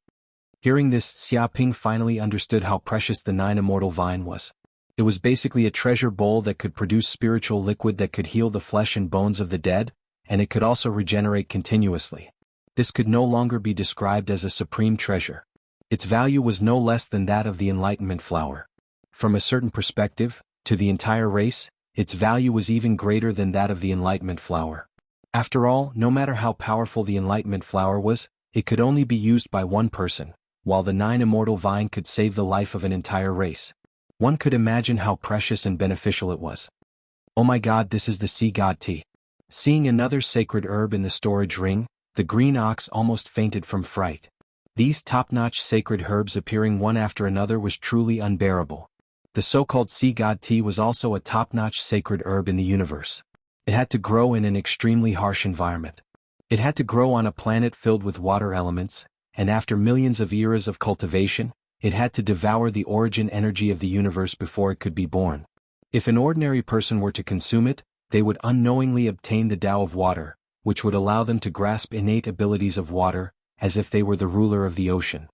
Hearing this, Xiaoping finally understood how precious the 9 immortal vine was. It was basically a treasure bowl that could produce spiritual liquid that could heal the flesh and bones of the dead, and it could also regenerate continuously. This could no longer be described as a supreme treasure. Its value was no less than that of the enlightenment flower. From a certain perspective, to the entire race, its value was even greater than that of the enlightenment flower. After all, no matter how powerful the enlightenment flower was, it could only be used by one person, while the 9 immortal vine could save the life of an entire race. One could imagine how precious and beneficial it was. Oh my god, this is the sea god tea. Seeing another sacred herb in the storage ring, the green ox almost fainted from fright. These top-notch sacred herbs appearing one after another was truly unbearable. The so-called sea god tea was also a top-notch sacred herb in the universe. It had to grow in an extremely harsh environment. It had to grow on a planet filled with water elements, and after millions of eras of cultivation, it had to devour the origin energy of the universe before it could be born. If an ordinary person were to consume it, they would unknowingly obtain the Tao of water, which would allow them to grasp innate abilities of water, as if they were the ruler of the ocean.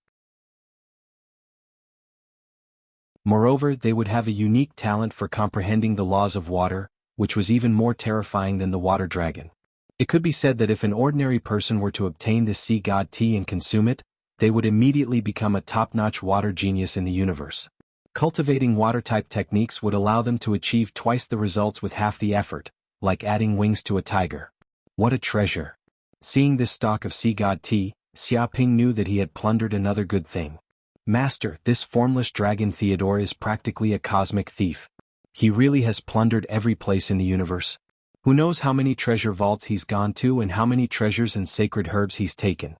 Moreover, they would have a unique talent for comprehending the laws of water, which was even more terrifying than the water dragon. It could be said that if an ordinary person were to obtain this sea god tea and consume it, they would immediately become a top-notch water genius in the universe. Cultivating water-type techniques would allow them to achieve twice the results with half the effort, like adding wings to a tiger. What a treasure! Seeing this stock of sea god tea, Xiaoping knew that he had plundered another good thing. Master, this formless dragon Theodore is practically a cosmic thief. He really has plundered every place in the universe. Who knows how many treasure vaults he's gone to and how many treasures and sacred herbs he's taken.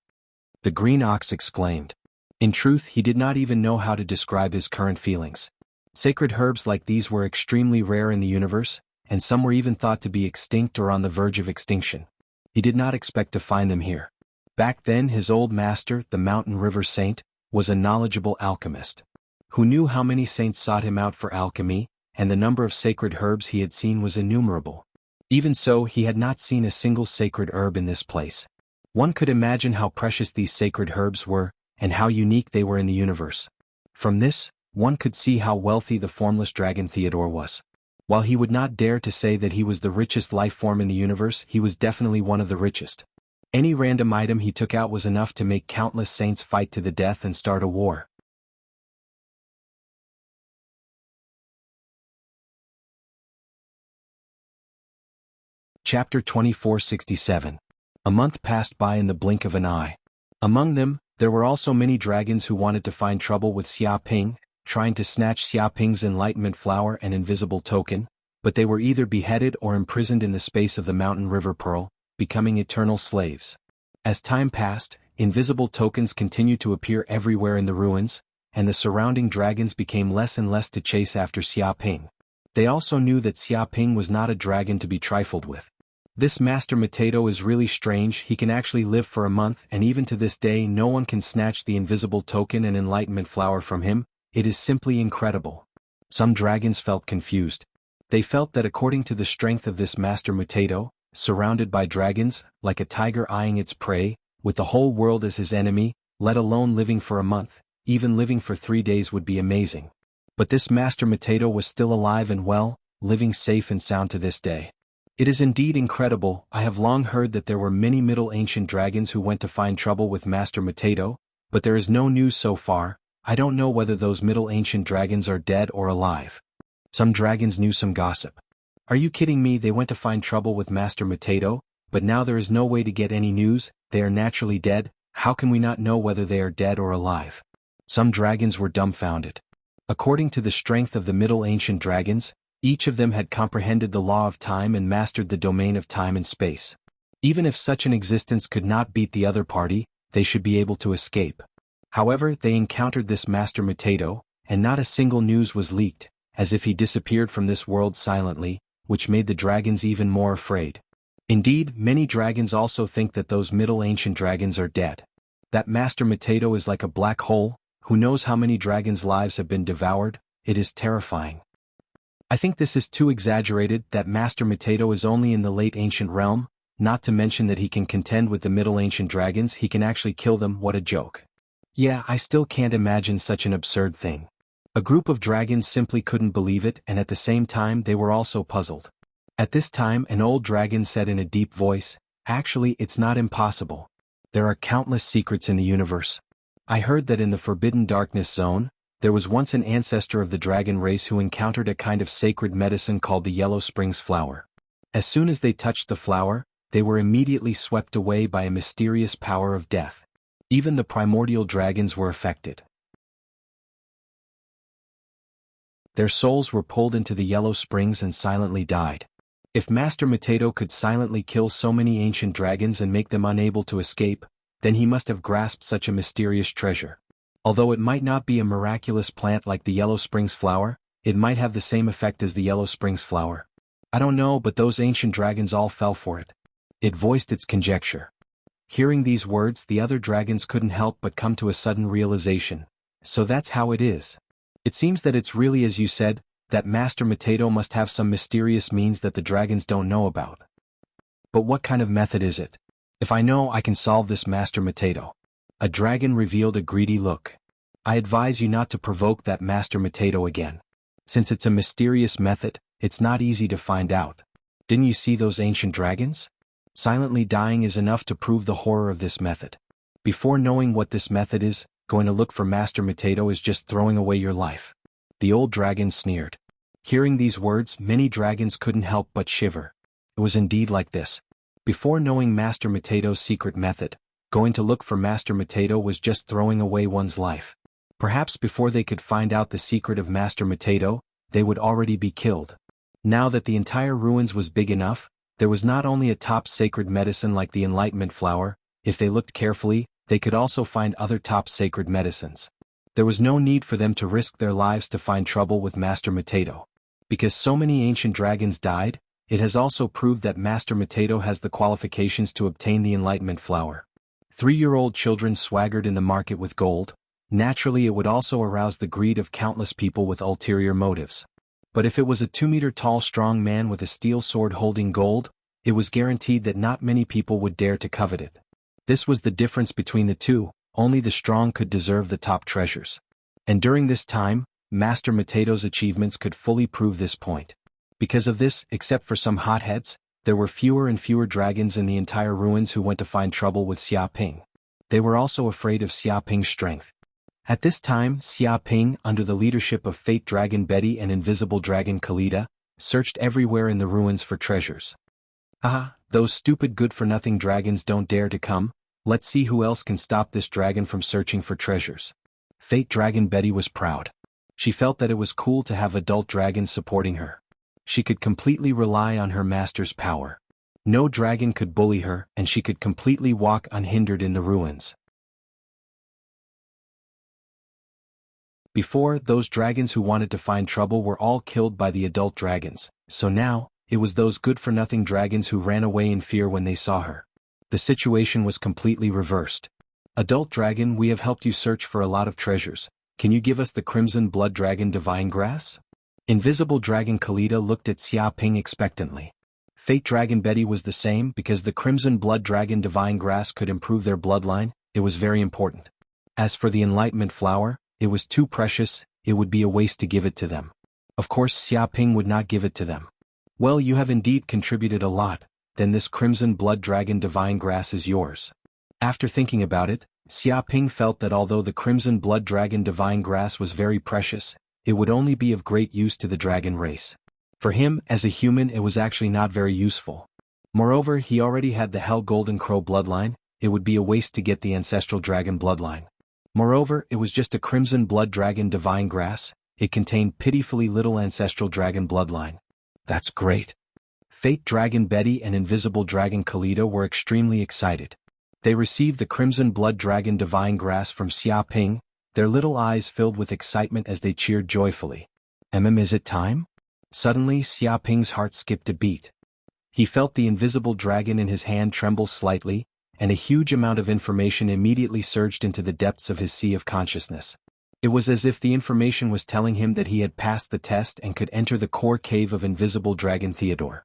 The green ox exclaimed. In truth, he did not even know how to describe his current feelings. Sacred herbs like these were extremely rare in the universe, and some were even thought to be extinct or on the verge of extinction. He did not expect to find them here. Back then, his old master, the Mountain River Saint, was a knowledgeable alchemist. Who knew how many saints sought him out for alchemy, and the number of sacred herbs he had seen was innumerable. Even so, he had not seen a single sacred herb in this place. One could imagine how precious these sacred herbs were, and how unique they were in the universe. From this, one could see how wealthy the formless dragon Theodore was. While he would not dare to say that he was the richest life form in the universe, he was definitely one of the richest. Any random item he took out was enough to make countless saints fight to the death and start a war. Chapter 2467. A month passed by in the blink of an eye. Among them, there were also many dragons who wanted to find trouble with Xiaoping, trying to snatch Xiaoping's enlightenment flower and invisible token, but they were either beheaded or imprisoned in the space of the mountain river pearl, becoming eternal slaves. As time passed, invisible tokens continued to appear everywhere in the ruins, and the surrounding dragons became less and less to chase after Xiaoping. They also knew that Xiaoping was not a dragon to be trifled with. This Master Mateto is really strange. He can actually live for a month, and even to this day no one can snatch the invisible token and enlightenment flower from him. It is simply incredible. Some dragons felt confused. They felt that according to the strength of this Master Mateto, surrounded by dragons, like a tiger eyeing its prey, with the whole world as his enemy, let alone living for a month, even living for 3 days would be amazing. But this Master Mateto was still alive and well, living safe and sound to this day. It is indeed incredible. I have long heard that there were many Middle Ancient dragons who went to find trouble with Master Mateto, but there is no news so far. I don't know whether those Middle Ancient dragons are dead or alive. Some dragons knew some gossip. Are you kidding me? They went to find trouble with Master Mateto, but now there is no way to get any news. They are naturally dead. How can we not know whether they are dead or alive? Some dragons were dumbfounded. According to the strength of the Middle Ancient dragons, each of them had comprehended the law of time and mastered the domain of time and space. Even if such an existence could not beat the other party, they should be able to escape. However, they encountered this Master Mateto, and not a single news was leaked, as if he disappeared from this world silently, which made the dragons even more afraid. Indeed, many dragons also think that those Middle Ancient dragons are dead. That Master Mateto is like a black hole. Who knows how many dragons' lives have been devoured? It is terrifying. I think this is too exaggerated. That Master Mateto is only in the late ancient realm, not to mention that he can contend with the Middle Ancient dragons. He can actually kill them. What a joke. Yeah, I still can't imagine such an absurd thing. A group of dragons simply couldn't believe it, and at the same time they were also puzzled. At this time an old dragon said in a deep voice, "Actually, it's not impossible. There are countless secrets in the universe. I heard that in the Forbidden Darkness Zone, there was once an ancestor of the dragon race who encountered a kind of sacred medicine called the Yellow Springs flower. As soon as they touched the flower, they were immediately swept away by a mysterious power of death. Even the primordial dragons were affected. Their souls were pulled into the Yellow Springs and silently died. If Master Mateto could silently kill so many ancient dragons and make them unable to escape, then he must have grasped such a mysterious treasure. Although it might not be a miraculous plant like the Yellow Springs flower, it might have the same effect as the Yellow Springs flower. I don't know, but those ancient dragons all fell for it. It voiced its conjecture. Hearing these words, the other dragons couldn't help but come to a sudden realization. So that's how it is. It seems that it's really as you said, that Master Mateto must have some mysterious means that the dragons don't know about. But what kind of method is it? If I know, I can solve this Master Mateto. A dragon revealed a greedy look. I advise you not to provoke that Master Potato again. Since it's a mysterious method, it's not easy to find out. Didn't you see those ancient dragons? Silently dying is enough to prove the horror of this method. Before knowing what this method is, going to look for Master Potato is just throwing away your life. The old dragon sneered. Hearing these words, many dragons couldn't help but shiver. It was indeed like this. Before knowing Master Potato's secret method, going to look for Master Potato was just throwing away one's life. Perhaps before they could find out the secret of Master Potato, they would already be killed. Now that the entire ruins was big enough, there was not only a top sacred medicine like the Enlightenment Flower, if they looked carefully, they could also find other top sacred medicines. There was no need for them to risk their lives to find trouble with Master Potato. Because so many ancient dragons died, it has also proved that Master Potato has the qualifications to obtain the Enlightenment Flower. 3-year-old children swaggered in the market with gold. Naturally, it would also arouse the greed of countless people with ulterior motives. But if it was a 2-meter-tall strong man with a steel sword holding gold, it was guaranteed that not many people would dare to covet it. This was the difference between the two, only the strong could deserve the top treasures. And during this time, Master Potato's achievements could fully prove this point. Because of this, except for some hotheads, there were fewer and fewer dragons in the entire ruins who went to find trouble with Xia Ping. They were also afraid of Xia Ping's strength. At this time, Xia Ping, under the leadership of Fate Dragon Betty and Invisible Dragon Kalita, searched everywhere in the ruins for treasures. Ah, those stupid good-for-nothing dragons don't dare to come. Let's see who else can stop this dragon from searching for treasures. Fate Dragon Betty was proud. She felt that it was cool to have adult dragons supporting her. She could completely rely on her master's power. No dragon could bully her, and she could completely walk unhindered in the ruins. Before, those dragons who wanted to find trouble were all killed by the adult dragons, so now, it was those good-for-nothing dragons who ran away in fear when they saw her. The situation was completely reversed. Adult dragon, we have helped you search for a lot of treasures. Can you give us the Crimson Blood Dragon Divine Grass? Invisible Dragon Kalita looked at Xia Ping expectantly. Fate Dragon Betty was the same because the Crimson Blood Dragon Divine Grass could improve their bloodline. It was very important. As for the Enlightenment Flower, it was too precious, it would be a waste to give it to them. Of course Xia Ping would not give it to them. Well, you have indeed contributed a lot, then this Crimson Blood Dragon Divine Grass is yours. After thinking about it, Xia Ping felt that although the Crimson Blood Dragon Divine Grass was very precious, it would only be of great use to the dragon race. For him, as a human, it was actually not very useful. Moreover, he already had the Hell Golden Crow bloodline, it would be a waste to get the Ancestral Dragon bloodline. Moreover, it was just a Crimson Blood Dragon Divine Grass, it contained pitifully little Ancestral Dragon bloodline. That's great. Fate Dragon Betty and Invisible Dragon Kalita were extremely excited. They received the Crimson Blood Dragon Divine Grass from Xia Ping, their little eyes filled with excitement as they cheered joyfully. Is it time? Suddenly Xia Ping's heart skipped a beat. He felt the invisible dragon in his hand tremble slightly, and a huge amount of information immediately surged into the depths of his sea of consciousness. It was as if the information was telling him that he had passed the test and could enter the core cave of Invisible Dragon Theodore.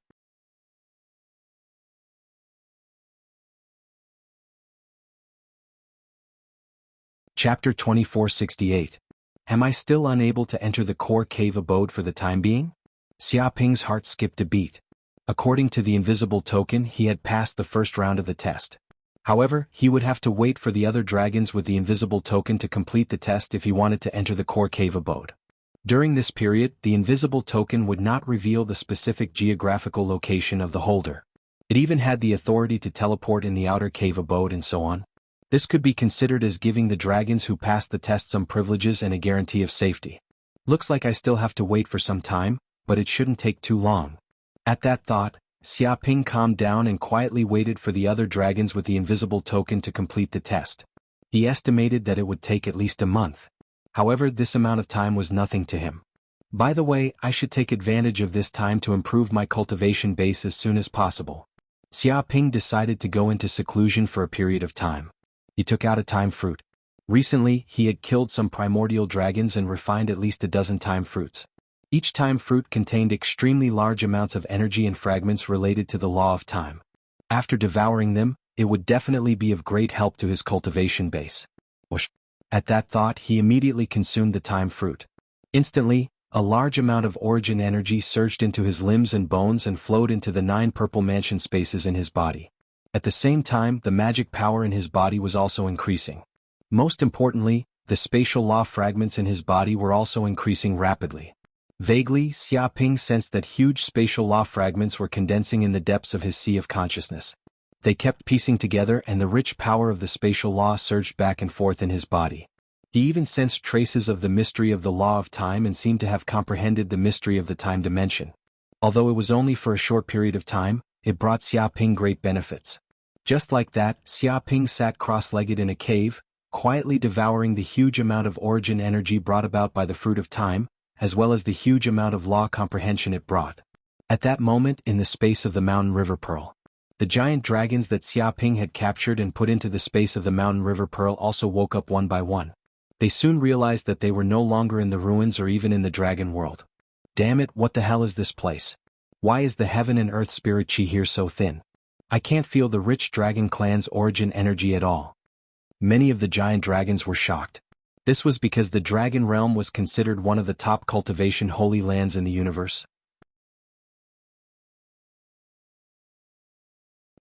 Chapter 2468. Am I still unable to enter the core cave abode for the time being? Xia Ping's heart skipped a beat. According to the invisible token, he had passed the first round of the test. However, he would have to wait for the other dragons with the invisible token to complete the test if he wanted to enter the core cave abode. During this period, the invisible token would not reveal the specific geographical location of the holder. It even had the authority to teleport in the outer cave abode and so on. This could be considered as giving the dragons who passed the test some privileges and a guarantee of safety. Looks like I still have to wait for some time, but it shouldn't take too long. At that thought, Xia Ping calmed down and quietly waited for the other dragons with the invisible token to complete the test. He estimated that it would take at least a month. However, this amount of time was nothing to him. By the way, I should take advantage of this time to improve my cultivation base as soon as possible. Xia Ping decided to go into seclusion for a period of time. He took out a time fruit. Recently, he had killed some primordial dragons and refined at least a dozen time fruits. Each time fruit contained extremely large amounts of energy and fragments related to the law of time. After devouring them, it would definitely be of great help to his cultivation base. Whoosh. At that thought he immediately consumed the time fruit. Instantly, a large amount of origin energy surged into his limbs and bones and flowed into the 9 purple mansion spaces in his body. At the same time, the magic power in his body was also increasing. Most importantly, the spatial law fragments in his body were also increasing rapidly. Vaguely, Xiaoping sensed that huge spatial law fragments were condensing in the depths of his sea of consciousness. They kept piecing together and the rich power of the spatial law surged back and forth in his body. He even sensed traces of the mystery of the law of time and seemed to have comprehended the mystery of the time dimension. Although it was only for a short period of time, it brought Xiaoping great benefits. Just like that, Xiaoping sat cross-legged in a cave, quietly devouring the huge amount of origin energy brought about by the fruit of time, as well as the huge amount of law comprehension it brought. At that moment, in the space of the mountain river pearl, the giant dragons that Xiaoping had captured and put into the space of the mountain river pearl also woke up one by one. They soon realized that they were no longer in the ruins or even in the dragon world. Damn it, what the hell is this place? Why is the heaven and earth spirit chi here so thin? I can't feel the rich dragon clan's origin energy at all. Many of the giant dragons were shocked. This was because the dragon realm was considered one of the top cultivation holy lands in the universe.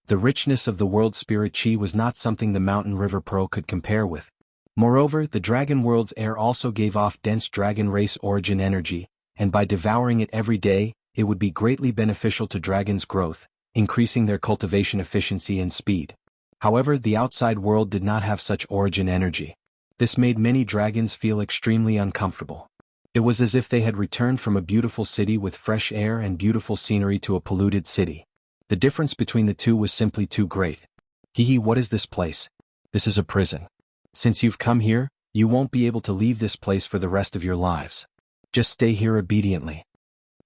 The richness of the world spirit chi was not something the mountain river pearl could compare with. Moreover, the dragon world's air also gave off dense dragon race origin energy, and by devouring it every day, it would be greatly beneficial to dragons' growth, increasing their cultivation efficiency and speed. However, the outside world did not have such origin energy. This made many dragons feel extremely uncomfortable. It was as if they had returned from a beautiful city with fresh air and beautiful scenery to a polluted city. The difference between the two was simply too great. Hee, what is this place? This is a prison. Since you've come here, you won't be able to leave this place for the rest of your lives. Just stay here obediently.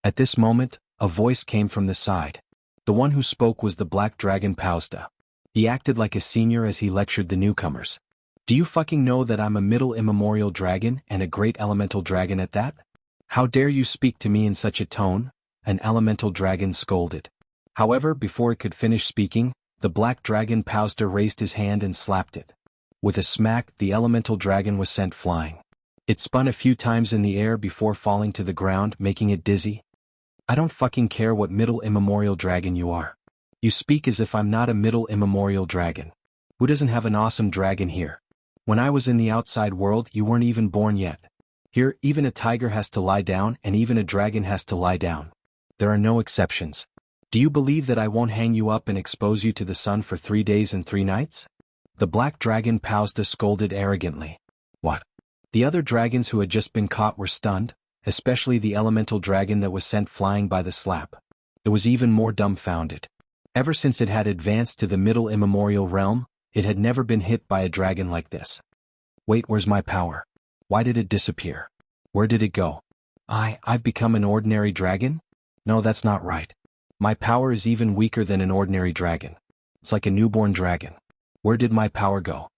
At this moment, a voice came from the side. The one who spoke was the black dragon Pauzda. He acted like a senior as he lectured the newcomers. Do you fucking know that I'm a middle immemorial dragon and a great elemental dragon at that? How dare you speak to me in such a tone? An elemental dragon scolded. However, before it could finish speaking, the black dragon Pauzda raised his hand and slapped it. With a smack, the elemental dragon was sent flying. It spun a few times in the air before falling to the ground, making it dizzy. I don't fucking care what middle immemorial dragon you are. You speak as if I'm not a middle immemorial dragon. Who doesn't have an awesome dragon here? When I was in the outside world, you weren't even born yet. Here, even a tiger has to lie down and even a dragon has to lie down. There are no exceptions. Do you believe that I won't hang you up and expose you to the sun for 3 days and 3 nights? The black dragon Pauzda scolded arrogantly. What? The other dragons who had just been caught were stunned, especially the elemental dragon that was sent flying by the slap. It was even more dumbfounded. Ever since it had advanced to the middle immemorial realm, it had never been hit by a dragon like this. Wait, where's my power? Why did it disappear? Where did it go? I've become an ordinary dragon? No, that's not right. My power is even weaker than an ordinary dragon. It's like a newborn dragon. Where did my power go?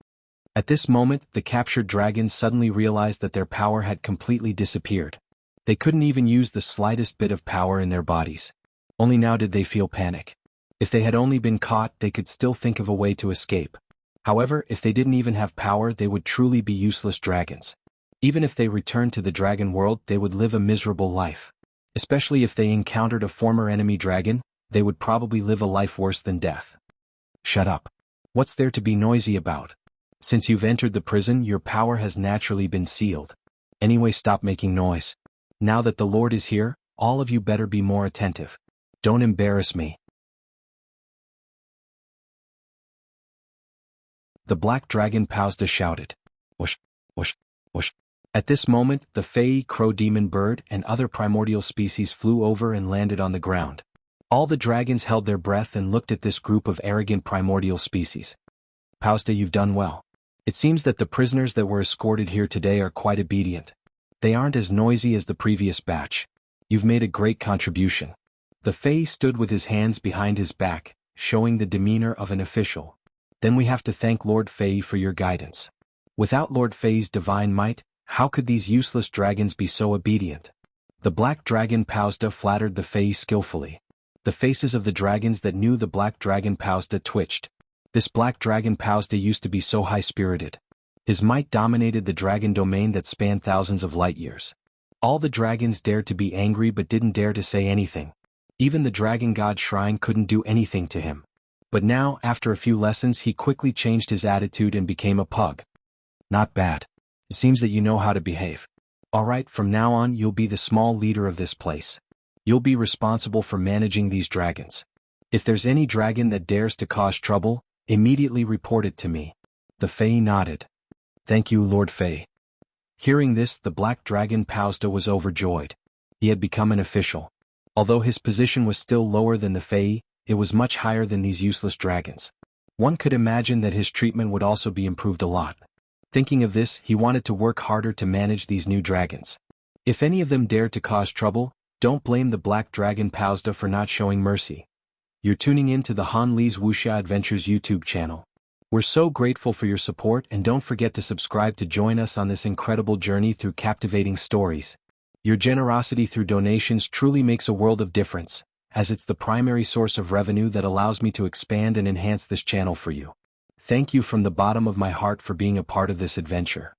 At this moment, the captured dragons suddenly realized that their power had completely disappeared. They couldn't even use the slightest bit of power in their bodies. Only now did they feel panic. If they had only been caught, they could still think of a way to escape. However, if they didn't even have power, they would truly be useless dragons. Even if they returned to the dragon world, they would live a miserable life. Especially if they encountered a former enemy dragon, they would probably live a life worse than death. Shut up. What's there to be noisy about? Since you've entered the prison, your power has naturally been sealed. Anyway, stop making noise. Now that the Lord is here, all of you better be more attentive. Don't embarrass me. The black dragon Pauzda shouted. Whoosh, whoosh, whoosh. At this moment, the fey, crow demon bird, and other primordial species flew over and landed on the ground. All the dragons held their breath and looked at this group of arrogant primordial species. Pauzda, you've done well. It seems that the prisoners that were escorted here today are quite obedient. They aren't as noisy as the previous batch. You've made a great contribution. The fey stood with his hands behind his back, showing the demeanor of an official. Then we have to thank Lord Fei for your guidance. Without Lord Fei's divine might, how could these useless dragons be so obedient? The black dragon Pauzda flattered the fey skillfully. The faces of the dragons that knew the black dragon Pauzda twitched. This black dragon Pauzda used to be so high-spirited. His might dominated the dragon domain that spanned thousands of light years. All the dragons dared to be angry but didn't dare to say anything. Even the dragon god shrine couldn't do anything to him. But now, after a few lessons, he quickly changed his attitude and became a pug. Not bad. It seems that you know how to behave. Alright, from now on you'll be the small leader of this place. You'll be responsible for managing these dragons. If there's any dragon that dares to cause trouble, immediately report it to me. The Fae nodded. Thank you, Lord Fae. Hearing this, the black dragon Pausda was overjoyed. He had become an official. Although his position was still lower than the Fae, it was much higher than these useless dragons. One could imagine that his treatment would also be improved a lot. Thinking of this, he wanted to work harder to manage these new dragons. If any of them dared to cause trouble, don't blame the black dragon Pausda for not showing mercy. You're tuning in to the Han Li's Wuxia Adventures YouTube channel. We're so grateful for your support, and don't forget to subscribe to join us on this incredible journey through captivating stories. Your generosity through donations truly makes a world of difference, as it's the primary source of revenue that allows me to expand and enhance this channel for you. Thank you from the bottom of my heart for being a part of this adventure.